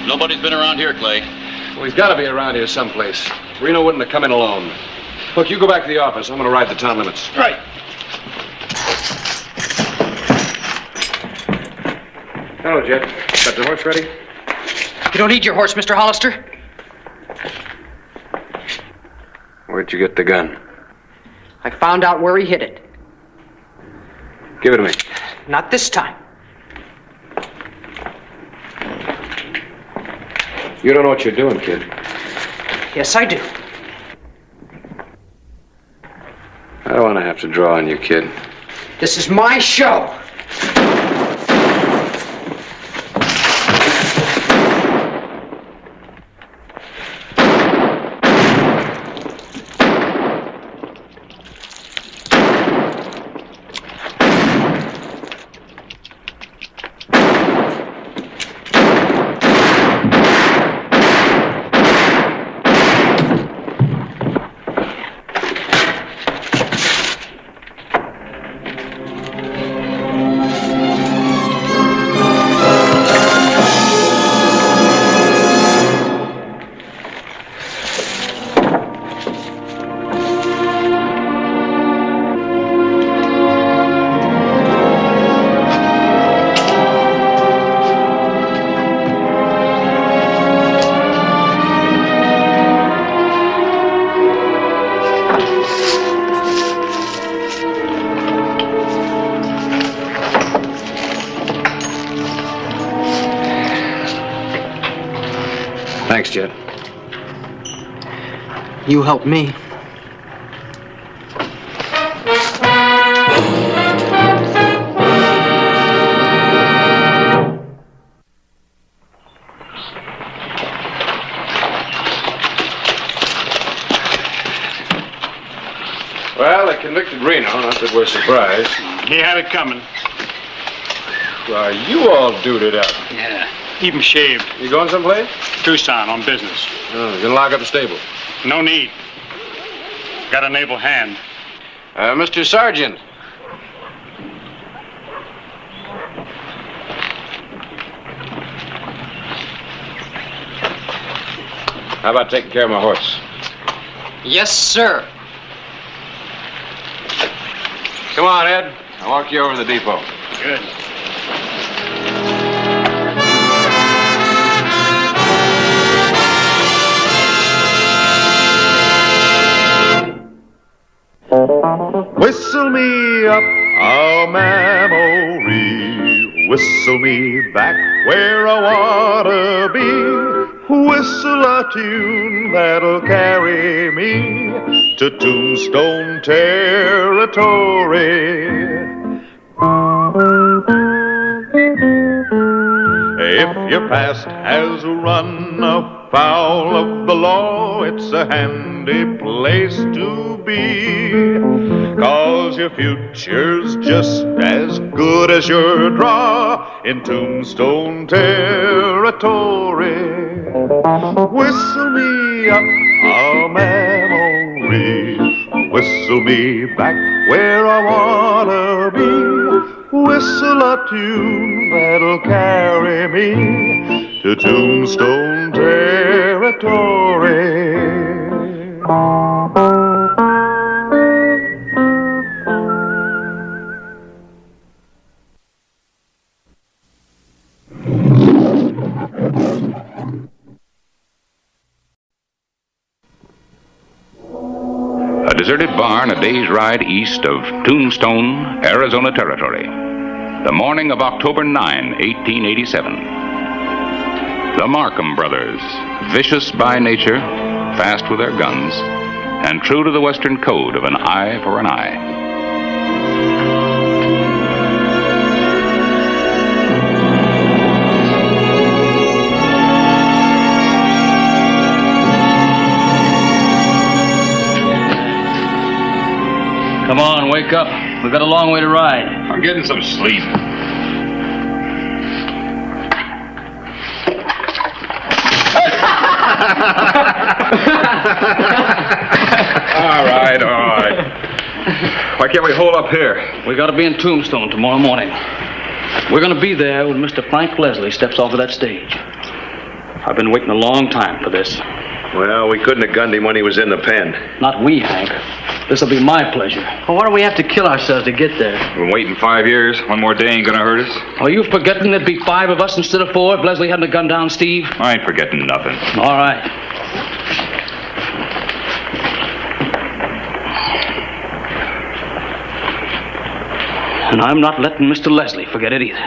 Nobody's been around here, Clay. Well, he's got to be around here someplace. Reno wouldn't have come in alone. Look, you go back to the office. I'm going to ride the town limits. Right. Hello, Jet. Got the horse ready? You don't need your horse, Mr. Hollister. Where'd you get the gun? I found out where he hid it. Give it to me. Not this time. You don't know what you're doing, kid. Yes, I do. I don't want to have to draw on you, kid. This is my show. Thanks, Jed. You helped me. Well, they convicted Reno, not that we're surprised. He had it coming. Well, you all duded up. Yeah. Even shaved. You going someplace? Tucson on business. Oh, you gonna lock up the stable? No need. Got an able hand. Mr. Sergeant. How about taking care of my horse? Yes, sir. Come on, Ed. I'll walk you over to the depot. Good. Whistle me up a memory, whistle me back where I wanna be, whistle a tune that'll carry me to Tombstone territory. If your past has run afoul of the law, it's a handy place to be, 'cause your future's just as good as your draw in Tombstone territory. Whistle me up a memory, whistle me back where I wanna be, whistle a tune that'll carry me to Tombstone territory. A deserted barn a day's ride east of Tombstone, Arizona Territory. The morning of October 9, 1887. The Markham brothers, vicious by nature, fast with their guns, and true to the Western code of an eye for an eye. Come on, wake up. We've got a long way to ride. I'm getting some sleep. All right. Why can't we hold up here? We got to be in Tombstone tomorrow morning. We're going to be there when Mr. Frank Leslie steps off of that stage. I've been waiting a long time for this. Well, we couldn't have gunned him when he was in the pen. Not we, Hank. This'll be my pleasure. Well, why do we have to kill ourselves to get there? We've been waiting 5 years. One more day ain't gonna hurt us. Are you forgetting there'd be 5 of us instead of 4 if Leslie hadn't have gunned down Steve? I ain't forgetting nothing. All right. And I'm not letting Mr. Leslie forget it either.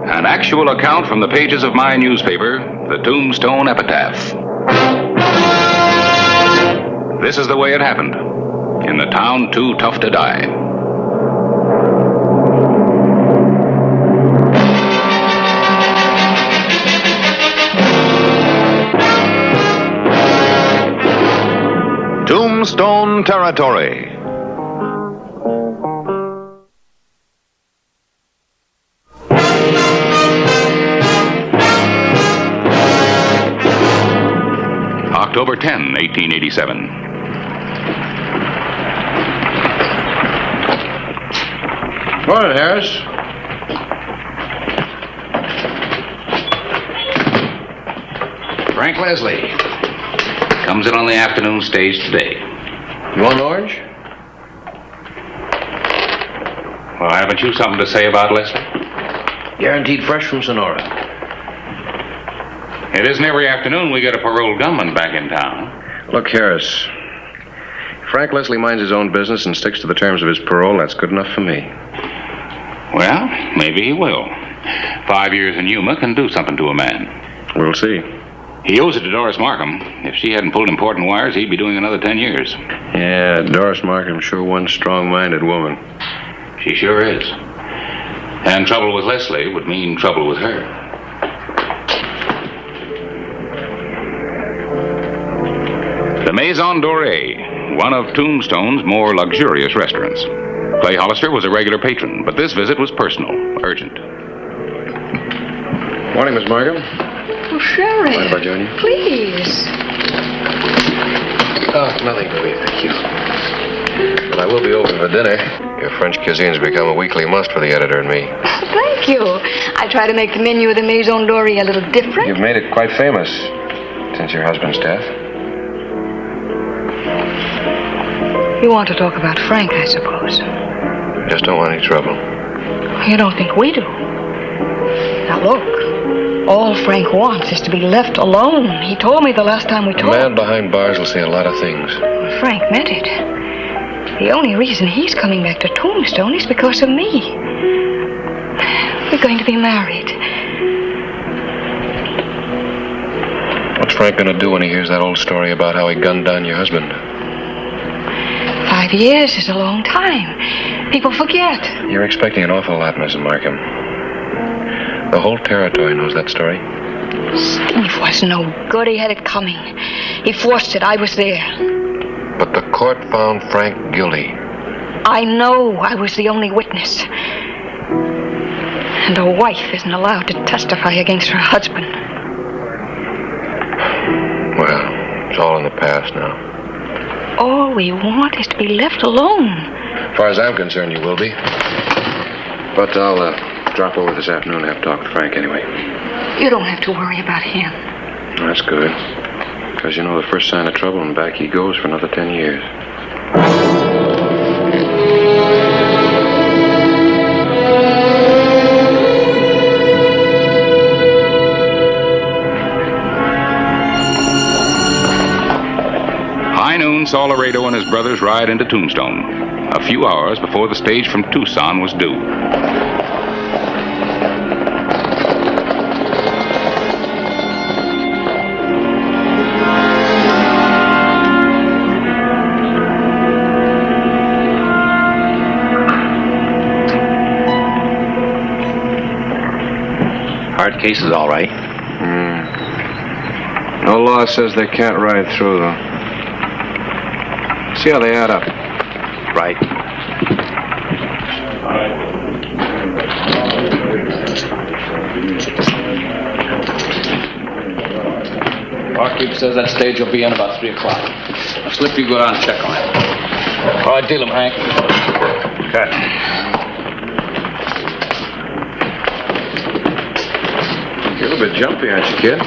An actual account from the pages of my newspaper, the Tombstone Epitaph. This is the way it happened, in the town too tough to die. Tombstone territory. October 10, 1887. Morning, Harris. Frank Leslie comes in on the afternoon stage today. You want an orange? Well, haven't you something to say about Leslie? Guaranteed fresh from Sonora. It isn't every afternoon we get a paroled gunman back in town. Look, Harris. Frank Leslie minds his own business and sticks to the terms of his parole. That's good enough for me. Well, maybe he will. 5 years in Yuma can do something to a man. We'll see. He owes it to Doris Markham. If she hadn't pulled important wires, he'd be doing another 10 years. Yeah, Doris Markham's sure one strong-minded woman. She sure is. And trouble with Leslie would mean trouble with her. The Maison Dorée, one of Tombstone's more luxurious restaurants. Clay Hollister was a regular patron, but this visit was personal, urgent. Morning, Miss Markham. Oh, Sherry. Mind if I join you? Please. Oh, nothing really, thank you. But I will be open for dinner. Your French cuisine's become a weekly must for the editor and me. Thank you. I try to make the menu of the Maison Dorée a little different. You've made it quite famous since your husband's death. You want to talk about Frank, I suppose. Just don't want any trouble. You don't think we do? Now, look. All Frank wants is to be left alone. He told me the last time we talked. A man behind bars will say a lot of things. Frank meant it. The only reason he's coming back to Tombstone is because of me. We're going to be married. What's Frank going to do when he hears that old story about how he gunned down your husband? 5 years is a long time. People forget. You're expecting an awful lot, Mrs. Markham. The whole territory knows that story. Steve was no good. He had it coming. He forced it. I was there. But the court found Frank guilty. I know. I was the only witness. And a wife isn't allowed to testify against her husband. Well, it's all in the past now. All we want is to be left alone. As far as I'm concerned, you will be. But I'll drop over this afternoon and have a talk with Frank anyway. You don't have to worry about him. That's good. Because you know the first sign of trouble and back he goes for another 10 years. High noon saw Laredo and his brothers ride into Tombstone, a few hours before the stage from Tucson was due. Hard case is all right. No law says they can't ride through, though. See how they add up. Right. Barkeep says that stage will be in about 3 o'clock. Now, Slip, you go down and check on it. All right, deal him, Hank. Okay. You're a little bit jumpy, aren't you, kid?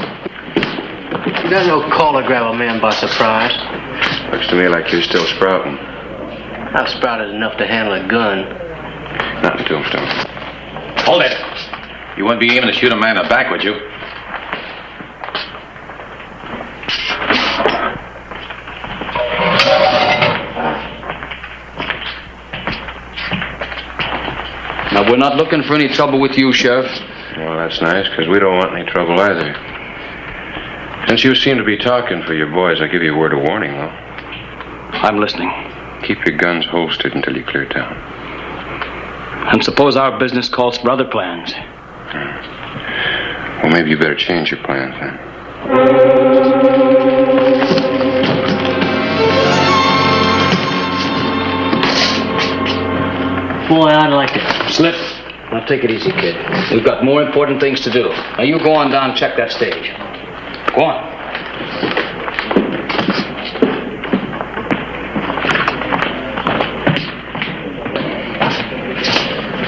You got no call to grab a man by surprise. Looks to me like you're still sprouting. I've sprouted enough to handle a gun. Not in Tombstone. Hold it. You wouldn't be aiming to shoot a man in the back, would you? Now, we're not looking for any trouble with you, Sheriff. Well, that's nice, because we don't want any trouble either. Since you seem to be talking for your boys, I'll give you a word of warning, though. I'm listening. Keep your guns holstered until you clear town. And suppose our business calls for other plans. Well, maybe you better change your plans, then. Boy, I'd like it. Slip. Now, take it easy, kid. We've got more important things to do. Now, you go on down and check that stage. Go on.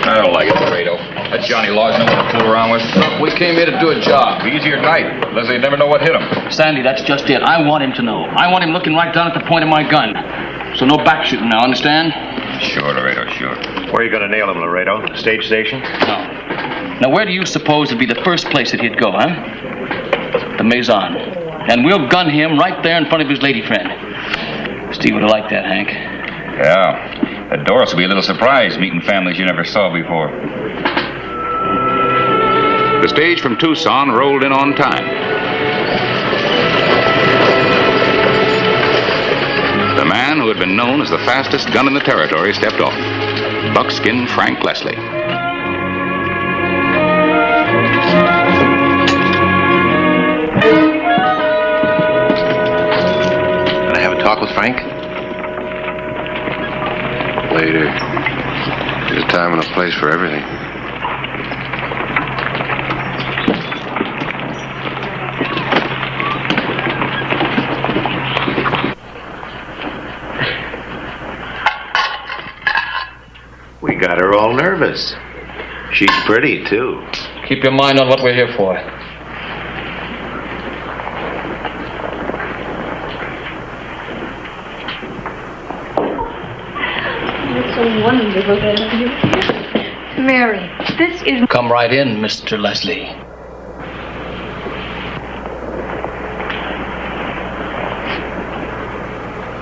I don't like it, Laredo. That Johnny Law's no one to fool around with. Look, we came here to do a job. Be easier tonight. Leslie never know what hit him. Sandy, that's just it. I want him to know. I want him looking right down at the point of my gun. So no back shooting now, understand? Sure, Laredo, sure. Where are you going to nail him, Laredo? The stage station? No. Now, where do you suppose would be the first place that he'd go, huh? The Maison. And we'll gun him right there in front of his lady friend. Steve would have liked that, Hank. Yeah. Doris will be a little surprised meeting families you never saw before. The stage from Tucson rolled in on time. The man who had been known as the fastest gun in the territory stepped off. Buckskin Frank Leslie. Can I have a talk with Frank? Later. There's a time and a place for everything. We got her all nervous. She's pretty, too. Keep your mind on what we're here for. It's so wonderful to have you here. Mary, this is... Come right in, Mr. Leslie.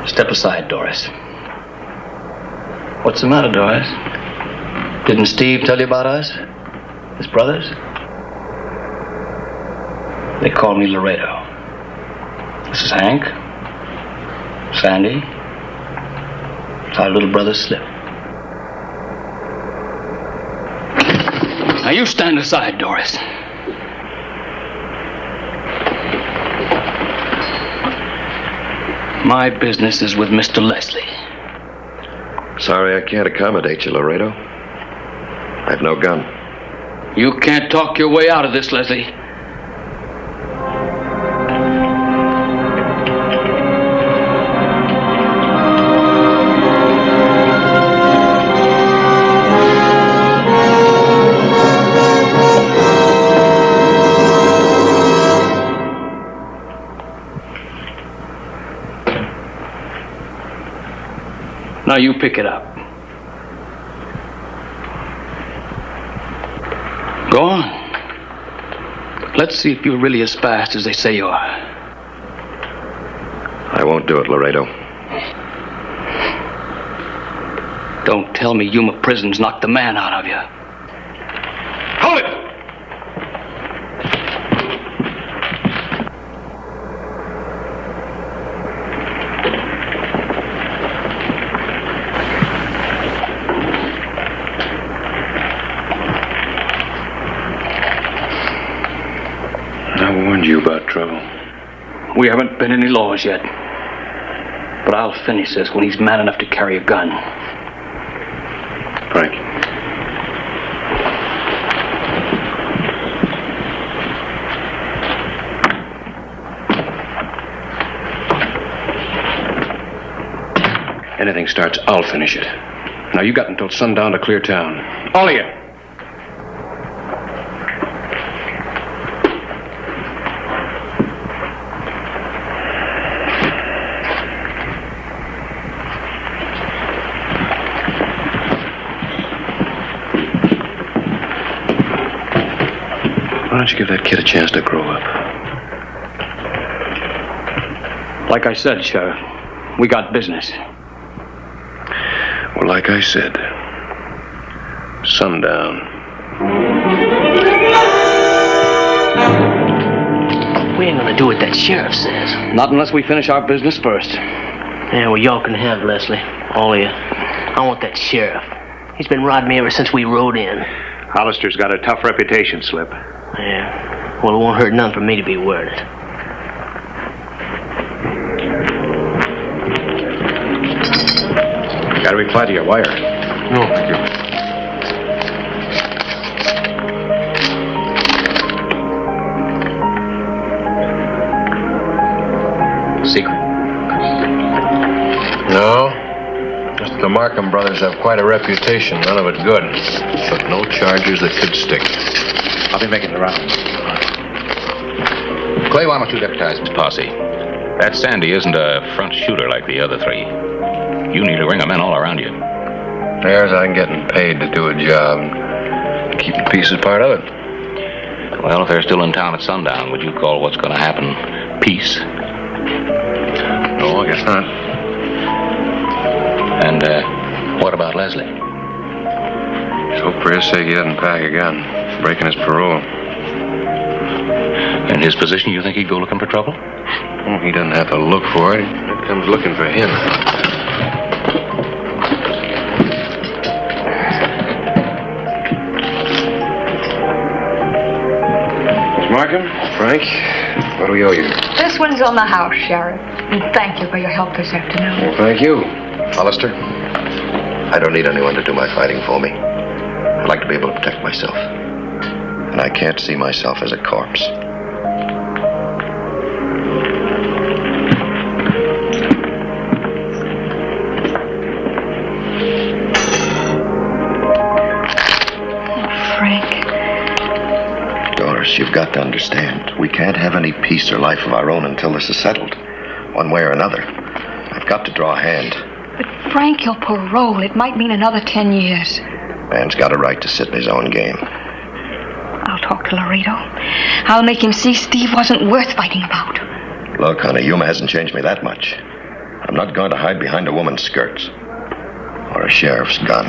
Step aside, Doris. What's the matter, Doris? Didn't Steve tell you about us? His brothers? They call me Laredo. This is Hank. Sandy. It's our little brother Slip. Now you stand aside, Doris. My business is with Mr. Leslie. Sorry I can't accommodate you, Laredo. I have no gun. You can't talk your way out of this, Leslie. Now you pick it up. Go on. Let's see if you're really as fast as they say you are. I won't do it, Laredo. Don't tell me Yuma Prison's knocked the man out of you. Hold it! I warned you about trouble. We haven't been any laws yet. But I'll finish this when he's man enough to carry a gun. Frank. Anything starts, I'll finish it. Now you got until sundown to clear town. All of you. Why don't you give that kid a chance to grow up? Like I said, Sheriff, we got business. Well, like I said, sundown. We ain't gonna do what that sheriff says. Not unless we finish our business first. Yeah, well, y'all can have Leslie. All of you. I want that sheriff. He's been riding me ever since we rode in. Hollister's got a tough reputation, Slip. Yeah. Well, it won't hurt none for me to be worded. Got to reply to your wire. No, thank you. Secret? No. Just the Markham brothers have quite a reputation. None of it good. But no charges that could stick. I'll be making the rounds. Clay, why don't you deputize his posse? That Sandy isn't a front shooter like the other three. You need to ring a men all around you. There's I'm getting paid to do a job. Keeping peace is part of it. Well, if they're still in town at sundown, would you call what's going to happen peace? No, I guess not. And What about Leslie? Let's hope for his sake he doesn't pack a gun, breaking his parole. In his position, you think he'd go looking for trouble? Oh, he doesn't have to look for it. It comes looking for him. Miss Markham, Frank, what do we owe you? This one's on the house, Sheriff. And thank you for your help this afternoon. Well, thank you. Hollister, I don't need anyone to do my fighting for me. I'd like to be able to protect myself. And I can't see myself as a corpse. Doris, you've got to understand. We can't have any peace or life of our own until this is settled. One way or another. I've got to draw a hand. But Frank, your parole, it might mean another 10 years. Man's got a right to sit in his own game. I'll talk to Laredo. I'll make him see Steve wasn't worth fighting about. Look, honey, Yuma hasn't changed me that much. I'm not going to hide behind a woman's skirts. Or a sheriff's gun.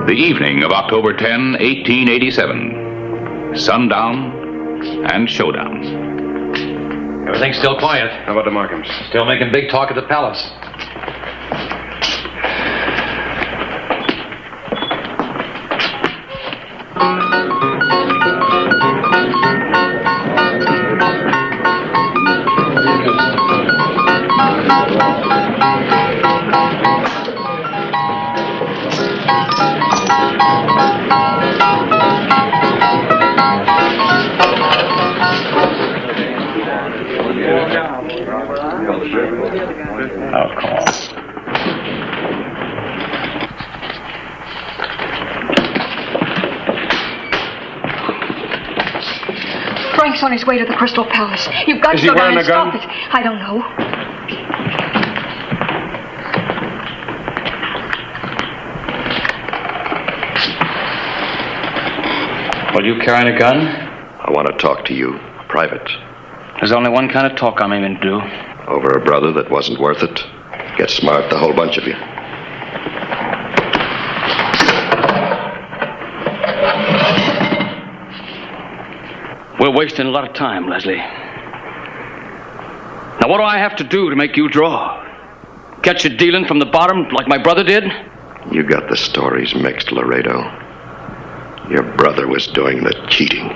The evening of October 10, 1887. Sundown and showdown. Everything's still quiet. How about the Markhams? Still making big talk at the palace. I'll call. Frank's on his way to the Crystal Palace. You've got to go down and stop it. I don't know. Well, you carrying a gun? I want to talk to you, private. There's only one kind of talk I'm aiming to do. Over a brother that wasn't worth it? Get smart, the whole bunch of you. We're wasting a lot of time, Leslie. Now, what do I have to do to make you draw? Catch you dealing from the bottom like my brother did? You got the stories mixed, Laredo. Your brother was doing the cheating.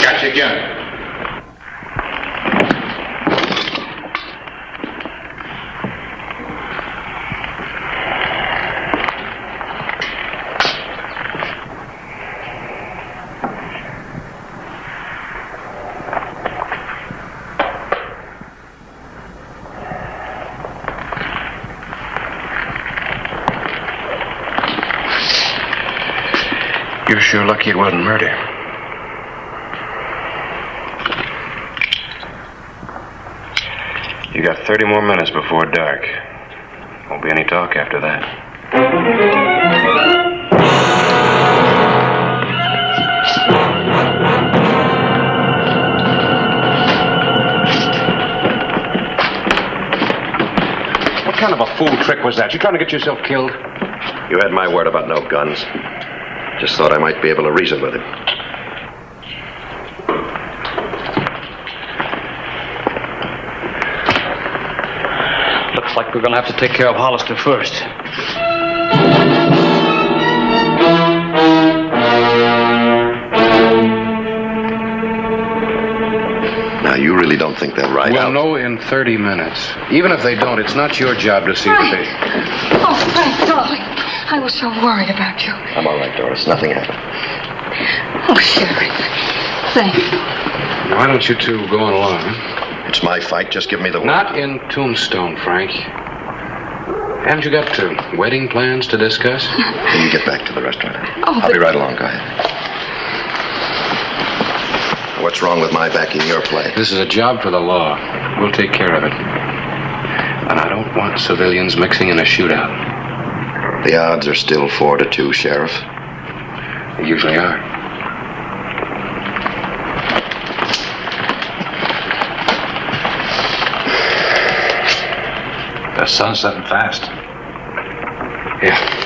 Got you again. You're sure lucky it wasn't murder. You got 30 more minutes before dark. Won't be any talk after that. What kind of a fool trick was that? You trying to get yourself killed? You had my word about no guns. Just thought I might be able to reason with him. Looks like we're gonna have to take care of Hollister first. Now, you really don't think they'll ride We'll out? know in 30 minutes. Even if they don't, it's not your job to see that they... Oh, Frank, darling. I was so worried about you. I'm all right, Doris. Nothing happened. Oh, Sheriff. Thank you. Why don't you two go on along? It's my fight. Just give me the word. Not in Tombstone, Frank. Haven't you got wedding plans to discuss? You get back to the restaurant. Oh, I'll be right along. Go ahead. What's wrong with my backing your play? This is a job for the law. We'll take care of it. And I don't want civilians mixing in a shootout. The odds are still 4-2, Sheriff. They usually are. The sun's setting fast. Yeah.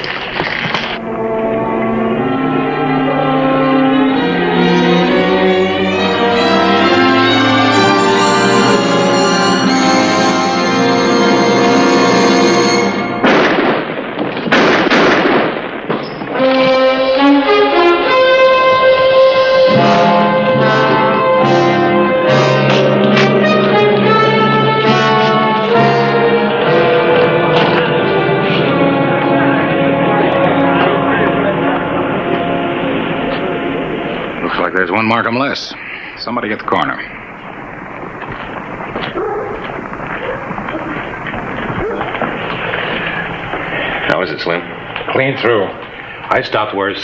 There's one Markham less. Somebody at the corner. How is it, Slim? Clean through. I stopped worse.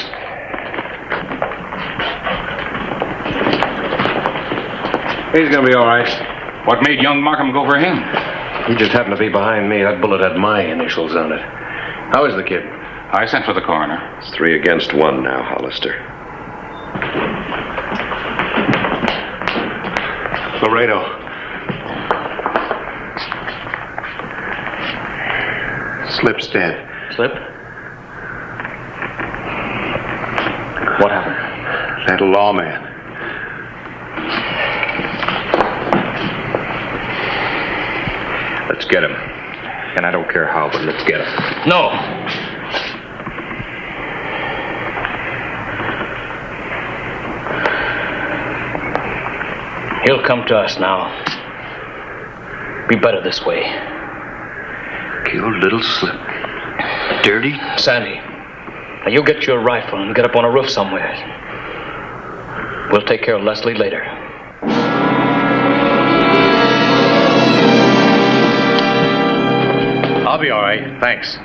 He's gonna be all right. What made young Markham go for him? He just happened to be behind me. That bullet had my initials on it. How is the kid? I sent for the coroner. It's 3 against 1 now, Hollister. Laredo. Slip's dead. Slip? What happened? That lawman. Let's get him. And I don't care how, but let's get him. No. He'll come to us now. Be better this way. Killed little Slip. Dirty? Sandy, now you get your rifle and get up on a roof somewhere. We'll take care of Leslie later. I'll be all right. Thanks.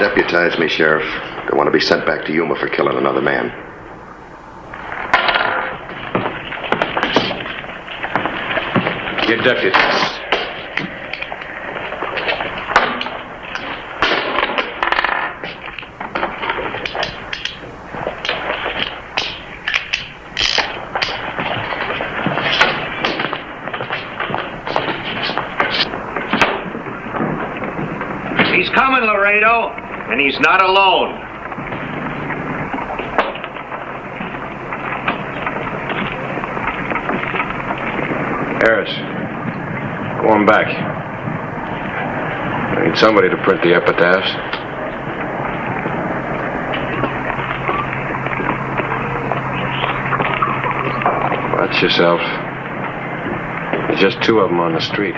Deputize me, Sheriff. They want to be sent back to Yuma for killing another man. Get deputized. He's coming, Laredo, and he's not alone. Harris, go on back. I need somebody to print the epitaphs. Watch yourself. There's just 2 of them on the street.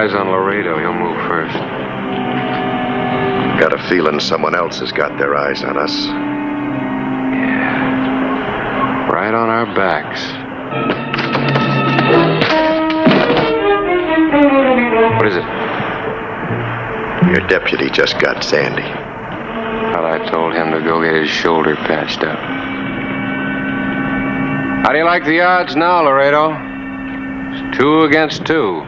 On Laredo, he'll move first. feeling someone else has got their eyes on us. Right on our backs. What is it? Your deputy just got Sandy. Well, I told him to go get his shoulder patched up. How do you like the odds now, Laredo? It's 2 against 2.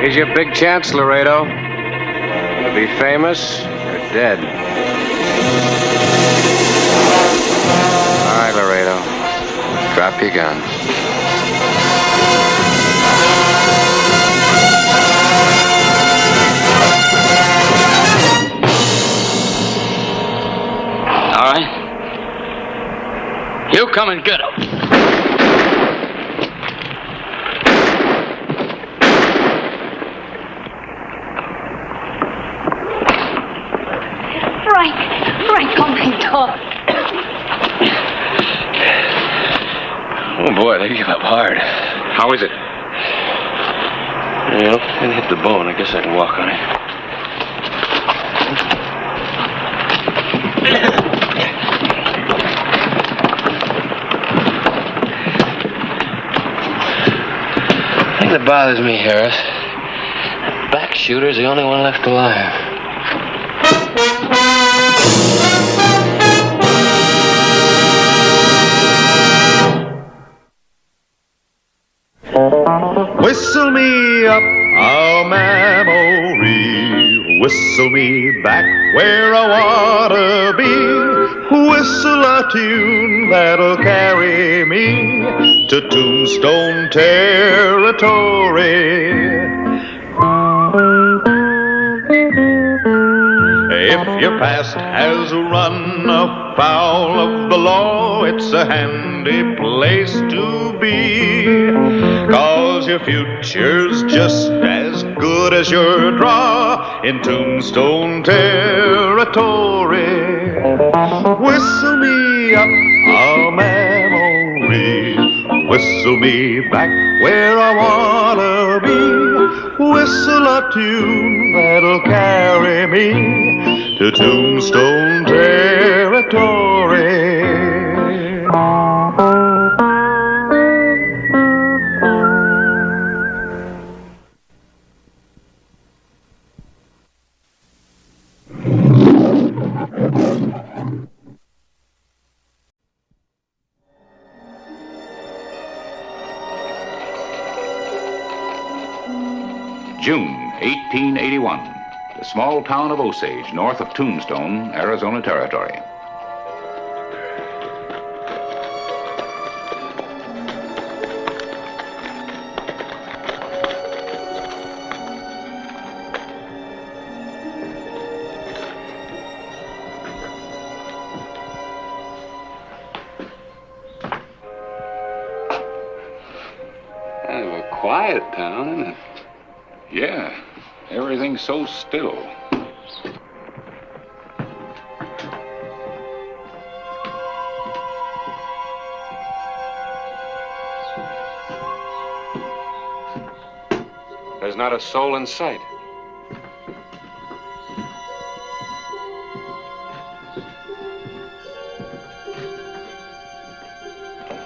Here's your big chance, Laredo. To be famous or dead. All right, Laredo. Drop your guns. All right. You come and get him. Frank, oh my dog. Oh, boy, they give up hard. How is it? Well, didn't hit the bone. I guess I can walk on it. The thing that bothers me, Harris, that back shooter's the only one left alive. Whistle me up a memory, whistle me back where I wanna be, whistle a tune that'll carry me to Tombstone territory. If your past has run afoul of the law, it's a handy place to be, 'cause your future's just as good as your draw in Tombstone territory. Whistle me up a memory, whistle me back where I wanna be, whistle a tune that'll carry me to Tombstone territory. June 1881. The small town of Osage, north of Tombstone, Arizona Territory. Kind of a quiet town, isn't it? Yeah, everything's so still. There's not a soul in sight.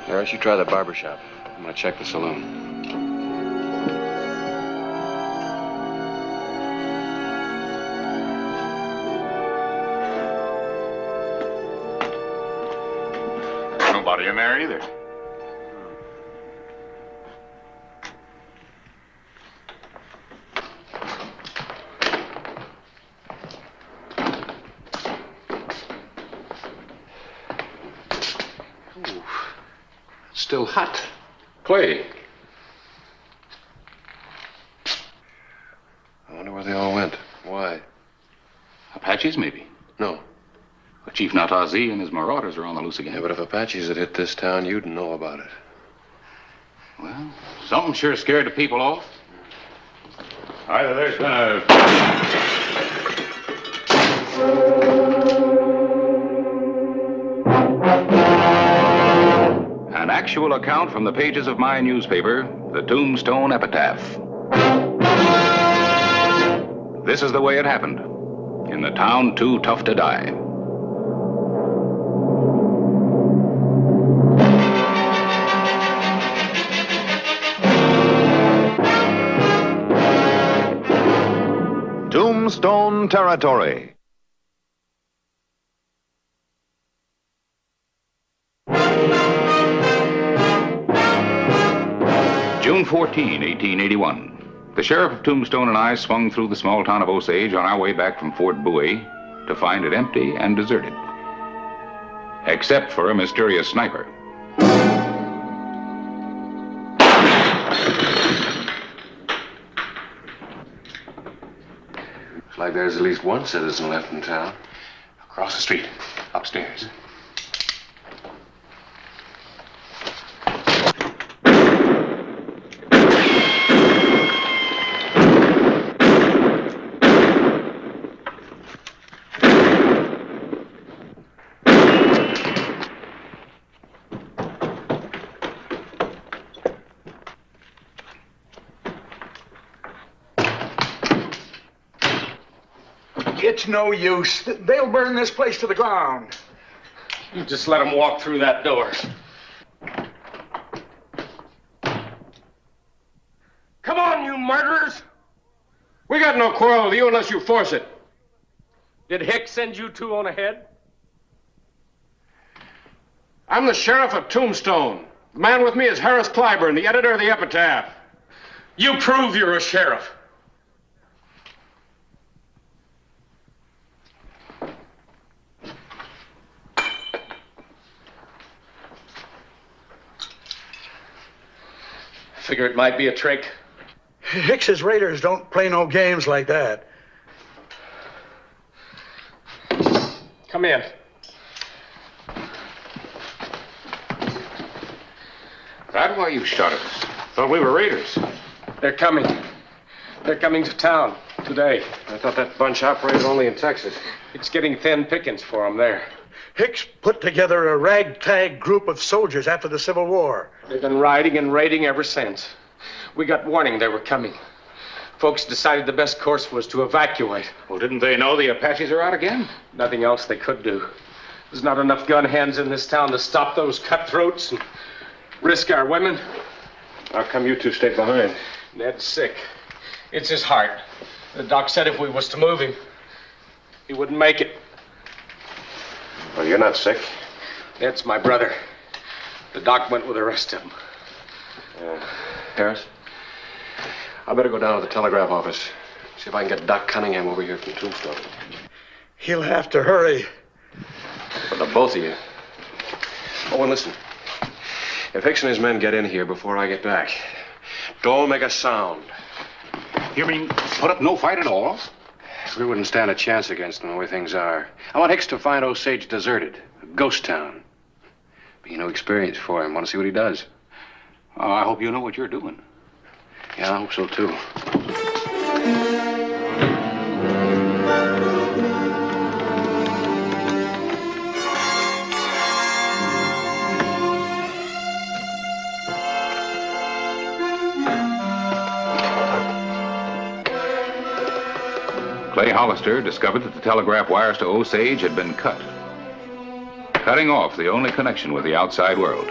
Harris, you try the barber shop. I'm gonna check the saloon. Nobody in there either. Ooh, still hot. Clay. I wonder where they all went. Why? Apaches, maybe. No. But Chief Natazi and his marauders are on the loose again. Yeah, but if Apaches had hit this town, you'd know about it. Well, something sure scared the people off. Either there's been a... factual account from the pages of my newspaper, the Tombstone Epitaph. This is the way it happened, in the town too tough to die. Tombstone Territory. June 14, 1881. The sheriff of Tombstone and I swung through the small town of Osage on our way back from Fort Bowie to find it empty and deserted. Except for a mysterious sniper. Looks like there's at least one citizen left in town. Across the street, upstairs. It's no use. They'll burn this place to the ground. You just let them walk through that door. Come on, you murderers! We got no quarrel with you unless you force it. Did Hicks send you two on ahead? I'm the sheriff of Tombstone. The man with me is Harris Clyburn, the editor of the Epitaph. You prove you're a sheriff. Figure it might be a trick. Hicks's raiders don't play no games like that. Come in. That why you shot at us? Thought we were raiders. They're coming. They're coming to town today. I thought that bunch operated only in Texas. It's getting thin pickings for them there. Hicks put together a ragtag group of soldiers after the Civil War. They've been riding and raiding ever since. We got warning they were coming. Folks decided the best course was to evacuate. Well, didn't they know the Apaches are out again? Nothing else they could do. There's not enough gun hands in this town to stop those cutthroats and risk our women. How come you two stayed behind? Ned's sick. It's his heart. The doc said if we was to move him, he wouldn't make it. Well, you're not sick. Ned's my brother. The doc went with the rest of them. Harris? I better go down to the telegraph office. See if I can get Doc Cunningham over here from Tombstone. He'll have to hurry. For the both of you. Oh, and listen. If Hicks and his men get in here before I get back, don't make a sound. You mean put up no fight at all? We wouldn't stand a chance against them the way things are. I want Hicks to find Osage deserted, a ghost town. Be no experience for him. Want to see what he does. Oh, I hope you know what you're doing. Yeah, I hope so, too. Clay Hollister discovered that the telegraph wires to Osage had been cut, cutting off the only connection with the outside world.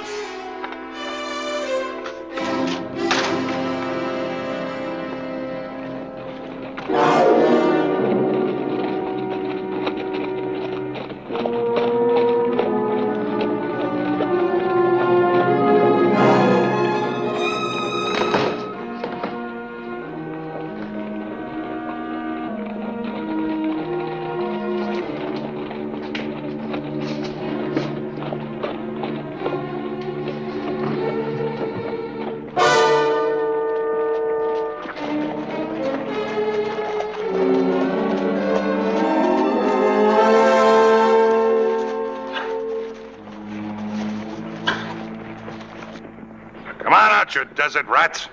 You desert rats.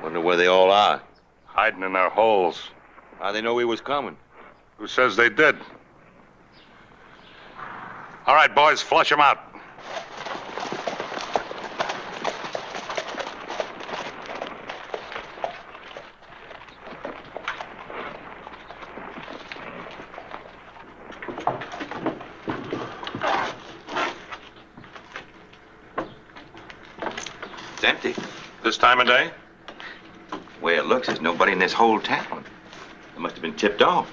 Wonder where they all are. Hiding in their holes. How'd they know we was coming? Who says they did? All right, boys, flush them out. It's empty. This time of day? The way it looks, there's nobody in this whole town. It must have been tipped off.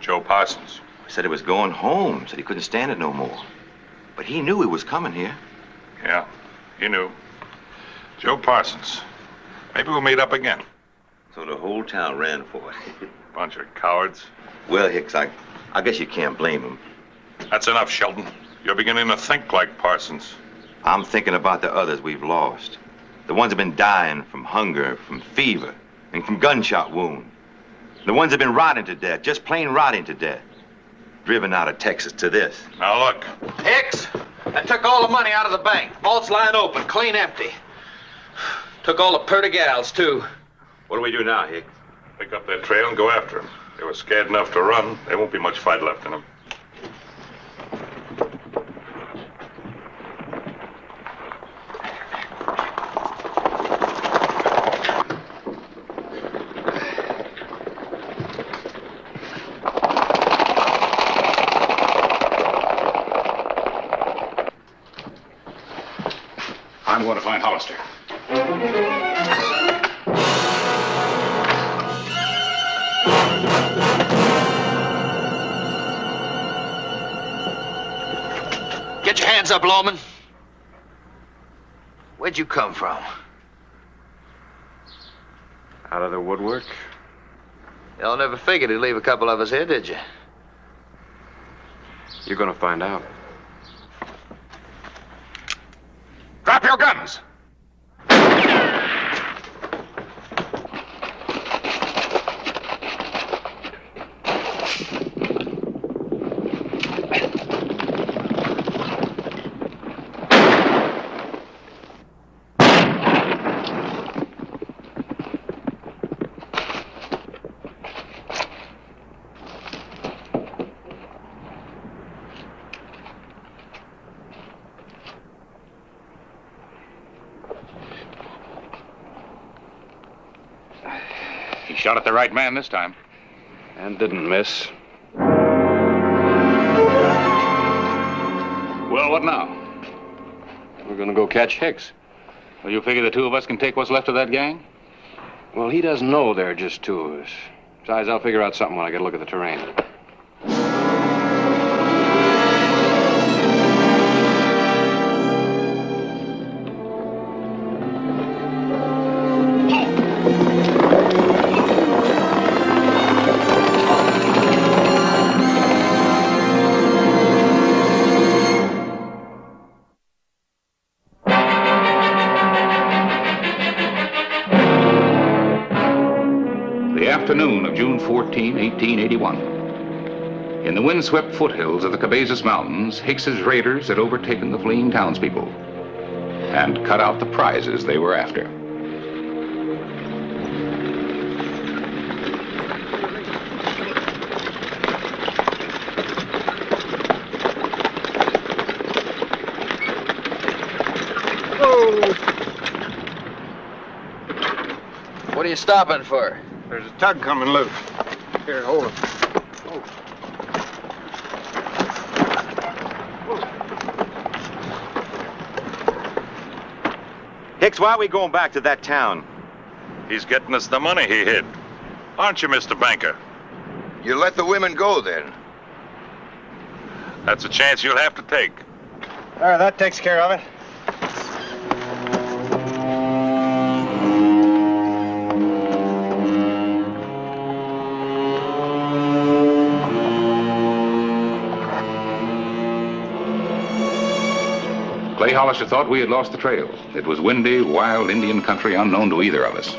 Joe Parsons. Said he was going home. Said he couldn't stand it no more. But he knew he was coming here. Yeah, he knew. Joe Parsons. Maybe we'll meet up again. So the whole town ran for it. Bunch of cowards. Well, Hicks, I guess you can't blame him. That's enough, Sheldon. You're beginning to think like Parsons. I'm thinking about the others we've lost. The ones that have been dying from hunger, from fever, and from gunshot wound. The ones that have been rotting to death, just plain rotting to death. Driven out of Texas to this. Now look. Hicks, I took all the money out of the bank. Vault's lying open, clean empty. Took all the purty gals, too. What do we do now, Hicks? Pick up that trail and go after them. They were scared enough to run. There won't be much fight left in them. I'm going to find Hollister. Get your hands up, lawman. Where'd you come from? Out of the woodwork? Y'all never figured he'd leave a couple of us here, did you? You're gonna find out. Drop your guns! He shot at the right man this time. And didn't miss. Well, what now? We're gonna go catch Hicks. Well, you figure the two of us can take what's left of that gang? Well, he doesn't know there are just two of us. Besides, I'll figure out something when I get a look at the terrain. Afternoon of June 14, 1881. In the windswept foothills of the Cabezas Mountains, Hicks's raiders had overtaken the fleeing townspeople and cut out the prizes they were after. What are you stopping for? There's a tug coming loose. Here, hold it. Hicks, why are we going back to that town? He's getting us the money he hid. Aren't you, Mr. Banker? You let the women go, then. That's a chance you'll have to take. That takes care of it. Clay Hollister thought we had lost the trail. It was windy, wild Indian country unknown to either of us.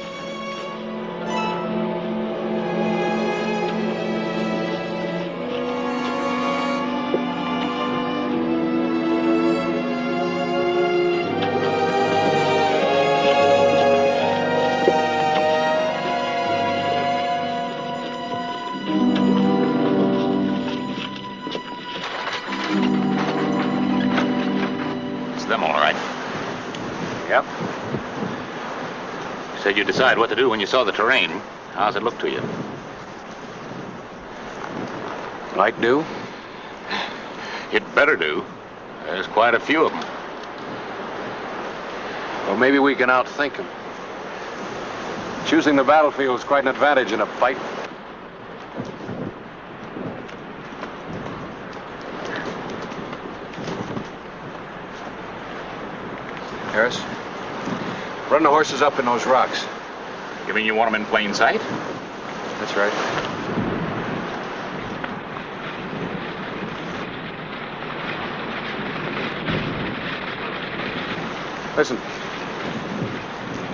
Said you'd decide what to do when you saw the terrain. How's it look to you? Like do? It better do. There's quite a few of them. Well, maybe we can outthink him. Choosing the battlefield is quite an advantage in a fight. Harris, run the horses up in those rocks. You mean you want them in plain sight? That's right. Listen.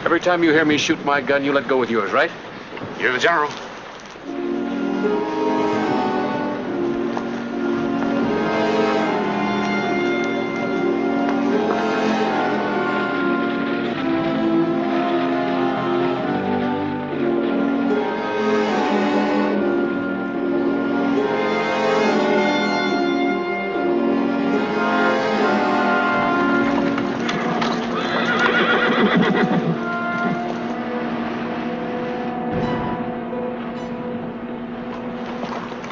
Every time you hear me shoot my gun, you let go with yours, right? You're the general.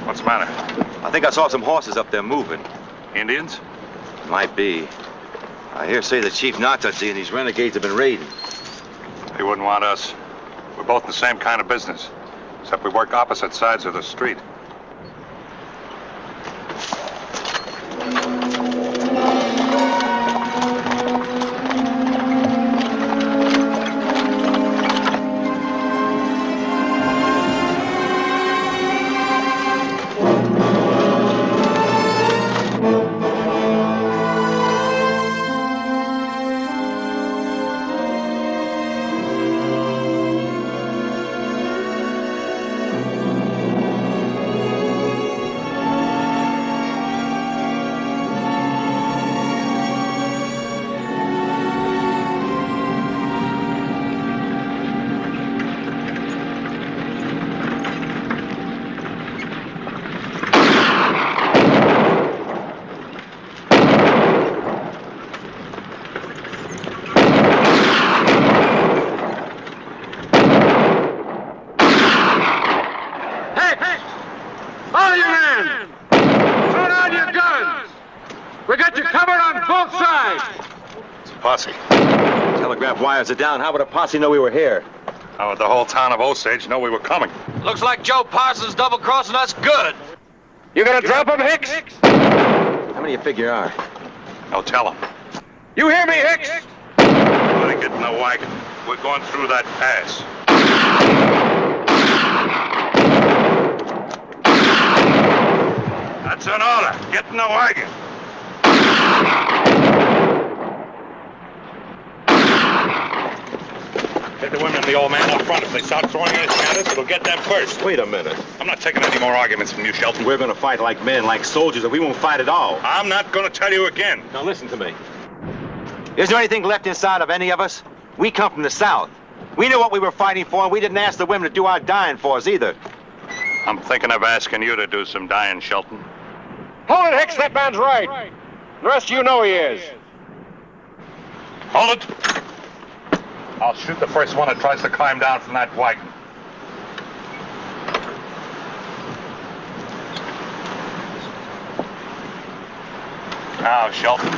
What's the matter? I think I saw some horses up there moving. Indians? Might be. I hear say the Chief Natazi and these renegades have been raiding. He wouldn't want us. We're both in the same kind of business, except we work opposite sides of the street. Posse. Telegraph wires are down. How would a posse know we were here? How would the whole town of Osage know we were coming? Looks like Joe Parsons double-crossing us good. You gonna drop him, Hicks? How many you figure are? I'll tell him. You hear me, Hicks? Everybody get in the wagon. We're going through that pass. That's an order. Get in the wagon. Get the women and the old man up front. If they start throwing anything at us, we'll get them first. Wait a minute. I'm not taking any more arguments from you, Shelton. We're gonna fight like men, like soldiers, or we won't fight at all. I'm not gonna tell you again. Now listen to me. Is there anything left inside of any of us? We come from the South. We knew what we were fighting for, and we didn't ask the women to do our dying for us either. I'm thinking of asking you to do some dying, Shelton. Hold it, Hicks. That man's right. The rest of you know he is. Hold it. I'll shoot the first one that tries to climb down from that wagon. Now, Shelton.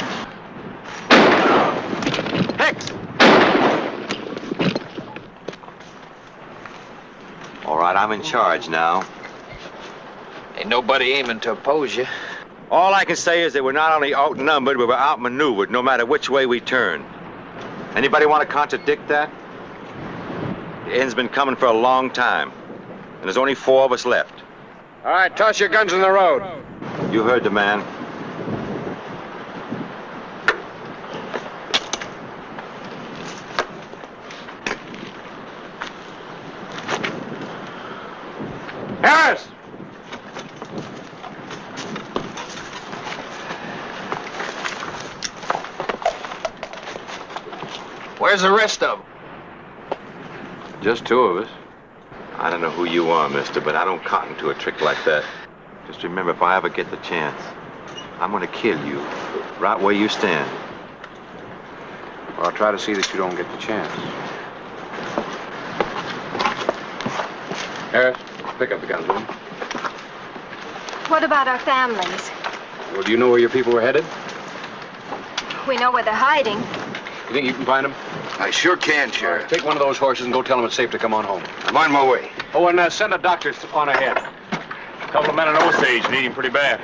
Hicks! All right, I'm in charge now. Ain't nobody aiming to oppose you. All I can say is that we're not only outnumbered, but we're outmaneuvered no matter which way we turn. Anybody want to contradict that? The end's been coming for a long time, and there's only 4 of us left. All right, toss your guns in the road. You heard the man. Harris! Where's the rest of them? Just 2 of us. I don't know who you are, mister, but I don't cotton to a trick like that. Just remember, if I ever get the chance, I'm gonna kill you right where you stand. Well, I'll try to see that you don't get the chance. Harris, pick up the guns, will you? What about our families? Well, do you know where your people were headed? We know where they're hiding. You think you can find them? I sure can, Sheriff. Take one of those horses and go tell them it's safe to come on home. I'm on my way. Oh, and send a doctor on ahead. A couple of men in Osage need him pretty bad.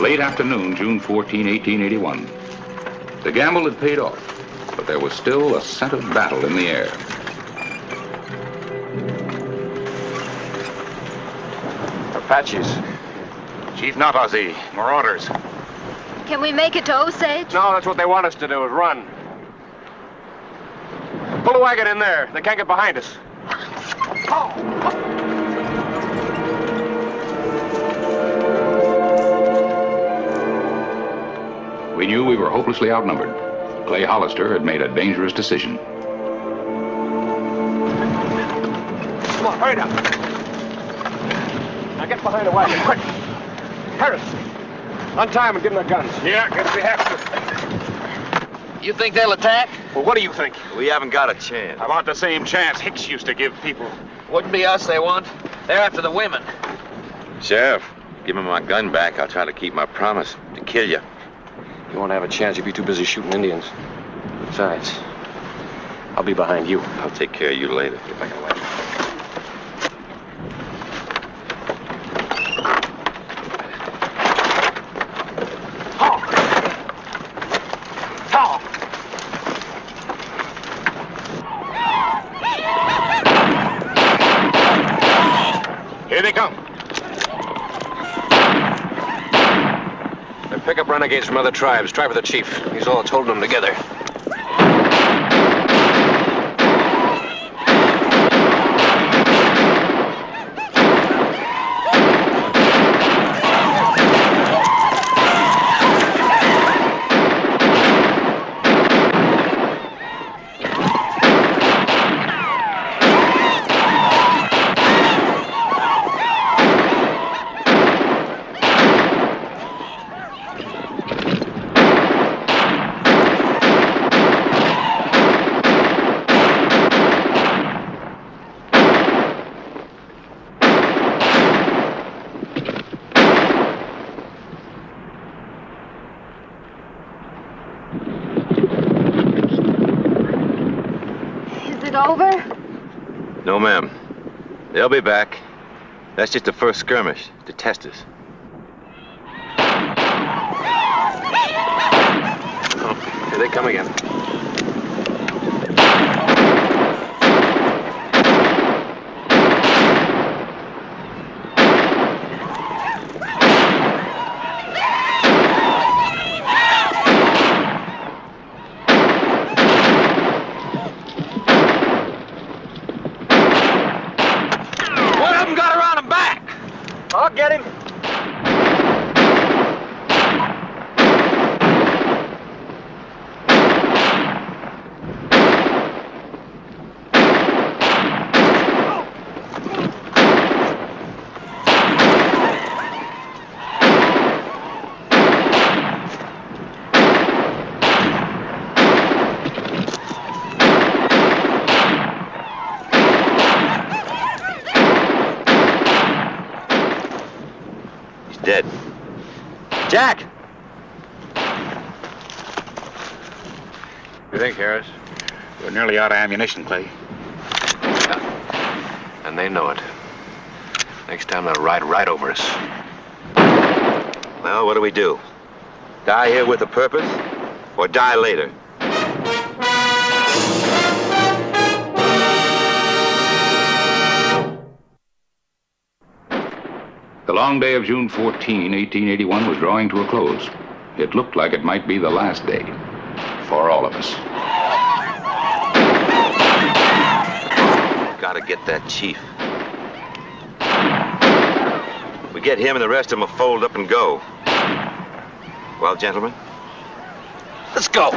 Late afternoon, June 14, 1881. The gamble had paid off, but there was still a scent of battle in the air. Apaches. Chief Natazi, marauders. Can we make it to Osage? No, that's what they want us to do, is run. Pull the wagon in there. They can't get behind us. We knew we were hopelessly outnumbered. Clay Hollister had made a dangerous decision. Come on, hurry up. Now get behind the wagon, quick. Harris, untie them and give them their guns. Yeah, guess we have to. You think they'll attack? Well, what do you think? We haven't got a chance. About the same chance Hicks used to give people. Wouldn't be us they want. They're after the women. Sheriff, give me my gun back. I'll try to keep my promise to kill you. You won't have a chance. You'll be too busy shooting Indians. Besides, I'll be behind you. I'll take care of you later. Get back away. Here they come. They pick up renegades from other tribes. Try for the chief. He's all that's holding them together. Is it over? No, ma'am. They'll be back. That's just the first skirmish to test us. Oh, here they come again. One of them got around him back. I'll get him. Dead. Jack! You think, Harris? We're nearly out of ammunition, Clay. And they know it. Next time they'll ride right over us. Well, what do we do? Die here with a purpose, or die later. The long day of June 14, 1881 was drawing to a close. It looked like it might be the last day for all of us. Gotta get that chief. We get him and the rest of them will fold up and go. Well, gentlemen, let's go.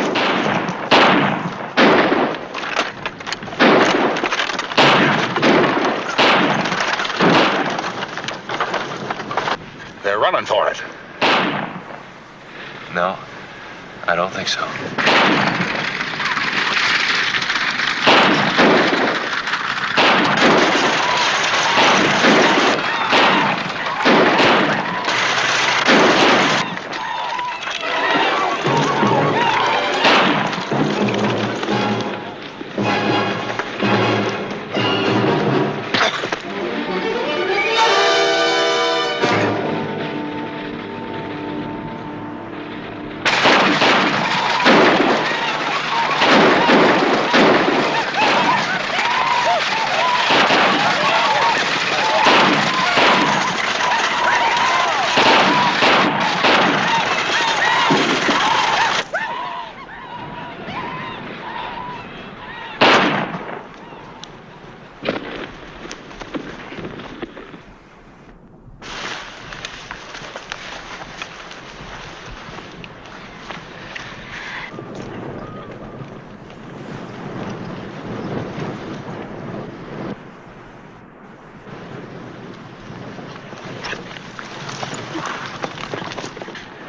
They're running for it. No, I don't think so.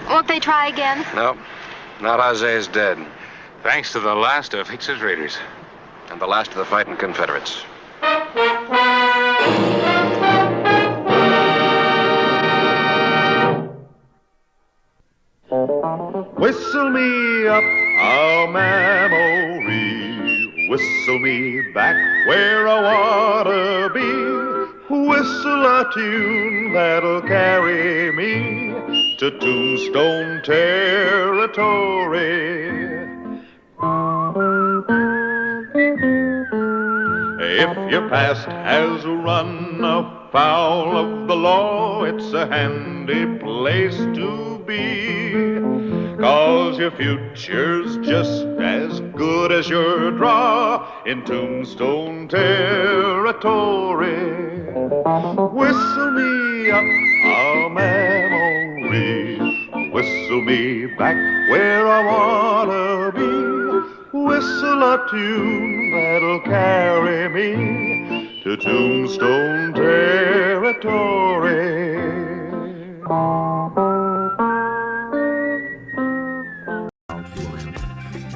Won't they try again? No, not Jose's dead. Thanks to the last of Hicks's raiders. And the last of the fighting Confederates. Whistle me up a memory, whistle me back where I wanna be, whistle a tune that'll carry me to Tombstone territory. If your past has run afoul of the law, it's a handy place to be. 'Cause your future's just as good as your draw in Tombstone territory. Whistle me up a memory, whistle me back where I wanna be, whistle a tune that'll carry me to Tombstone territory.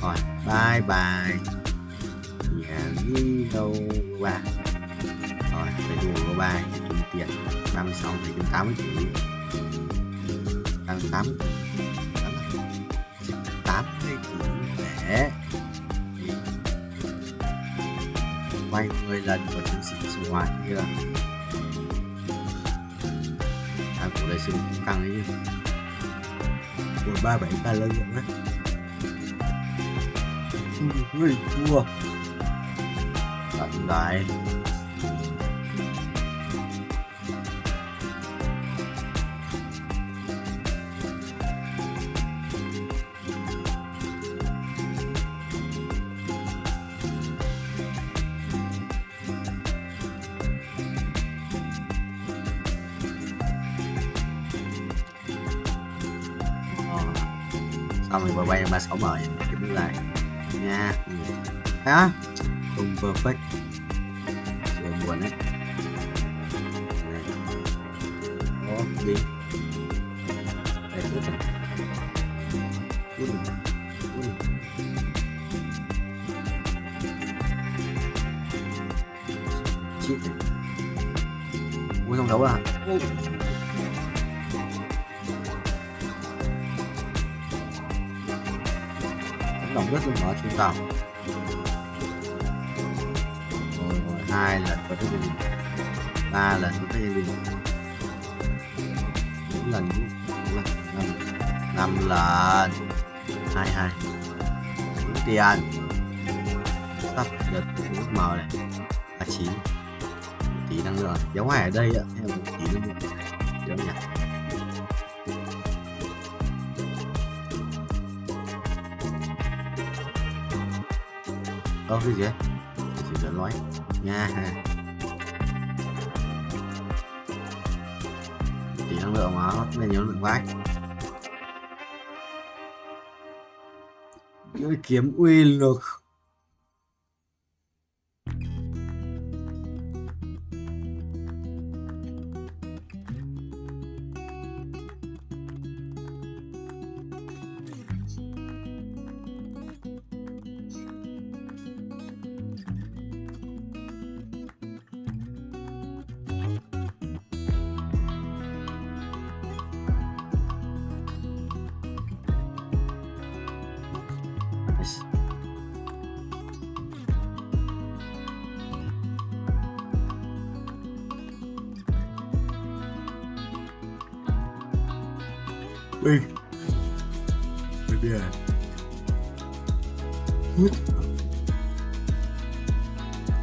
Rồi, bye bye. Nhà đi đâu ba. Rồi, phải đùa của ba kiếm tiền 36 thì đến 80 triệu. 88 80 triệu để quay 10 lần của chiến sĩ sinh hoạt kia. Của đại sư cũng căng ấy chứ. Của 37 ta lợi dụng á. Ui, thua. Tận lại. Xong rồi bay 36 mở cái bước lại nha. Hả? Không perfect. Chuyện buồn đấy. Đó, đi. Đây nữa rồi. Chết rồi. Ui, không đấu à? Lòng rất là mở trung tàu. Rồi 2 lần có cái gì, 3 lần có cái gì, 4 lần, 5 5 lần 22 đủ tiền. Sắp đợt nước màu này 39 tí năng lượng giống ngoài ở đây ạ, hay là 1 tí năng lượng giống nhỉ. Cái gì đấy chỉ cần nói nha. Tí năng lượng mà nó lên nhiều lượng vãi. Lưỡi kiếm uy lực. Ui, bây giờ hút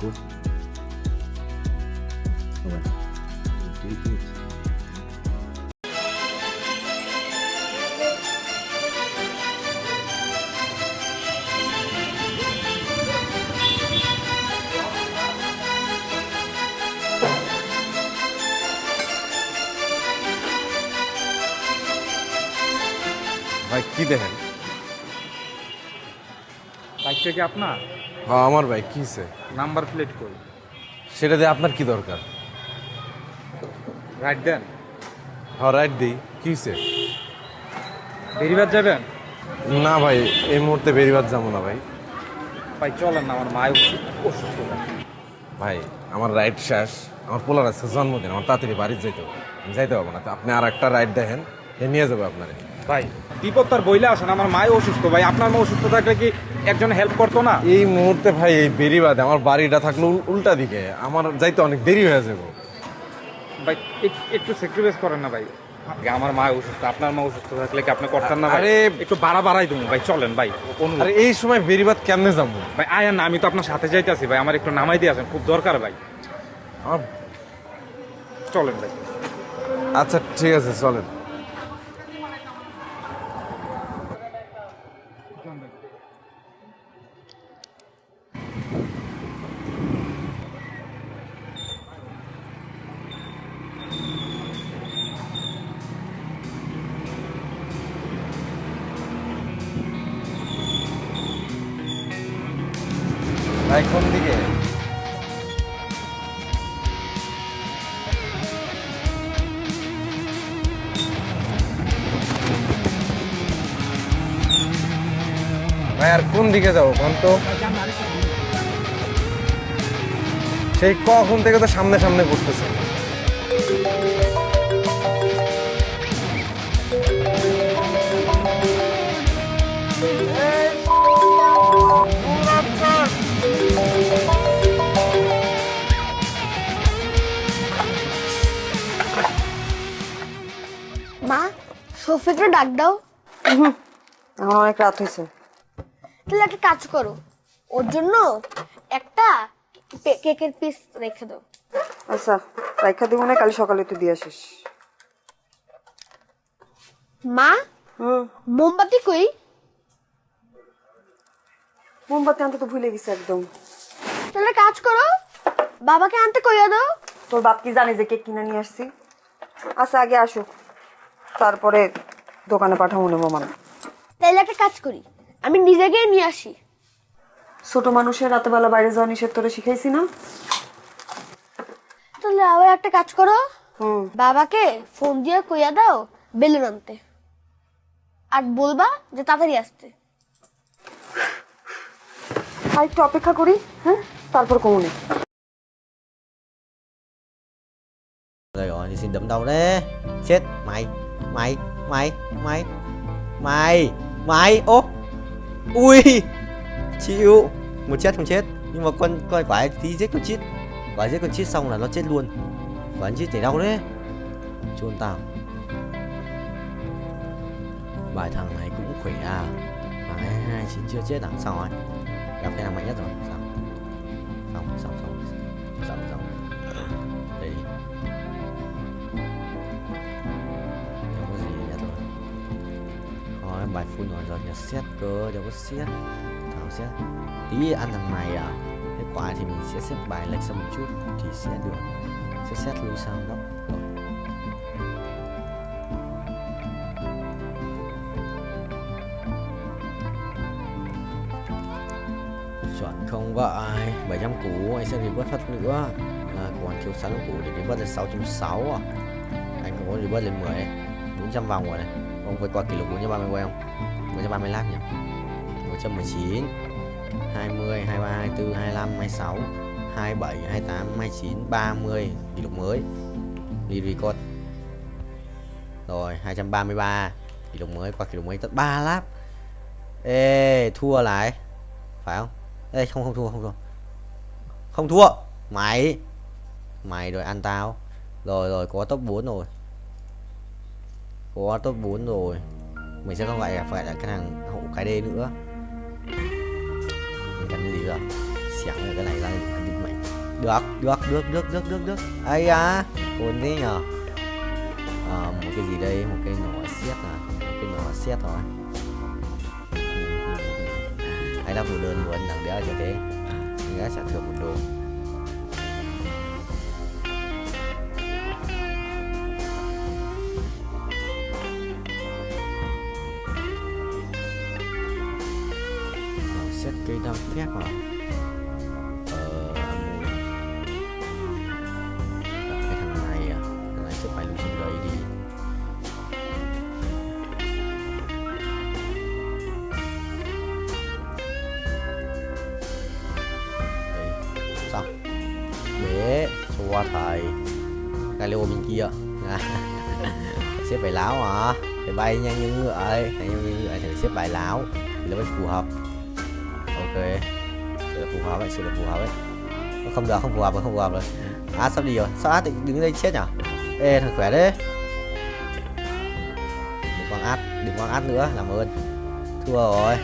cút rồi ভাই কি দেখেন? বাইকটা কি আপনার? হ্যাঁ আমার ভাই কি হয়েছে? নাম্বার প্লেট কই? সেটা দিয়ে আপনার কি দরকার? রাইট দেন। হ্যাঁ রাইট দিই, কি হয়েছে? বেরিবাদ যাবেন? না ভাই এই মুহূর্তে বেরিবাদ যাবো না ভাই। ভাই চলেন না, আমার মায় অসুস্থ। ভাই আমার রাইড শেষ, আমার পোলার আছে জন্মদিন, আমার তাড়াতাড়ি বাড়ি যাইতে হবে, আমি যাইতে পারবো না। তো আপনি আর একটা রাইড দেখেন, নিয়ে যাবো আপনারে। ভাই বিপদ তার বইলে আসেন, আমার মায় অসুস্থ। ভাই আপনার মা অসুস্থ থাকলে কি একজন হেল্প করতো না? এই মুহূর্তে ভাই এই বেরিবাদে আমার বাড়িটা থাকলো উল্টা দিকে, আমার যাইতে অনেক দেরি হয়ে যাবে। ভাই একটু স্যাক্রিফাইস করেন না ভাই, আমার মা অসুস্থ, আপনার মা অসুস্থ থাকলে কি আপনি করতেন না? আরে একটু বাড়াই দেবো ভাই, চলেন ভাই। আরে এই সময় বেরিবাদ কেমনে যাবো ভাই? আয়ান না, আমি তো আপনার সাথে যাইতেছি ভাই, আমার একটু নামাই দিয়ে আসেন, খুব দরকার ভাই। চলেন ভাই। আচ্ছা ঠিক আছে চলেন। ভাই কোন দিকে? ভাই আর কোন দিকে যাবো কোন তো? সেই কখন থেকে তো সামনে সামনে ঘুরতেছে। মা, শফিকরে ডাক দাও। আমার অনেক রাত হয়েছে। তাহলে একটা কাজ করো, ওর জন্য একটা কেকের পিস রেখে দাও। আচ্ছা রাইখা দিব না, কাল সকালে তুই দিয়ে আসিস। মা, মোমবাতি কই? মোমবাতি আনতে তো ভুলে গেছি একদম। তাহলে কাজ করো, বাবাকে আনতে কইয়া দাও। তোর বাপ কি জানে যে কেক কিনে নিয়ে আসছি? আচ্ছা আগে আসো, তারপরে দোকানে পাঠাবো নেবো মানে। তাহলে একটা কাজ করি, আমি নিজে গিয়ে নিয়ে আসি। ছোট মানুষের রাতেবেলা বাইরে যাওয়া নিষেধ তোরে শিখাইছি না? তাহলে আবার একটা কাজ করো, বাবাকে ফোন দিয়ে কইয়া দাও বেলুন আনতে, আর বলবা যে তাড়াতাড়ি আসতে। আর একটু অপেক্ষা করি, হ্যাঁ তারপর কমুনে। Rồi thì xin đấm đầu đấy. Chết mày. Mày. Ô. Ui. Chịu. Một chết không chết. Nhưng mà con quái tí giết con chít. Quái giết con chít xong là nó chết luôn. Quái chít chảy đau đấy. Chôn tao. Bài thằng này cũng khỏe à. Mà 29 chưa chết à? Sao rồi? Gặp cái thằng mạnh nhất rồi. Sao? Xong. Đây đi. Không có gì nhất rồi. Thôi bài full rồi nhà xét cơ, đâu có xét. Thảo xét. Tí ăn thằng này à? Kết quả thì mình sẽ xếp bài lệch sang một chút thì sẽ được. Sẽ xét lui sang góc. Rồi. Chuẩn không vậy. 700 củ anh sẽ rebirth phát nữa. Còn thiếu 6 củ để rebirth lên 660 à. Anh có rebirth lên 10 đấy. 400 vòng rồi này. Không phải qua kỷ lục 430 quay không? 430 lap nhỉ. 119 20, 23, 24, 25, 26 27, 28, 29, 30 kỷ lục mới. Đi record. Rồi 233 kỷ lục mới, qua kỷ lục mới tận 3 lap. Ê thua lại. Phải không? Ê không thua. Không thua. Mày rồi ăn tao. Rồi có top 4 rồi. Có top 4 rồi. Mình sẽ không phải là cái thằng hậu cái D nữa. Mình cần cái gì nữa? Xẻng cái này ra định mệnh. Được. Ây à, ổn thế nhờ. Một cái gì đây, một cái nỏ xét à, một cái nỏ xét thôi. Hay là một đơn muốn thằng đéo như thế. Mình đã trả thưởng một đồ. Xét cây đăng phép à? Cái thằng này à? Thằng này sẽ phải lưu xuống đấy đi. Đây, xong. Để cho thầy Galileo bên kia. Xếp bài láo hả? Phải bay nhanh như ngựa ấy. Thầy xếp bài láo thì nó mới phù hợp. Ok, sự là phù hợp ấy. Không phù hợp rồi. Sắp đi rồi. Sao đứng đây chết nhở? Ê thằng khỏe đấy. Đừng quăng át nữa, làm ơn. Thua rồi.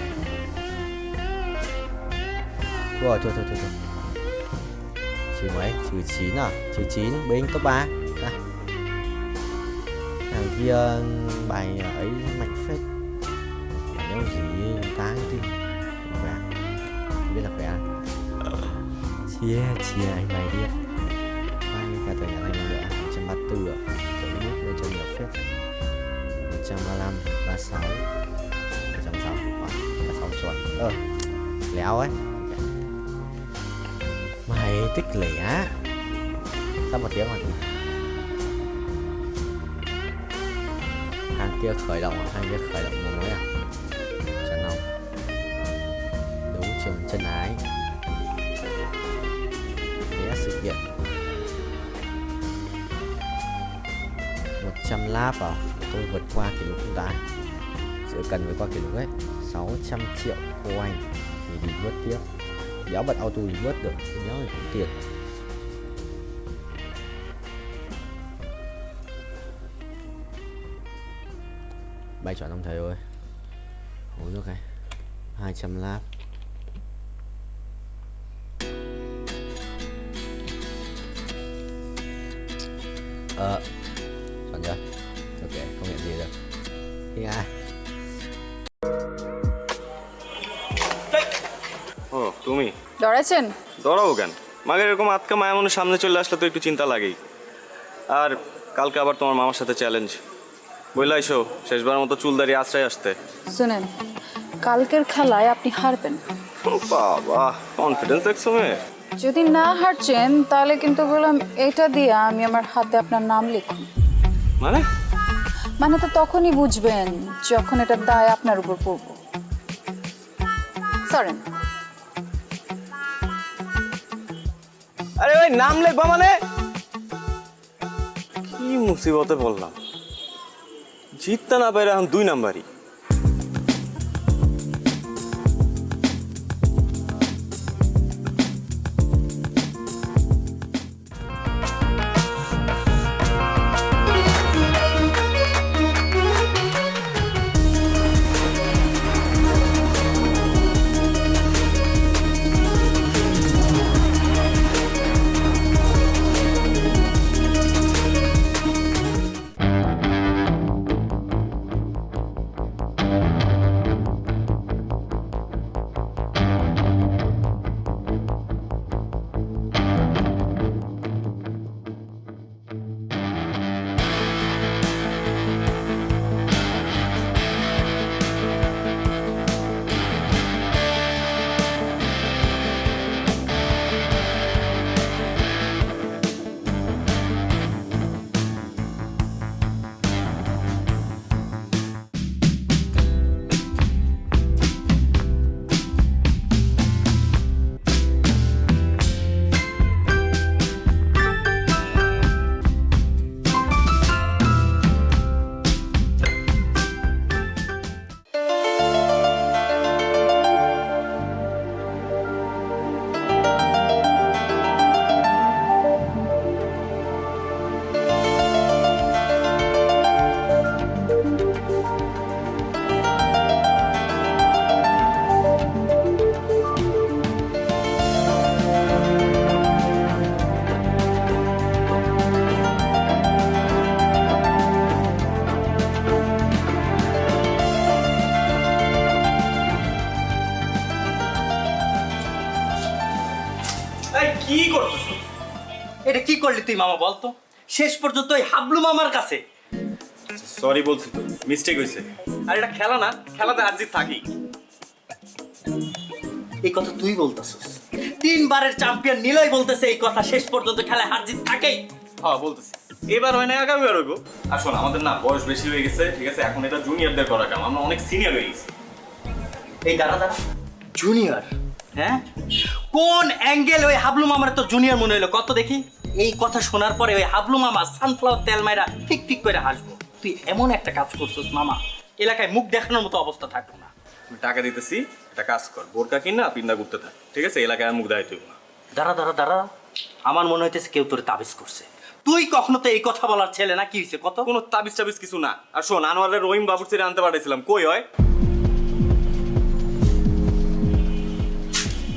Trừ mấy? Trừ 9 à? Trừ 9, binh top 3. Thằng kia bài ấy mạnh phết. Bài nhau gì táng tim. Biết là khỏe. Chia anh mày biết. Cả tờ nhà anh nữa 134 ạ. Tôi biết lên cho nhiều phép. 135, 36 160, 36 chuẩn. Léo ấy. Mày tích lẻ. Sắp một tiếng rồi. Hàng kia khởi động một mới à? Chẳng không. Đấu trường chân ái. Vẽ sự kiện 100 lap vào. Tôi vượt qua kỷ lục không ta? Sẽ cần phải qua kỷ lục ấy 600 triệu coin thì đi vớt tiếp. Đéo bật auto đi vớt được. Đéo thì cũng tiền. Bay chọn ông thầy ơi. Uống nước này 200 lap. Chọn chưa? Ok, không nhận gì được. Thì ai? তুমি ডরাইছেন? ডরাবো কেন? মাগের এরকম আটকা মায়া মনের সামনে চলে আসলে তো একটু চিন্তা লাগেই। আর কালকে আবার তোমার মামার সাথে চ্যালেঞ্জ। বইলা আইসো শেষবার মতো চুলদারি আশ্রয় আসতে। শুনেন, কালকের খেলায় আপনি হারবেন। বাবা, কনফিডেন্স দেখছো মেয়ে? যদি না হারছেন তাহলে কিন্তু বললাম এটা দিয়ে আমি আমার হাতে আপনার নাম লিখুন। মানে তো তখনই বুঝবেন যখন এটার দায় আপনার উপর পড়ব। সরেন। আরে ভাই নাম লিখবা মানে? কি মুসিবতে বললাম। জিততে না পারে এখন 2 নাম্বারই। এটা কি করলি তুই মামা বলতো শেষ পর্যন্ত ওই হাবলু মামার কাছে সরি বলছি তো মিস্টেক হয়েছে আর এটা খেলা না খেলাতে হার জিত থাকি এই কথা তুই বলতেছিস 3 বারের চ্যাম্পিয়ন নিলয় বলতেছে এই কথা শেষ পর্যন্ত খেলায় হার জিত থাকেই হ্যাঁ বলতেছি এবার হয় না আগামী বার হইব আর শোন আমাদের না বয়স বেশি হয়ে গেছে ঠিক আছে এখন এটা জুনিয়রদের করা কাম আমরা অনেক সিনিয়র হয়ে গেছি এই দাঁড়া জুনিয়র হ্যাঁ কোন অ্যাঙ্গেল ওই হাবলু মামার তো জুনিয়র মনে হলো কত দেখি এই কথা শোনার পরে ওই হাবলু মামা সানফ্লাওয়ার তেল মাইরা ঠিক ঠিক করে হাসবো তুই এমন একটা কাজ করছিস মামা এলাকায় মুখ দেখানোর মতো অবস্থা থাকলো না আমি টাকা দিতেছি একটা কাজ কর বোরকা কিন না পিন্দা ঘুরতে থাক ঠিক আছে এলাকায় মুখ দেখাইতে না দাঁড়া আমার মনে হইতেছে কেউ তোর তাবিজ করছে তুই কখনো তো এই কথা বলার ছেলে না কি হয়েছে কত কোনো তাবিজ টাবিজ কিছু না আর শোন আনোয়ারের রহিম বাবুর ছেড়ে আনতে পাঠাইছিলাম কই হয়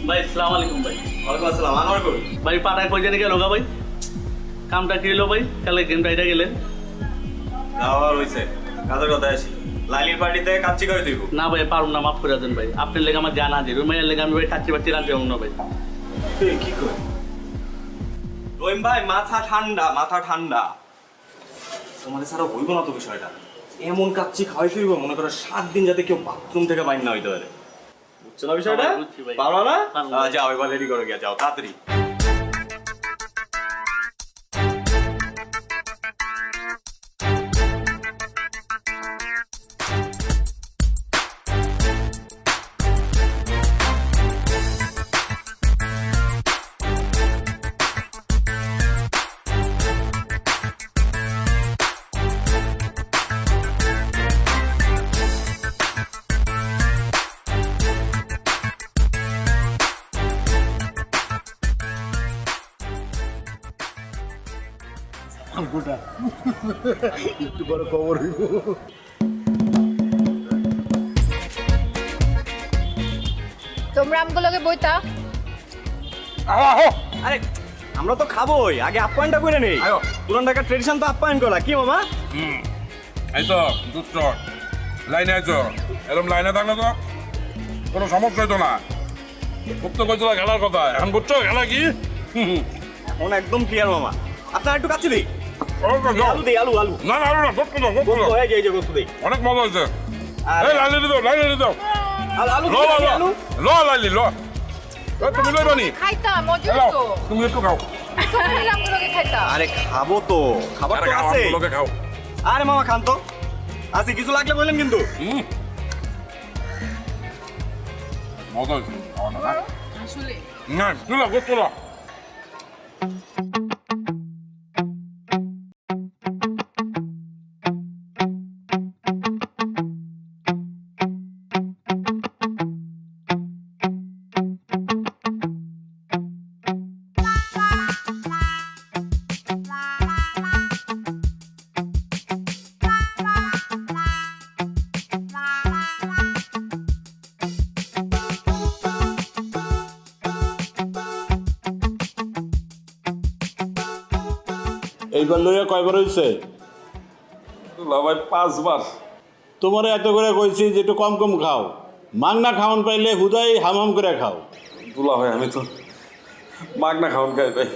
ভাই আসসালামু আলাইকুম ভাই ওয়ালাইকুম আসসালাম আনোয়ার কই ভাই পাড়ায় কই জানি গেল গা ভাই কামটা কি হলো ভাই কালকে গেমটা এটা গেলেন আবার হইছে কাজের কথা আসি লাইলির পার্টিতে কাচ্চি করে দিব না ভাই পারুম না মাফ করে দেন ভাই আপনার লেগে আমার জানা দিই রুমাইয়ের লেগে আমি ভাই কাচ্চি বাচ্চি রাখতে পারবো না ভাই কি কই রহিম ভাই মাথা ঠান্ডা তোমাদের ছাড়া হইব না তো বিষয়টা এমন কাচ্চি খাওয়াই ফিরবো মনে করো 7 দিন যাতে কেউ বাথরুম থেকে বাইর না হইতে পারে বুঝছো না বিষয়টা পারো না যাও এবার রেডি করে গিয়া যাও তাড়াতাড়ি একটু বড় খবর হইব তোমরা আমগুলোকে বইতা আরে আমরা তো খাবোই আগে আপ্যায়নটা করে নেই পুরান ঢাকার ট্রেডিশন তো আপ্যায়ন করা কি মামা এই তো দুধ লাইনে আইছো এরকম লাইনে থাকলে তো কোনো সমস্যা হইতো না খুব তো কইছিল খেলার কথা এখন বুঝছো খেলা কি এখন একদম ক্লিয়ার মামা আপনার একটু কাছে দিই আলু দেই আলু না আলু না গোস্ত দাও এই যে গোস্ত দেই অনেক মজা হয়েছে এই লাইলি দাও আলু ল লাইলি ল তুমি লইবানি খাইতাম মজা তো তুমি একটু খাও আমগুলোকে খাইতাম আরে খাবো তো খাবার তো আছে আমগুলোকে খাও আরে মামা খান তো আছে কিছু লাগলে বললেন কিন্তু মজা হয়েছে আসলে না তুলো গোস্ত ল এইবার লইয়া কয়বার হয়েছে ভাই 5 বার তোমার এত করে কইছি যে একটু কম কম খাও মাগনা খাওয়ান পাইলে হুদাই হাম করে খাও দুলা ভাই আমি তো মাগনা খাওয়ান খাই ভাই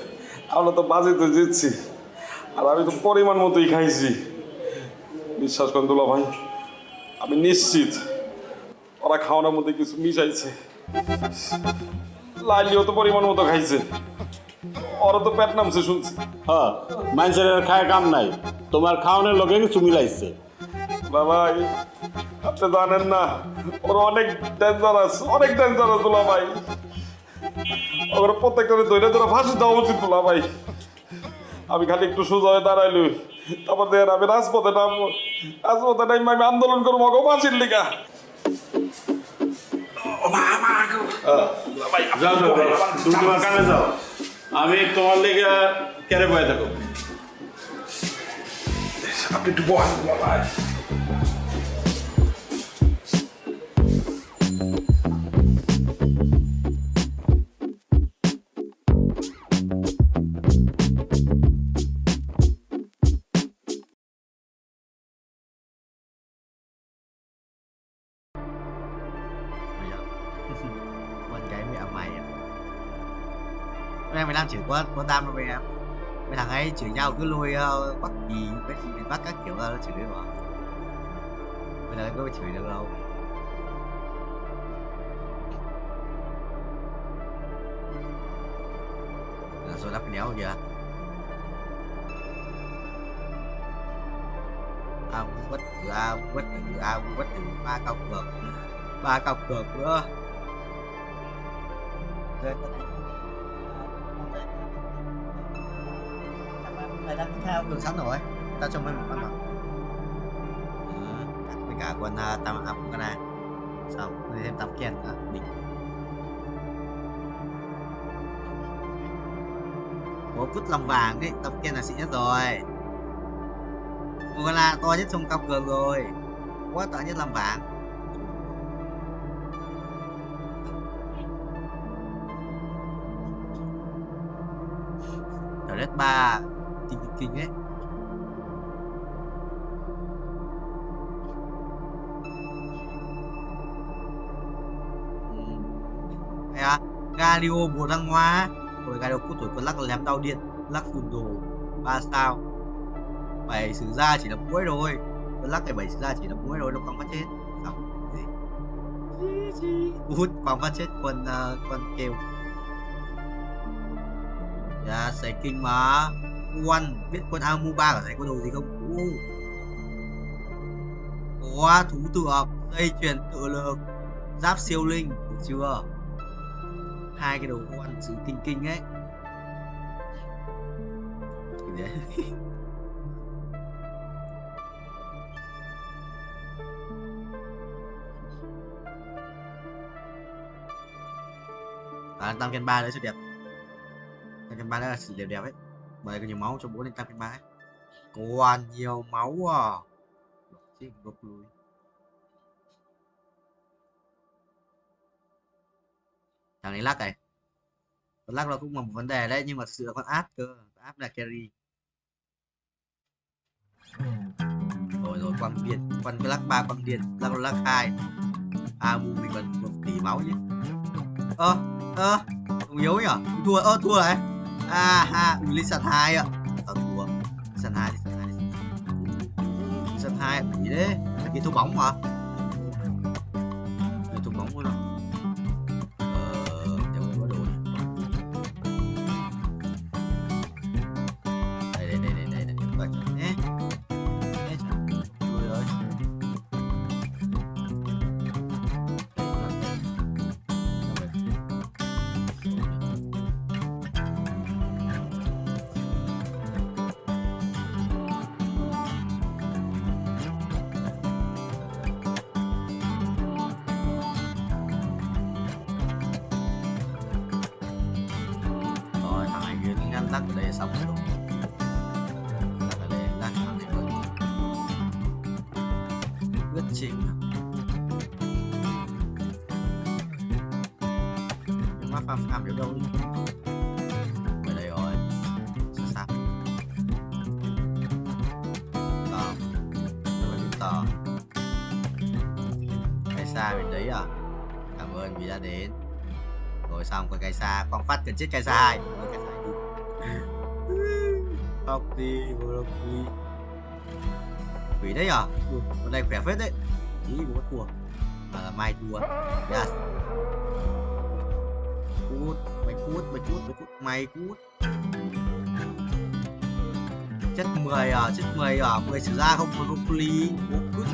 আমরা তো বাজেতে জিতছি আর আমি তো পরিমাণ মতোই খাইছি বিশ্বাস করেন দুলা ভাই আমি নিশ্চিত ওরা খাওয়ানোর মধ্যে কিছু মিশাইছে লাইলিও তো পরিমাণ মতো খাইছে ওরা তো পেট নামছে শুনছি হ্যাঁ মানুষের খায় কাম নাই তোমার খাওয়ানোর লোকে কিছু মিলাইছে ভাই আপনি জানেন না ওরা অনেক ডেঞ্জারাস দুলা ভাই ওরা প্রত্যেকটা ধরে ধরে ফাঁসি দেওয়া উচিত দুলা ভাই আমি খালি একটু সোজা হয়ে দাঁড়াইলি তারপর দেখেন আমি রাজপথে নামবো আমি আন্দোলন করবো গো ফাঁসির লিগা যাও তুমি তোমার কামে যাও আমি তোমার লেগে কেড়ে বয়ে থাকো আপনি একটু বহান ভাই Em 15 triệu quá đam đâu em mấy thằng ấy chửi nhau cứ lôi Bắc Kỳ với miền Bắc các kiểu ra nó chửi mà bây giờ có phải chửi được đâu. Rồi đắp cái đéo kìa. Bất tử ba cọc cược nữa. Đây đang theo đường sẵn rồi, ta cho mình một con mặt. Với cả con tam áp con này, xong thêm tắm kèn nữa, đỉnh. Có vứt lòng vàng đấy, tấm kèn là xịn nhất rồi. Một là to nhất trong cao cường rồi, quá to nhất làm vàng. Trời đất ba kinh ấy. Galio Bồ Đăng Hoa rồi Galio cút tuổi con lắc lém đau điện, lắc phun đồ 3 sao. 7 sử ra chỉ là mũi rồi, con lắc cái 7 sử ra chỉ là mũi rồi, nó quăng phát chết. Xong gì hút quăng phát chết con kêu. Dạ xảy kinh mà. One biết con Amuba ở đây có đồ gì không? Có thú tượng, dây chuyền tự lực, giáp siêu linh, được chưa? Hai cái đồ one sự kinh ấy. Tam Ken 3 đấy sự đẹp. Tam Ken 3 đấy là sự đẹp đẹp ấy. Bởi có nhiều máu cho bố lên Tam Ken 3 ấy. Còn nhiều máu à. Chứ gục lùi. Thằng ấy lắc này. Con lắc nó cũng là một vấn đề đấy, nhưng mà thực sự là con áp cơ. Áp là carry. Rồi quăng điện, quăng cái lắc 3 quăng điện, lắc 2. Amu mình còn 1 tỷ máu chứ. Không yếu nhỉ? Thua này. Lên sàn 2 ạ. Thua. Sàn 2 sàn 2 gì đấy? Cái thua bóng mà. Cái thua bóng luôn rồi. Để có đồ. Đây. Đấy. Lắc ở đây xong rồi. Lắc ở đây, lắc ở đây rồi. Quyết trình. Nhưng mà phàm được đâu đi. Ở đây rồi. Sao? Rồi bên tờ. Cái xa bên đấy à? Cảm ơn vì đã đến. Rồi xong còn cái xa, quang phát cần chết cái xa 2. Học đi, quỷ đấy à? Con này khỏe phết đấy. Ý bố thua. Mà là mai thua. Yes. Mày cút. Chất 10 à, 10 sử ra không có broccoli. Bố cút.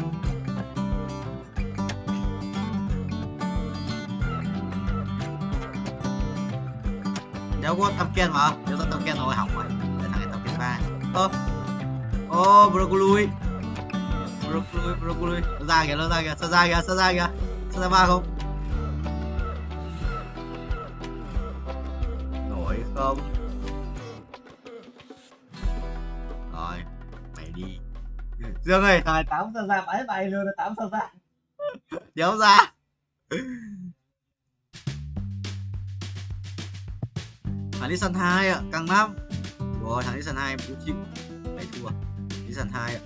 Đéo có Tam Ken mà. Đéo có Tam Ken rồi hỏng rồi. Thằng này Tam Ken 3. Broccoli. Nó ra kìa. Sao ra 3 không? Nổi không? Rồi, mày đi. Dương ơi, thằng này 8 sao ra, bãi bay luôn, 8 sao ra. Đéo ra. Thằng đi sân 2 ạ, càng 5. Rồi thằng đi sân 2 em cũng chịu. Đấy thua. Đi sân 2 ạ.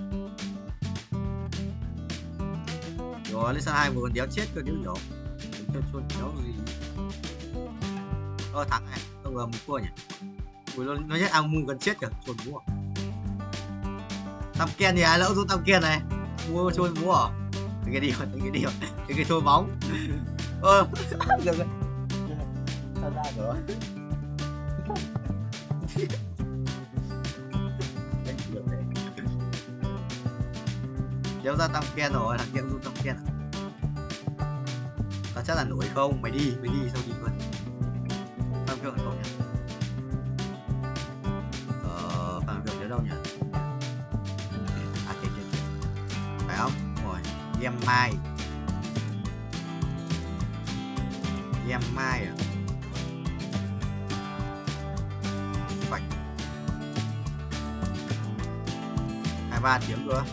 Rồi lên sân 2 vừa còn đéo chết cơ, đéo nhỏ. Đéo gì. Thắng này, không ngờ mình thua nhỉ. Ui, nó nhét ao ngu gần chết kìa, trồn búa. Tăm ken thì ai lỡ rút tăm ken này. Mua trôi búa à? Cái đi, cái trôi bóng. Được rồi. Sao ra nữa? Kéo ra tăm ken rồi, thằng kia rút tăm ken à? Tao chắc là nổi không? Mày đi sao đi luôn? Tăm ken ở đâu nhỉ? Phạm được ở đâu nhỉ? À kìa, phải không? Rồi, em mai à? Phải 23 tiếng nữa.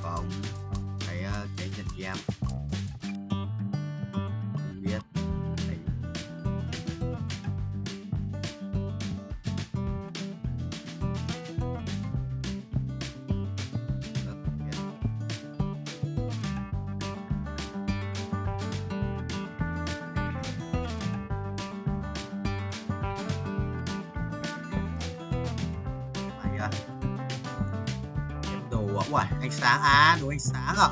Còn cái nhận game không biết. Ui, ánh sáng à, đồ ánh sáng à?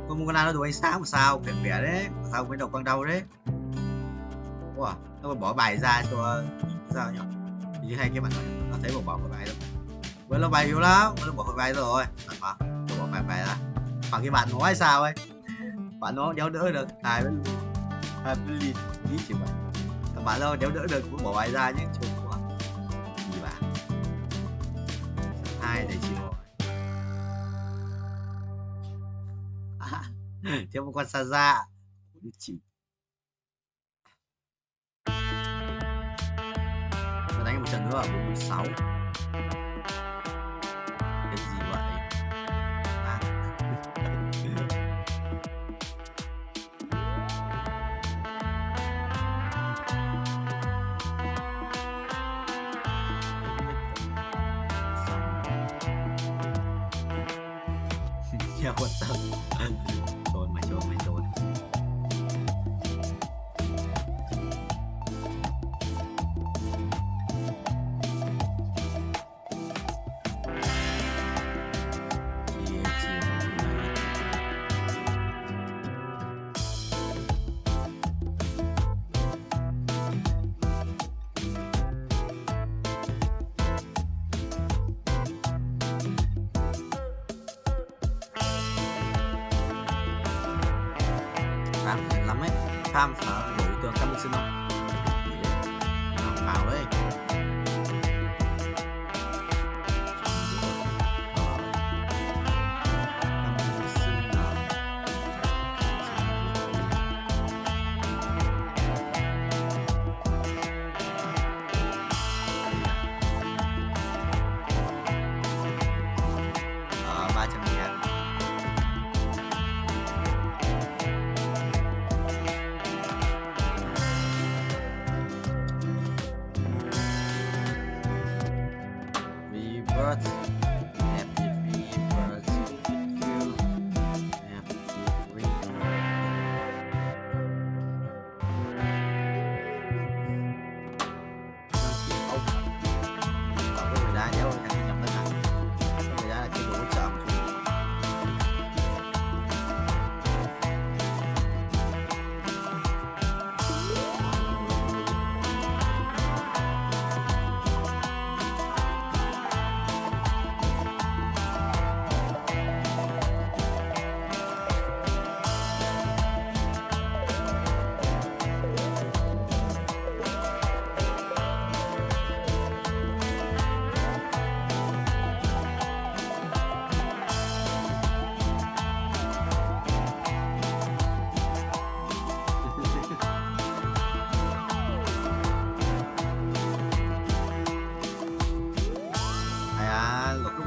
Con mua con nào nó đồ ánh sáng mà sao? Vẻ vẻ đấy, sao mới đầu quăng đâu đấy? Ui, nó mà bỏ bài ra cho sao nhỉ? Hình như hay cái bạn nó thấy bỏ bài đâu. Với nó bài yếu lắm, nó bỏ bài rồi. Mà nó bỏ bài ra. Hoặc cái bạn nói sao ấy? Bạn nó đéo đỡ được, hai bên lịt ý chỉ vậy. Các bạn đâu đéo đỡ được cũng bỏ bài ra nhé, chôn quá. Gì bạn? Hai để chỉ bỏ. Thiếu một con sa ra chịu. Và đánh một trận nữa ở 46. Cái gì vậy? Yeah, what's up? Mày trốn. Lắm ấy, tham phá đối tượng Cam Sinh không? Vào đấy.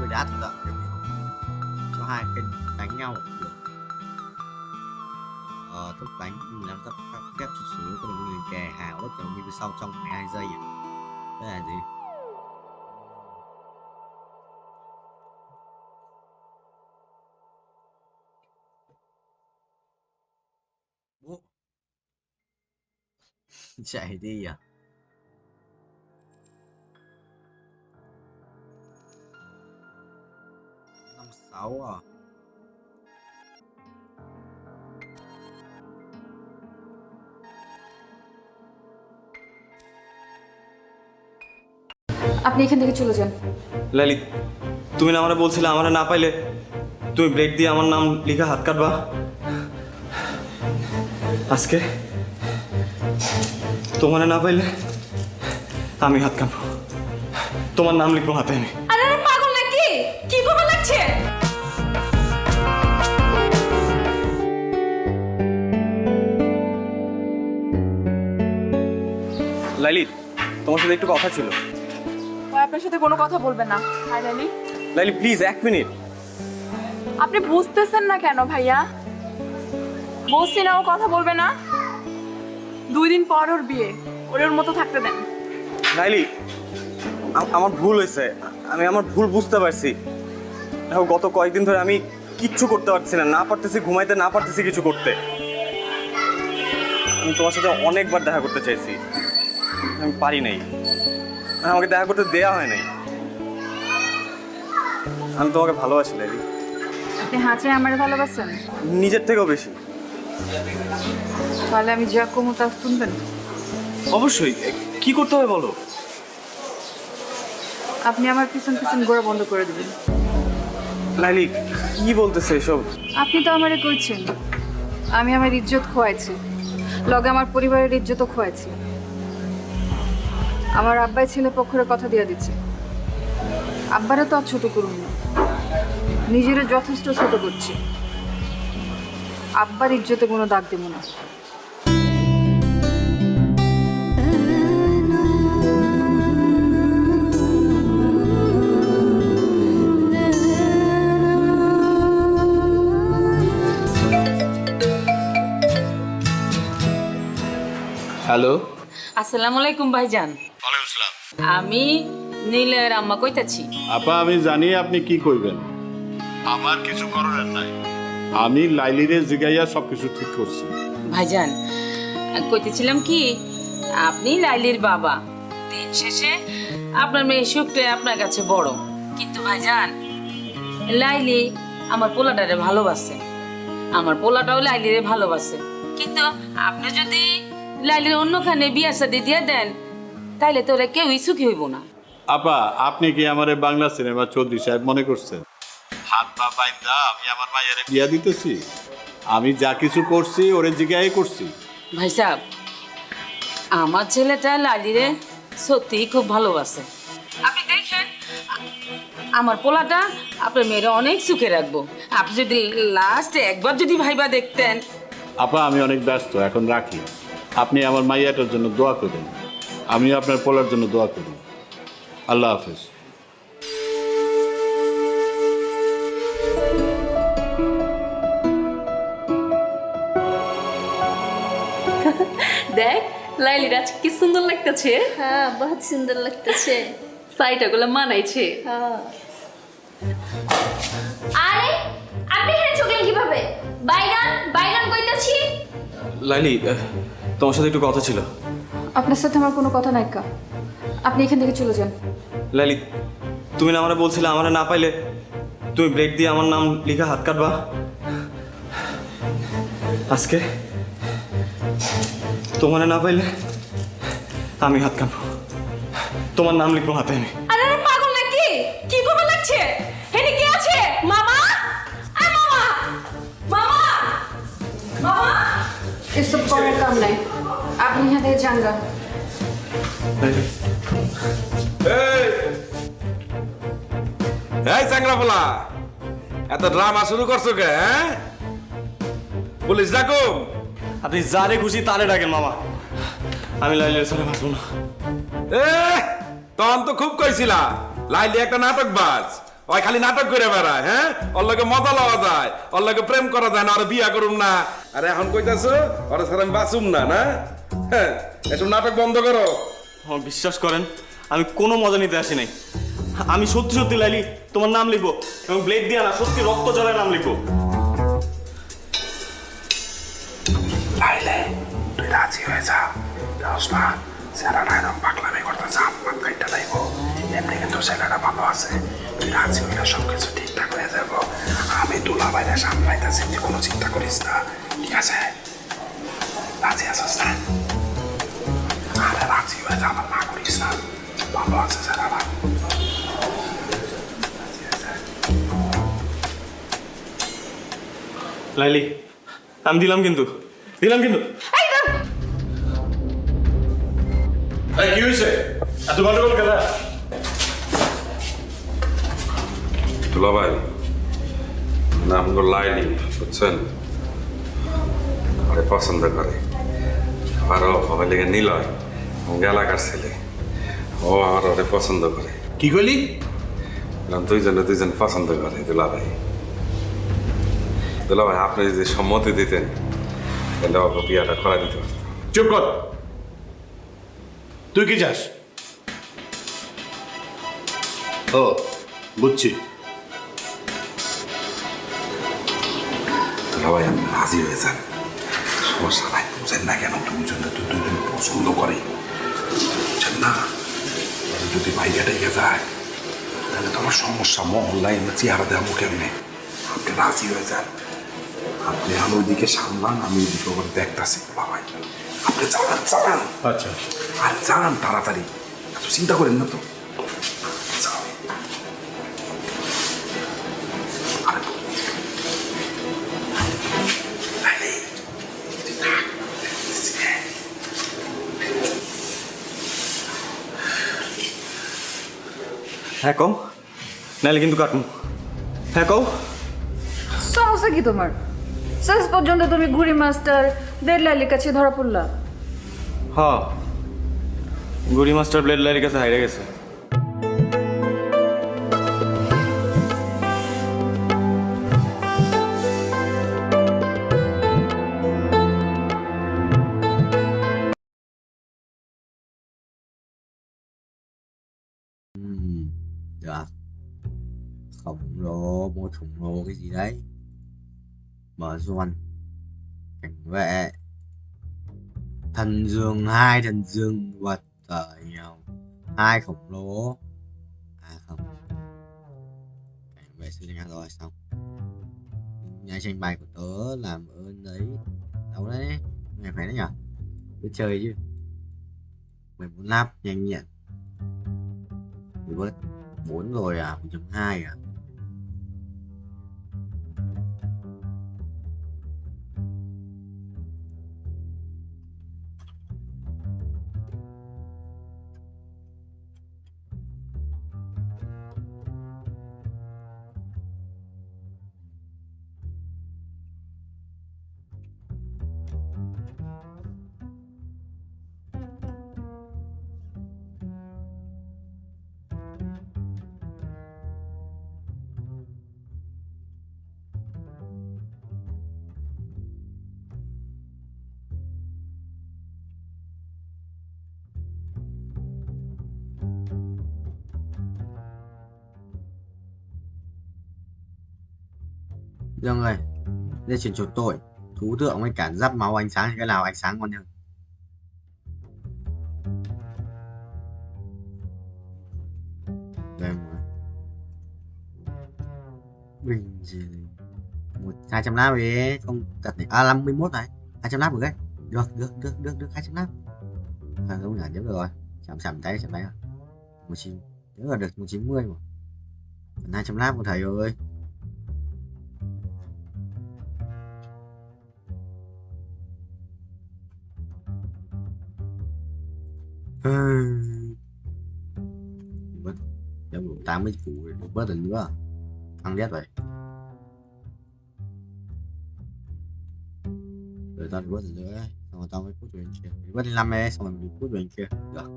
đá thật cho hai kênh đánh nhau được thức đánh làm các phép xuất xứ của người kè hào đất giống như sau trong 12 giây đây là gì bố Chạy đi à? Năm sáu à? আপনি এখান থেকে চলে যান। লাইলি, তুমি না আমারে বলছিলে আমারে না পাইলে তুমি ব্লেড দিয়ে আমার নাম লিখে হাত কাটবা। আজকে তোমারে না পাইলে আমি হাত কাটবো, তোমার নাম লিখবো হাতে আমি। আরে পাগল নাকি? কি করবে লাগছে? লাইলি, তোমার সাথে একটু কথা ছিল। আপনার সাথে কোনো কথা বলবেন না। Hi Laili. Laili please 1 minute. আপনি বুঝতেছেন না কেন ভাইয়া? বলছি না ও কথা বলবে না। 2 দিন পর ওর বিয়ে, ওর মতো থাকতে দেন। লাইলি, আমার ভুল হয়েছে, আমি আমার ভুল বুঝতে পারছি। দেখো গত কয়েকদিন ধরে আমি কিচ্ছু করতে পারছি না, না পারতেছি ঘুমাইতে, না পারতেছি কিছু করতে। আমি তোমার সাথে অনেকবার দেখা করতে চাইছি, আমি পারি নাই, আমাকে দেখা করতে দেয়া হয় নাই। আমি তোমাকে ভালোবাসি লাইলি। আপনি হাঁচে আমার ভালোবাসেন? নিজের থেকেও বেশি। তাহলে আমি যা কমু তা শুনবেন? অবশ্যই। কি করতে হবে বলো? আপনি আমার পিছন পিছন ঘোরা বন্ধ করে দিবেন। লাইলি, কি বলতেছে এসব? আপনি তো আমারে কইছেন আমি আমার ইজ্জত খোয়াইছি, লগে আমার পরিবারের ইজ্জতও খোয়াইছি। আমার আব্বাই ছেলে পক্ষের কথা দিয়ে দিচ্ছে। আব্বারে তো আর ছোট করুন না, নিজের যথেষ্ট ছোট করছি। আব্বার ইজ্জতে কোনো দাগ দেব না। হ্যালো, আসসালামু আলাইকুম ভাইজান। ওয়ালাইকুম আসসালাম। আমি নীলের আম্মা কইতাছি। আপা আমি জানি আপনি কি কইবেন, আমার কিছু করার নাই। আমি লাইলিরে জিগাইয়া সবকিছু ঠিক করছি। ভাইজান কইতেছিলাম কি, আপনি লাইলির বাবা, দিন শেষে আপনার মেয়ে সুখটা আপনার কাছে বড়। কিন্তু ভাইজান, লাইলি আমার পোলাটারে ভালোবাসে, আমার পোলাটাও লাইলিরে ভালোবাসে। কিন্তু আপনি যদি লাইলির অন্যখানে বিয়া শাদী দিয়ে দেন, তাইলে তো ওরা কেউই সুখী হইব না। আপা আপনি কি আমারে বাংলা সিনেমা চৌধুরী সাহেব মনে করছেন? হাত পা বাইন্দা আমি আমার মায়ের বিয়া দিতেছি? আমি যা কিছু করছি ওরে জিগাই করছি। ভাই সাহেব, আমার ছেলেটা লালিরে সত্যিই খুব ভালোবাসে। আপনি দেখেন, আমার পোলাটা আপনার মেয়েরা অনেক সুখে রাখবো। আপনি যদি লাস্টে একবার যদি ভাইবা দেখতেন। আপা আমি অনেক ব্যস্ত, এখন রাখি। আপনি আমার মাইয়াটার জন্য দোয়া করুন, আমি আপনার পোলার জন্য দোয়া করি। আল্লাহ হাফেজ। দেখ লাইলির আজ কি সুন্দর লাগতেছে। হ্যাঁ বহুত সুন্দর লাগতেছে। সাইটাগুলো মানাইছে। আরে আপনি এখানে চকলেন কিভাবে? বাইগান বাইগান কইতাছি। লাইলি, তোমার সাথে একটু কথা ছিল। আপনার সাথে আমার কোনো কথা নাই কা, আপনি এখান থেকে চলে যান। লাইলি, তুমি না আমারে বলছিলে আমারে না পাইলে তুমি ব্লেড দিয়ে আমার নাম লিখে হাত কাটবা। আজকে তোমারে না পাইলে আমি হাত কাটবো, তোমার নাম লিখবো হাতে আমি। আরে পাগল নাকি? কি করবে লাগছে? হেনি কি আছে? মামা, আয় মামা, মামা, মামা। এসব করার কাম নাই, আপনি এখান থেকে যান গা। এই চ্যাংরাপোলা, এত ড্রামা শুরু করছো কে? হ্যাঁ, পুলিশ ডাকো। আপনি যারে খুশি তারে ডাকেন মামা, আমি লাইলির সাথে বাঁচবো না। তখন তো খুব কইছিলা লাইলি একটা নাটকবাজ, ওই খালি নাটক করে বেড়ায়। হ্যাঁ, ওর লগে মজা লওয়া যায়, ওর লগে প্রেম করা যায় না, আর বিয়া করুম না। আর এখন কইতাছো ওর সাথে আমি বাঁচুম না? না, হ্যাঁ, এসব নাটক বন্ধ করো। আমার বিশ্বাস করেন, আমি কোনো মজা নিতে আসি নাই। আমি সত্যি সত্যি লাইলি তোমার নাম লিখবো, এবং ব্লেড দিয়ে না, সত্যি রক্ত জলের নাম লিখবো। লাইলে তুই রাজি হয়ে যা, জানোস না স্যারাটা এরকম পাগলামি করতেছে আমার কাইটা লাইব এমনি কিন্তু ছেলেটা ভালো আছে তুই রাজি হইলে সব কিছু ঠিকঠাক হয়ে যাব আমি দুলা বাইরে সামলাইতেছি তুই কোনো চিন্তা করিস না ঠিক আছে রাজি আছিস না আরে রাজি হয়ে যা আমার না করিস না ভালো আছে স্যারাটা লাইলি আমি দিলাম কিন্তু কি হয়েছে এত গন্ডগোল কেন দুলা ভাই নাম গো লাইলি বুঝছেন আরে পছন্দ করে আরো হবে লেগে নিলয় এলাকার ছেলে ও আমার ওরে পছন্দ করে কি কইলি দুইজন পছন্দ করে দুলা ভাই আপনি যদি সম্মতি দিতেন তাহলে ওকে বিয়াটা করা দিতে পারতাম চুপ কর তুই কি চাস ও বুঝছি দুলা ভাই আপনি রাজি হয়ে যান সমস্যা নাই বুঝেন না কেন দুজন পছন্দ করে বুঝছেন না যদি ভাইয়াটা এগিয়ে যায় তাহলে তো আমার সমস্যা মহল্লায় চেহারা দেবো কেমনে আপনি রাজি হয়ে যান আপনি আমি ওইদিকে সামলান আমি ওইদিকে ওখানে দেখতেছি বাবাই আপনি চালান আচ্ছা আর যান তাড়াতাড়ি এত চিন্তা করেন না তো হ্যাঁ কও নাহলে কিন্তু কাটুন হ্যাঁ কও সমস্যা কি তোমার শেষ পর্যন্ত তুমি ঘুড়ি মাস্টার ব্লেড লাইলির কাছে ধরা পড়লা হ্যাঁ গুড়ি মাস্টার ব্লেড লাইলির কাছে হাইরে গেছে Được. Khổng lồ, một khổng lồ cái gì đấy. Mở ruồn. Cảnh vệ. Thần dương vật ở nhau. 2 khổng lồ. À không. Cảnh vệ xử lý ngang rồi xong. Nhà tranh bài của tớ làm ơn đấy. Đâu đấy. Ngày khỏe đấy nhở. Cứ chơi chứ. 14 lap nhanh nhẹn. Bớt 4 rồi à, 1.2 à. Dương ơi, đây chuyển chuột tội. Thú tượng với cả giáp máu ánh sáng thì cái nào ánh sáng ngon hơn? Đây mà. Bình gì 200 lap đi, không thật này. À 51 này. 200 lap được đấy. Được 200 lap. À không nhả nhớ rồi. Chạm tay rồi. 19. Nhớ là được 190 mà. Còn 200 lap của thầy ơi. Bớt đủ 80 củ được bớt lần nữa ăn đét vậy rồi tao bớt lần nữa xong rồi tao mới cút về bên kia bớt 5 ấy xong rồi mình cút về bên kia được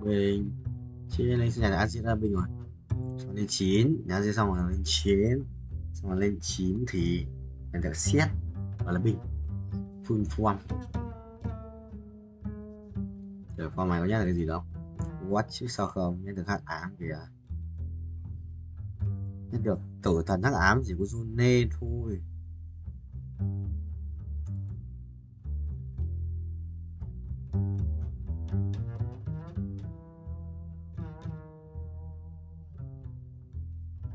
bình chia lên nhà đã chia ra bình rồi xong lên 9 nhà chia xong rồi lên 9 xong rồi lên 9 thì phải được xét và là bình full form rồi form này có nhắc là cái gì đâu What chứ sao không nghe được hát ám kìa. Nghe được tử thần hắc ám chỉ có June thôi.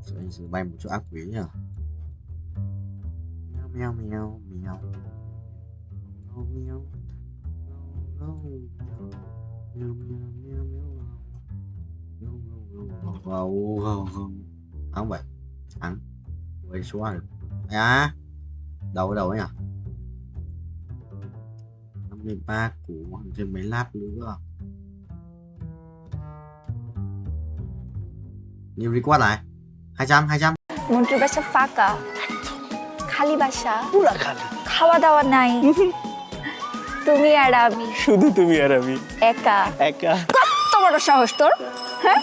Rồi anh sẽ bay một chỗ ác quỷ nhỉ. Mèo mèo mèo mèo không vậy thắng quay số rồi à đâu đâu ấy nhỉ 53 của thêm mấy lát nữa nhiều đi qua lại 200 মন্টুর বাসা ফাঁকা খালি বাসা পুরা খালি খাওয়া দাওয়া নাই তুমি আর আমি শুধু তুমি আর আমি একা একা কত বড় সাহস তোর হ্যাঁ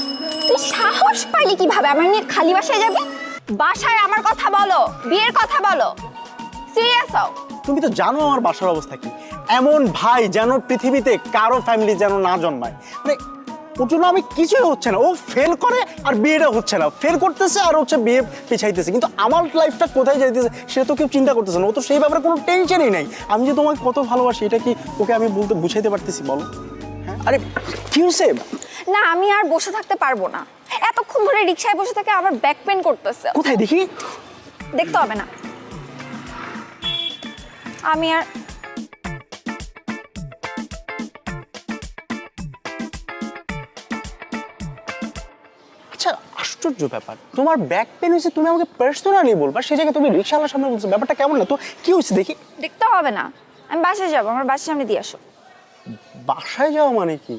তুই সাহস পাইলি কিভাবে আমার নিয়ে খালি বাসায় যাবি বাসায় আমার কথা বলো বিয়ের কথা বলো সিরিয়াস হও তুমি তো জানো আমার বাসার অবস্থা কি এমন ভাই যেন পৃথিবীতে কারো ফ্যামিলি যেন না জন্মায় মানে ওর জন্য আমি কিছুই হচ্ছে না ও ফেল করে আর বিয়েটা হচ্ছে না ফেল করতেছে আর হচ্ছে বিয়ে পিছাইতেছে কিন্তু আমার লাইফটা কোথায় যাইতেছে সেটা তো কেউ চিন্তা করতেছে না ও তো সেই ব্যাপারে কোনো টেনশনই নাই আমি যে তোমাকে কত ভালোবাসি এটা কি ওকে আমি বলতে বুঝাইতে পারতেছি বলো হ্যাঁ আরে কি হয়েছে না আমি আর বসে থাকতে পারবো না এতক্ষণ ধরে রিকশায় বসে থেকে আমার ব্যাক পেন করতেছে কোথায় দেখি দেখতে হবে না আমি আর আচ্ছা আশ্চর্য ব্যাপার তোমার ব্যাক পেন হয়েছে তুমি আমাকে পার্সোনালি বলবা সেই জায়গায় তুমি রিকশাওয়ালার সামনে বলছো ব্যাপারটা কেমন না তো কি হয়েছে দেখি দেখতে হবে না আমি বাসায় যাবো আমার বাসার সামনে দিয়ে আসো বাসায় যাওয়া মানে কি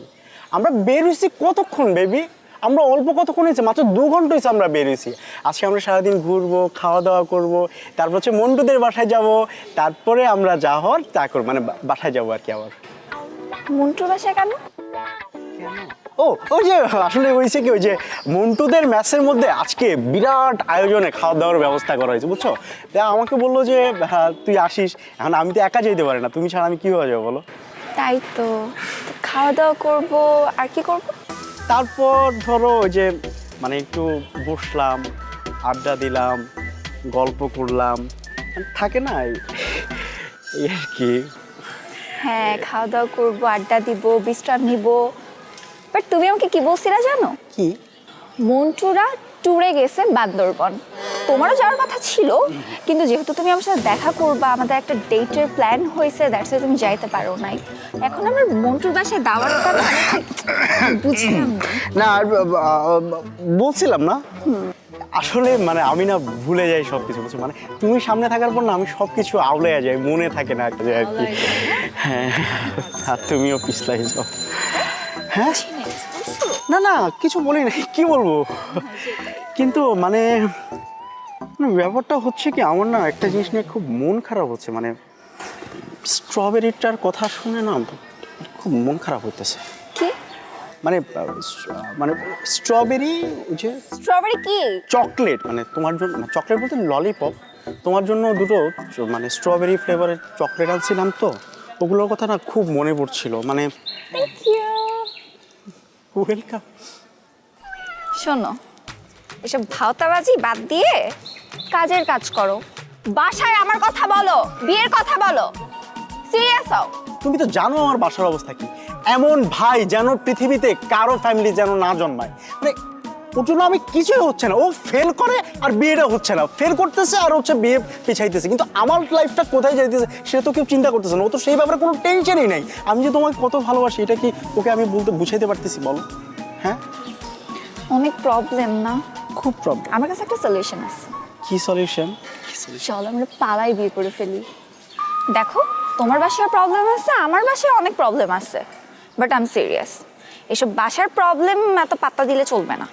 আমরা বের হয়েছি কতক্ষণ বেবি আমরা অল্প কতক্ষণ হয়েছে মাত্র 2 ঘন্টা হয়েছে আমরা বের হয়েছি আজকে আমরা সারাদিন ঘুরবো খাওয়া দাওয়া করবো তারপর হচ্ছে মন্টুদের বাসায় যাব তারপরে আমরা যা হওয়ার তা করবো মানে বাসায় যাবো আর কি আবার মন্টুর বাসায় কেন ও ওই যে আসলে হয়েছে কি ওই যে মন্টুদের ম্যাচের মধ্যে আজকে বিরাট আয়োজনে খাওয়া দাওয়ার ব্যবস্থা করা হয়েছে বুঝছো তা আমাকে বললো যে তুই আসিস এখন আমি তো একা যেতে পারি না তুমি ছাড়া আমি কীভাবে যাবো বলো তাই তো খাওয়া দাওয়া করবো আর কি করবো তারপর ধরো ওই যে মানে একটু বসলাম আড্ডা দিলাম গল্প করলাম থাকে না এই আর কি হ্যাঁ খাওয়া দাওয়া করবো আড্ডা দিব বিশ্রাম নিব বাট তুমি আমাকে কি বলছিলা জানো কি মন্টুরা ট্যুরে গেছে বান্দরবন তোমারও যাওয়ার কথা ছিল কিন্তু যেহেতু তুমি আমার সাথে দেখা করবা আমাদের একটা ডেটের প্ল্যান হয়েছে দ্যাটস ওয়াই তুমি যাইতে পারো নাই এখন আমার মন্টুর বাসায় দাওয়াতটা বুঝলাম না বলছিলাম না আসলে মানে আমি না ভুলে যাই সবকিছু বুঝছো মানে তুমি সামনে থাকার পর না আমি সবকিছু আউলে যাই মনে থাকে না আর কি হ্যাঁ আর তুমিও পিছলাই যাও হ্যাঁ না না কিছু বলি না কি বলবো কিন্তু মানে ব্যাপারটা হচ্ছে কি আমার না একটা জিনিস নিয়ে খুব মন খারাপ হচ্ছে মানে স্ট্রবেরিটার কথা শুনে না খুব মন খারাপ হতেছে কি মানে মানে স্ট্রবেরি যে স্ট্রবেরি কি চকলেট মানে তোমার জন্য চকলেট বলতে ললিপপ তোমার জন্য দুটো মানে স্ট্রবেরি ফ্লেভারের চকলেট আনছিলাম তো ওগুলোর কথা না খুব মনে পড়ছিল মানে থ্যাংক ইউ ওয়েলকাম শোনো এসব ভাওতাবাজি বাদ দিয়ে কাজের কাজ করো বাসায় আমার কথা বলো বিয়ের কথা বলো সিরিয়াস হও তুমি তো জানো আমার বাসার অবস্থা কি এমন ভাই যেন পৃথিবীতে কারো ফ্যামিলি যেন না জন্মায় মানে ওর জন্য আমি কিছুই হচ্ছে না ও ফেল করে আর বিয়েটা হচ্ছে না ফেল করতেছে আর হচ্ছে বিয়ে পিছাইতেছে কিন্তু আমার লাইফটা কোথায় যাইতেছে সেটা তো কেউ চিন্তা করতেছে না ও তো সেই ব্যাপারে কোনো টেনশনই নাই আমি যে তোমাকে কত ভালোবাসি এটা কি ওকে আমি বলতে বুঝাইতে পারতেছি বলো হ্যাঁ অনেক প্রবলেম না খুব প্রবলেম আমার কাছে একটা সলিউশন আছে কি সলিউশন চলো আমরা পালাই বিয়ে করে ফেলি দেখো তোমার বাসায় প্রবলেম আছে আমার বাসায় অনেক প্রবলেম আছে বাট আই এম সিরিয়াস এসব বাসার প্রবলেম এত পাত্তা দিলে চলবে না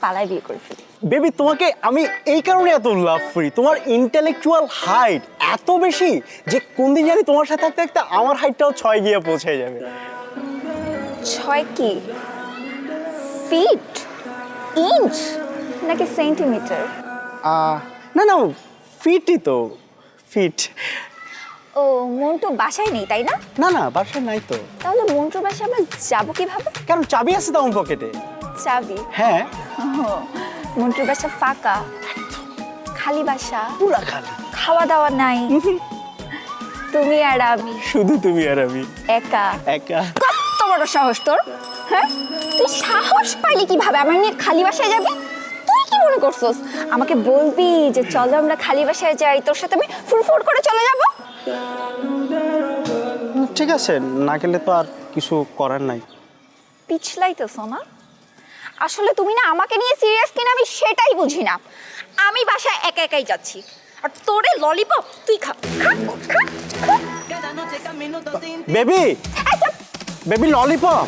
পালাই বিয়ে করে ফেলি বেবি তোমাকে আমি এই কারণে এত লাভ করি তোমার ইন্টেলেকচুয়াল হাইট এত বেশি যে কোন দিন জানি তোমার সাথে থাকতে থাকতে আমার হাইটটাও 6 গিয়ে পৌঁছে যাবে 6 কি ফিট ইঞ্চ নাকি সেন্টিমিটার না না ফিটই তো ফিট ও মন্টু বাসায় নেই তাই না? না না, বাসায় নাই তো। তাহলে মন্টুর বাসায় আমরা যাবো কিভাবে? কারণ চাবি আছে তো আমার পকেটে। চাবি? হ্যাঁ। মন্টুর বাসা ফাঁকা, খালি বাসা, পুরা খালি, খাওয়া দাওয়া নাই, তুমি আর আমি, শুধু তুমি আর আমি, একা একা। কত বড় সাহস তোর! হ্যাঁ, তুই সাহস পাইলি কিভাবে আমার নিয়ে খালি বাসায় যাবি? তুই কি মনে করছস আমাকে বলবি যে চলো আমরা খালি বাসায় যাই, তোর সাথে আমি ফুরফুর করে চলে যাব? ঠিক আছে, না গেলে তো আর কিছু করার নাই। পিছলাইতেছ না? আসলে তুমি না আমাকে নিয়ে সিরিয়াস কিনা আমি সেটাই বুঝি না। আমি বাসায় একা একাই যাচ্ছি, আর তোরে ললিপপ তুই খা খা খা। Baby, baby lollipop.